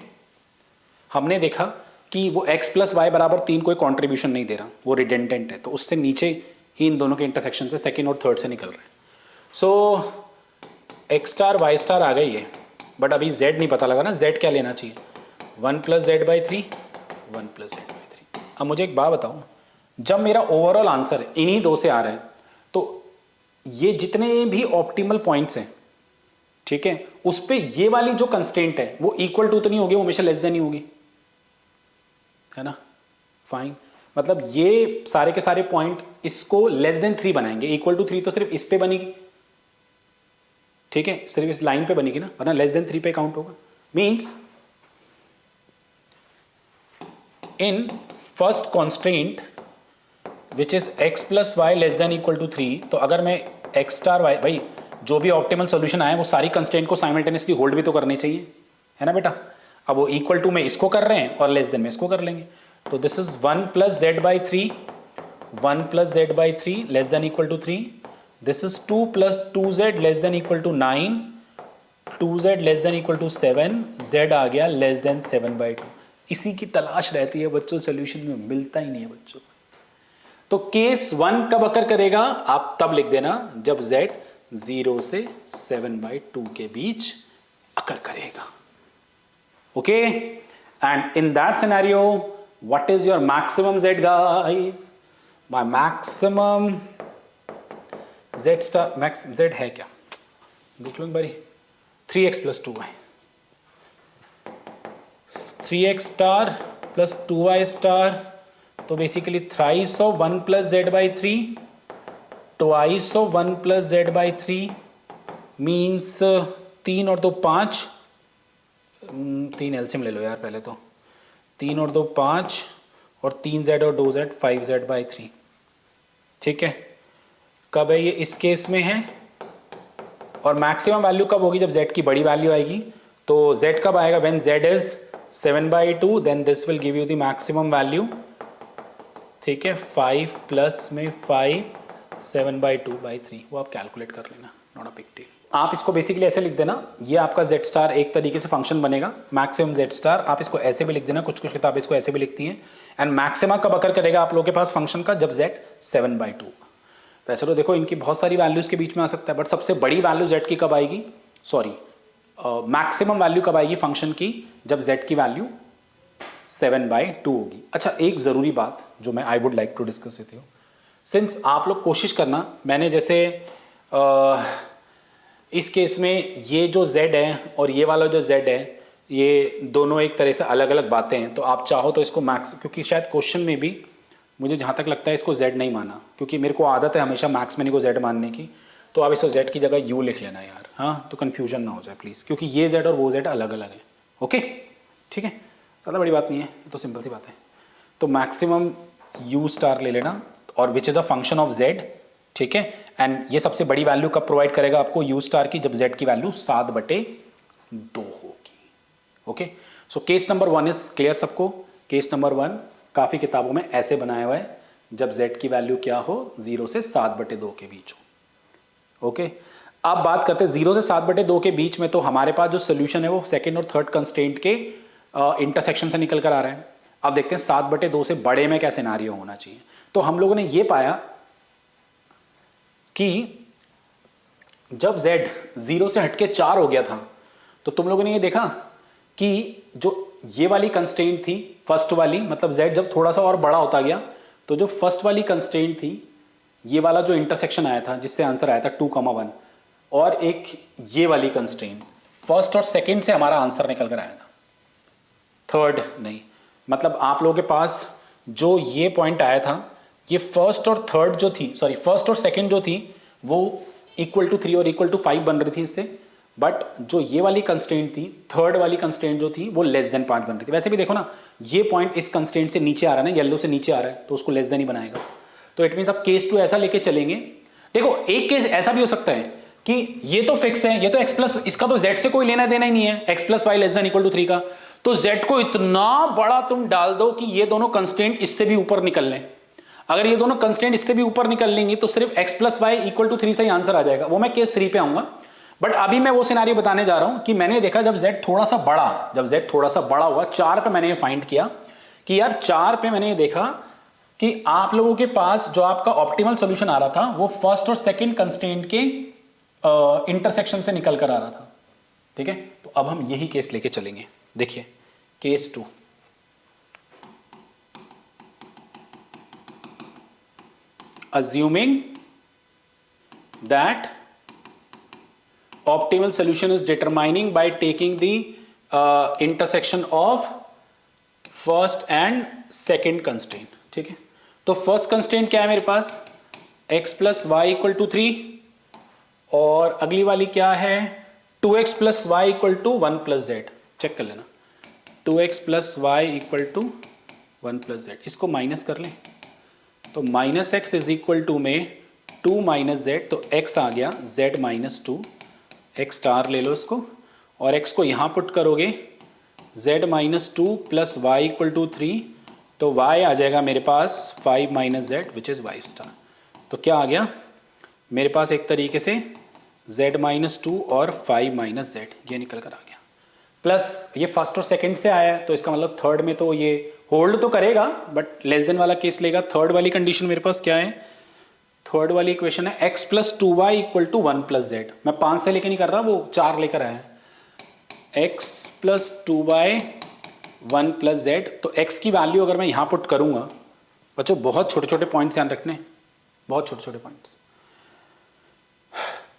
हमने देखा कि वो x + y = 3 कोई कॉन्ट्रीब्यूशन नहीं दे रहा, वो रिडेंडेंट है, तो उससे नीचे ही इन दोनों के इंटरसेक्शन से सेकेंड और थर्ड से निकल रहे हैं। सो x स्टार y स्टार आ गई है, बट अभी z नहीं पता लगा ना, z क्या लेना चाहिए, 1 + z/3, 1 + z/3। अब मुझे एक बात बताओ, जब मेरा ओवरऑल आंसर इन्हीं दो से आ रहा है, तो ये जितने भी ऑप्टिमल पॉइंट्स हैं, ठीक है, उस पे ये वाली जो कंस्ट्रेंट है वो इक्वल टू तो नहीं होगी, वो हमेशा लेस देन ही होगी, है ना? फाइन, मतलब ये सारे के सारे पॉइंट इसको लेस देन 3 बनाएंगे, इक्वल टू 3 तो सिर्फ इस पे बनेगी, ठीक है, सिर्फ इस लाइन पे बनेगी ना, वरना लेस देन 3 पे काउंट होगा। Means in first constraint which is x + y <= 3, तो अगर मैं x स्टार y, भाई जो भी ऑप्टिमल सोल्यूशन आए वो सारी कंस्ट्रेंट को साइमल्टेनियसली होल्ड भी तो करनी चाहिए, है ना बेटा। अब वो इक्वल टू में इसको कर रहे हैं और लेस देन में इसको कर लेंगे। तो this is 1 plus Z by 3, 1 plus Z by 3 less than equal to 3। This is 2 plus 2z less than equal to 9, 2z less than equal to 7, z आ गया लेस देन 7/2। इसी की तलाश रहती है बच्चों, सोल्यूशन में मिलता ही नहीं है बच्चों। तो केस 1 कब अकर करेगा, आप तब लिख देना जब z 0 से 7/2 के बीच अकर करेगा। Okay, and in that scenario what is your maximum z guys? My maximum z star, max z है क्या, देख लो एक बारी। 3x plus 2y, 3x star plus 2y star, तो basically thrice of 1 plus Z by 3, twice of 1 plus Z by 3 means 3 और 2 5, 3 LCM ले लो यार पहले तो, 3 और 2 5 और 3z और 2z 5z बाई 3। ठीक है, कब है ये, इस केस में है। और मैक्सिमम वैल्यू कब होगी, जब z की बड़ी वैल्यू आएगी। तो z कब आएगा, when z is 7/2, then this will give you the maximum value. ठीक है, 5 प्लस में 5 7/2/3, वो आप कैलकुलेट कर लेना, नॉट अ बिग डील। आप इसको बेसिकली ऐसे लिख देना, ये आपका z स्टार एक तरीके से फंक्शन बनेगा, मैक्सिमम z स्टार। आप इसको ऐसे भी लिख देना, कुछ कुछ किताबें इसको ऐसे भी लिखती हैं। एंड मैक्सिमा कब अकर करेगा आप लोगों के पास फंक्शन का, जब z 7/2। वैसे तो देखो इनकी बहुत सारी वैल्यूज के बीच में आ सकता है, बट सबसे बड़ी वैल्यू z की कब आएगी, सॉरी मैक्सिमम वैल्यू कब आएगी फंक्शन की, जब z की वैल्यू 7/2 होगी। अच्छा, एक ज़रूरी बात जो मैं I would like to discuss with you, since आप लोग कोशिश करना, मैंने जैसे इस केस में ये जो z है और ये वाला जो z है, ये दोनों एक तरह से अलग अलग बातें हैं। तो आप चाहो तो इसको मैक्स, क्योंकि शायद क्वेश्चन में भी मुझे जहाँ तक लगता है इसको z नहीं माना, क्योंकि मेरे को आदत है हमेशा मैक्स में को z मानने की। तो आप इसको z की जगह u लिख लेना यार, हाँ, तो कन्फ्यूजन ना हो जाए प्लीज़, क्योंकि ये z और वो z अलग अलग है। ओके, ठीक है, ज़्यादा बड़ी बात नहीं है, तो सिंपल सी बात है। तो मैक्सिमम u स्टार ले लेना, और which is a function of z। ठीक है, एंड ये सबसे बड़ी वैल्यू कब प्रोवाइड करेगा आपको u स्टार की, जब z की वैल्यू 7/2 होगी। Okay, so case number 1 is clear सबको। केस नंबर 1 काफ़ी किताबों में ऐसे बनाया हुआ है, जब z की वैल्यू क्या हो, 0 से 7/2 के बीच हो। ओके, अब बात करते हैं 0 से 7/2 के बीच में। तो हमारे पास जो सोल्यूशन है वो सेकेंड और थर्ड कंस्ट्रेंट के इंटरसेक्शन से निकल कर आ रहा है। अब देखते हैं 7/2 से बड़े में क्या सिनारियो होना चाहिए। तो हम लोगों ने ये पाया कि जब z 0 से हटके 4 हो गया था, तो तुम लोगों ने ये देखा कि जो ये वाली कंस्ट्रेंट थी फर्स्ट वाली, मतलब z जब थोड़ा सा और बड़ा होता गया, तो जो फर्स्ट वाली कंस्ट्रेंट थी, ये वाला जो इंटरसेक्शन आया था जिससे आंसर आया था 2,1, और एक ये वाली कंस्ट्रेंट, फर्स्ट और सेकंड से हमारा आंसर निकल कर आया था, थर्ड नहीं। मतलब आप लोगों के पास जो ये पॉइंट आया था, ये फर्स्ट और थर्ड जो थी, सॉरी फर्स्ट और सेकंड जो थी, वो इक्वल टू 3 और इक्वल टू 5 बन रही थी इससे। बट जो ये वाली कंस्ट्रेंट थी, थर्ड वाली कंस्ट्रेंट जो थी, वो लेस देन 5 बन रही थी। वैसे भी देखो ना, ये पॉइंट इस कंस्ट्रेंट से नीचे आ रहा है ना, येलो से नीचे आ रहा है, तो उसको लेस देन ही बनाएगा। तो इट मीन्स आप केस 2 ऐसा लेके चलेंगे। देखो एक केस ऐसा भी हो सकता है कि ये तो फिक्स है, ये तो x प्लस, इसका तो z से कोई लेना देना ही नहीं है, x plus Y less than equal to 3 का। तो z को इतना बड़ा तुम डाल दो कि ये दोनों कंस्ट्रेंट इससे भी ऊपर निकल लें। अगर ये दोनों कंस्ट्रेंट इससे भी ऊपर निकल लेंगी तो सिर्फ x plus Y equal to 3 से ही आंसर आ जाएगा। वो मैं केस 3 पे आऊंगा, बट अभी मैं वो सिनारियो बताने जा रहा हूं कि मैंने देखा जब z थोड़ा सा बड़ा हुआ, 4 पे मैंने ये फाइंड किया कि यार 4 पे मैंने ये देखा कि आप लोगों के पास जो आपका ऑप्टिमल सोल्यूशन आ रहा था, वो फर्स्ट और सेकंड कंस्ट्रेंट के इंटरसेक्शन से निकल कर आ रहा था। ठीक है, तो अब हम यही केस लेके चलेंगे। देखिए case 2, assuming that optimal solution is determining by taking the intersection of first and second constraint। ठीक है, तो फर्स्ट कंस्ट्रेंट क्या है मेरे पास, x plus Y equal to 3, और अगली वाली क्या है, 2x plus Y equal to 1 plus Z. Check कर लेना, 2x plus Y equal to 1 plus Z. इसको माइनस कर लें, तो minus X is equal to में 2 माइनस जेड, तो x आ गया z माइनस 2, एक्स स्टार ले लो इसको, और x को यहाँ पुट करोगे z minus 2 plus Y equal to 3, तो y आ जाएगा मेरे पास 5 minus Z which is Y star. तो क्या आ गया मेरे पास एक तरीके से z माइनस 2 और 5 माइनस जेड, ये निकल कर आ गया। प्लस ये फर्स्ट और सेकंड से आया है, तो इसका मतलब थर्ड में तो ये होल्ड तो करेगा बट लेस देन वाला केस लेगा। थर्ड वाली कंडीशन मेरे पास क्या है, थर्ड वाली इक्वेशन है x plus 2y equal to 1 plus Z. मैं 5 से लेके नहीं कर रहा, वो 4 लेकर आया है। x plus 2y 1 plus Z, तो x की वैल्यू अगर मैं यहाँ पुट करूँगा, बच्चों बहुत छोटे छोटे पॉइंट्स ध्यान रखने, बहुत छोटे छोटे पॉइंट्स।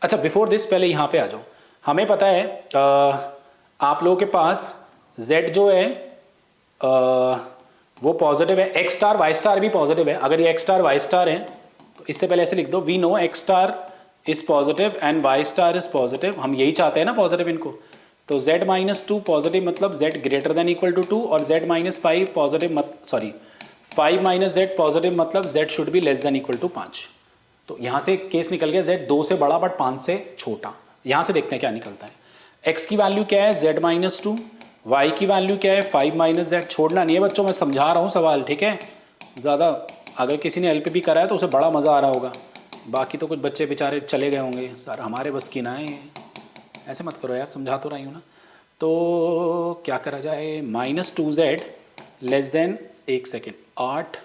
अच्छा बिफोर दिस पहले यहाँ पे आ जाओ। हमें पता है आप लोगों के पास z जो है वो पॉजिटिव है, x स्टार y स्टार भी पॉजिटिव है। अगर ये x स्टार y स्टार है तो इससे पहले ऐसे लिख दो, we know x star is positive and y star is positive. हम यही चाहते हैं ना पॉजिटिव इनको, तो z माइनस 2 पॉजिटिव मतलब z greater than equal to 2, और z minus 5 positive 5 minus z positive मतलब z should be less than equal to 5। तो यहाँ से केस निकल गया z 2 से बड़ा बट 5 से छोटा। यहाँ से देखते हैं क्या निकलता है। x की वैल्यू क्या है z माइनस 2, y की वैल्यू क्या है 5 माइनस जेड। छोड़ना नहीं है बच्चों, मैं समझा रहा हूँ सवाल, ठीक है। ज़्यादा अगर किसी ने LPP करा है तो उसे बड़ा मज़ा आ रहा होगा, बाकी तो कुछ बच्चे बेचारे चले गए होंगे, सर हमारे बस की ना है, ऐसे मत करो यार, समझा तो रही हूँ ना। तो क्या करा जाए, minus 2z less then 1 second 8,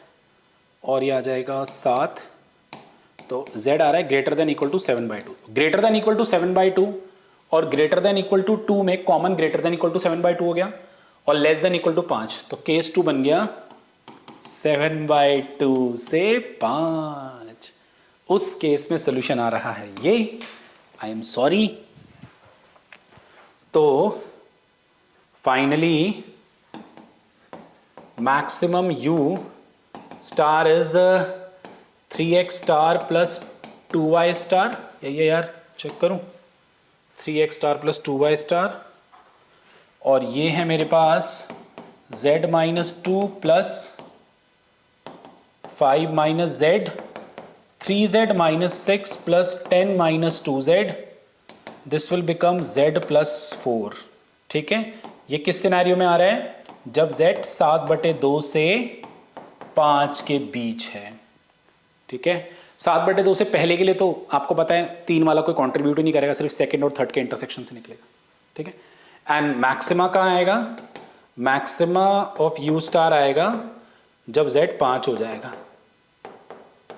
और ये आ जाएगा 7, तो z आ रहा है greater than equal to 7/2। Greater than equal to 7/2 और ग्रेटर देन इक्वल टू 2 में common greater than equal to 7/2 हो गया, और लेस देन इक्वल टू 5, तो केस 2 बन गया 7/2 से 5। उस केस में सोल्यूशन आ रहा है ये, आई एम सॉरी। तो finally maximum u star is 3x star plus 2y star, यही है यार, चेक करूं, 3x star plus 2y star, और ये है मेरे पास z minus 2 plus 5 minus Z, 3z minus 6 plus 10 minus 2z, this will become z plus 4। ठीक है, ये किस सिनेरियो में आ रहा है, जब z 7/2 से 5 के बीच है। ठीक है, 7/2 से पहले के लिए तो आपको पता है 3 वाला कोई कंट्रीब्यूट ही नहीं करेगा, सिर्फ सेकंड और थर्ड के इंटरसेक्शन से निकलेगा। ठीक है, एंड मैक्सिमा कहाँ आएगा, मैक्सिमा ऑफ u स्टार आएगा जब z 5 हो जाएगा,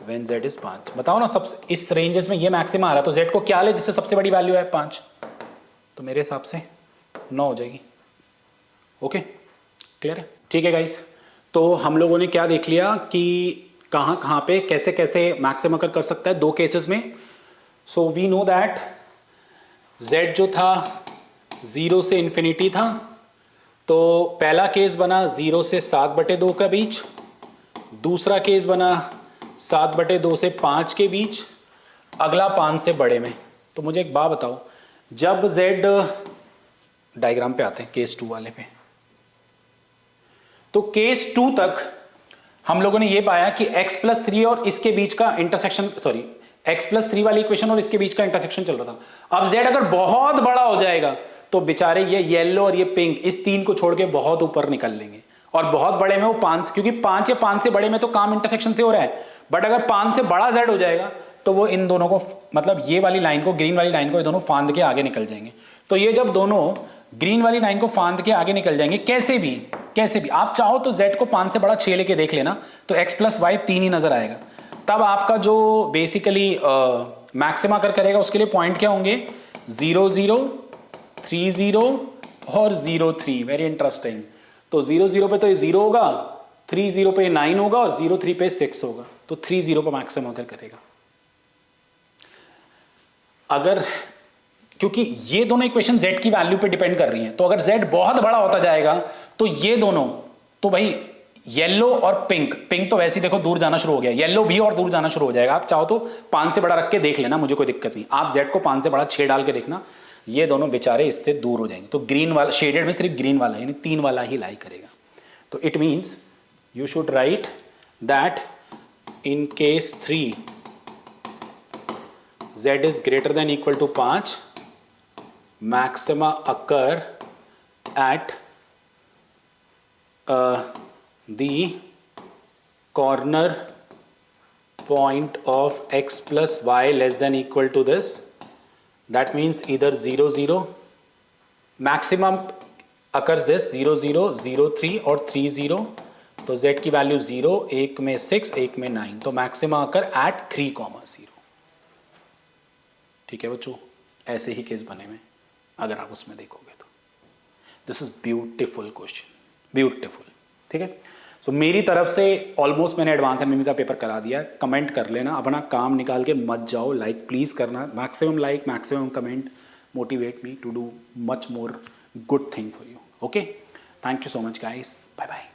व्हेन z इज 5। बताओ ना, सब इस रेंजेस में ये मैक्सिमा आ रहा है, तो z को क्या ले जिससे सबसे बड़ी वैल्यू है 5, तो मेरे हिसाब से 9 हो जाएगी। ओके, क्लियर है। ठीक है गाइस, तो हम लोगों ने क्या देख लिया कि कहाँ कहाँ पे कैसे कैसे मैक्सिमा कर सकता है दो केसेस में। So we know that z जो था 0 से इन्फिनिटी था, तो पहला केस बना 0 से 7/2 का बीच, दूसरा केस बना 7/2 से 5 के बीच, अगला 5 से बड़े में। तो मुझे एक बात बताओ, जब z डायग्राम पे आते हैं केस 2 वाले पे, तो केस 2 तक हम लोगों ने ये पाया कि x प्लस 3 और इसके बीच का इंटरसेक्शन, सॉरी x प्लस 3 वाली इक्वेशन और इसके बीच का इंटरसेक्शन चल रहा था। अब z अगर बहुत बड़ा हो जाएगा तो बेचारे ये येलो और ये पिंक इस 3 को छोड़ के बहुत ऊपर निकल लेंगे, और बहुत बड़े में वो 5, क्योंकि 5 या 5 से बड़े में तो काम इंटरसेक्शन से हो रहा है, बट अगर 5 से बड़ा z हो जाएगा तो वो इन दोनों को, मतलब ये वाली लाइन को, ग्रीन वाली लाइन को, ये दोनों फांद के आगे निकल जाएंगे। तो ये जब दोनों ग्रीन वाली लाइन को फांद के आगे निकल जाएंगे, कैसे भी आप चाहो तो z को 5 से बड़ा 6 लेके देख लेना, तो x प्लस वाई 3 ही नजर आएगा। तब आपका जो बेसिकली मैक्सिमा करेगा उसके लिए पॉइंट क्या होंगे, 0 0 3 0 और 0 3। Very interesting. तो 0 0 पे तो ये 0 होगा, 3 0 पे 9 होगा, और 0 3 पे 6 होगा, तो 3 0 पे मैक्सिमा करेगा। अगर, क्योंकि ये दोनों इक्वेशन z की वैल्यू पे डिपेंड कर रही हैं, तो अगर z बहुत बड़ा होता जाएगा तो ये दोनों, तो भाई येलो और पिंक तो वैसे ही देखो दूर जाना शुरू हो गया, येलो भी और दूर जाना शुरू हो जाएगा। आप चाहो तो 5 से बड़ा रख के देख लेना, मुझे कोई दिक्कत नहीं। आप z को 5 से बड़ा 6 डाल के देखना, ये दोनों बेचारे इससे दूर हो जाएंगे। तो ग्रीन वाला शेडेड में सिर्फ ग्रीन वाला यानी 3 वाला ही लाई करेगा। तो it means you should write that in case 3 z is greater than equal to 5, maxima occur at the corner point of x plus y less than equal to this. That means either 0 0, maximum occurs this 0 0 0 3 और 3 0. तो z की value 0, एक में 6, एक में 9, तो maxima occur at 3,0. ठीक है बच्चों, ऐसे ही केस बने में अगर आप उसमें देखोगे तो. This is beautiful question, beautiful. ठीक है. सो मेरी तरफ से ऑलमोस्ट मैंने एडवांस एमएमई का पेपर करा दिया है. कमेंट कर लेना, अपना काम निकाल के मत जाओ. लाइक प्लीज करना, maximum like, maximum comment motivate me to do much more good thing for you. Okay, thank you so much guys, bye bye.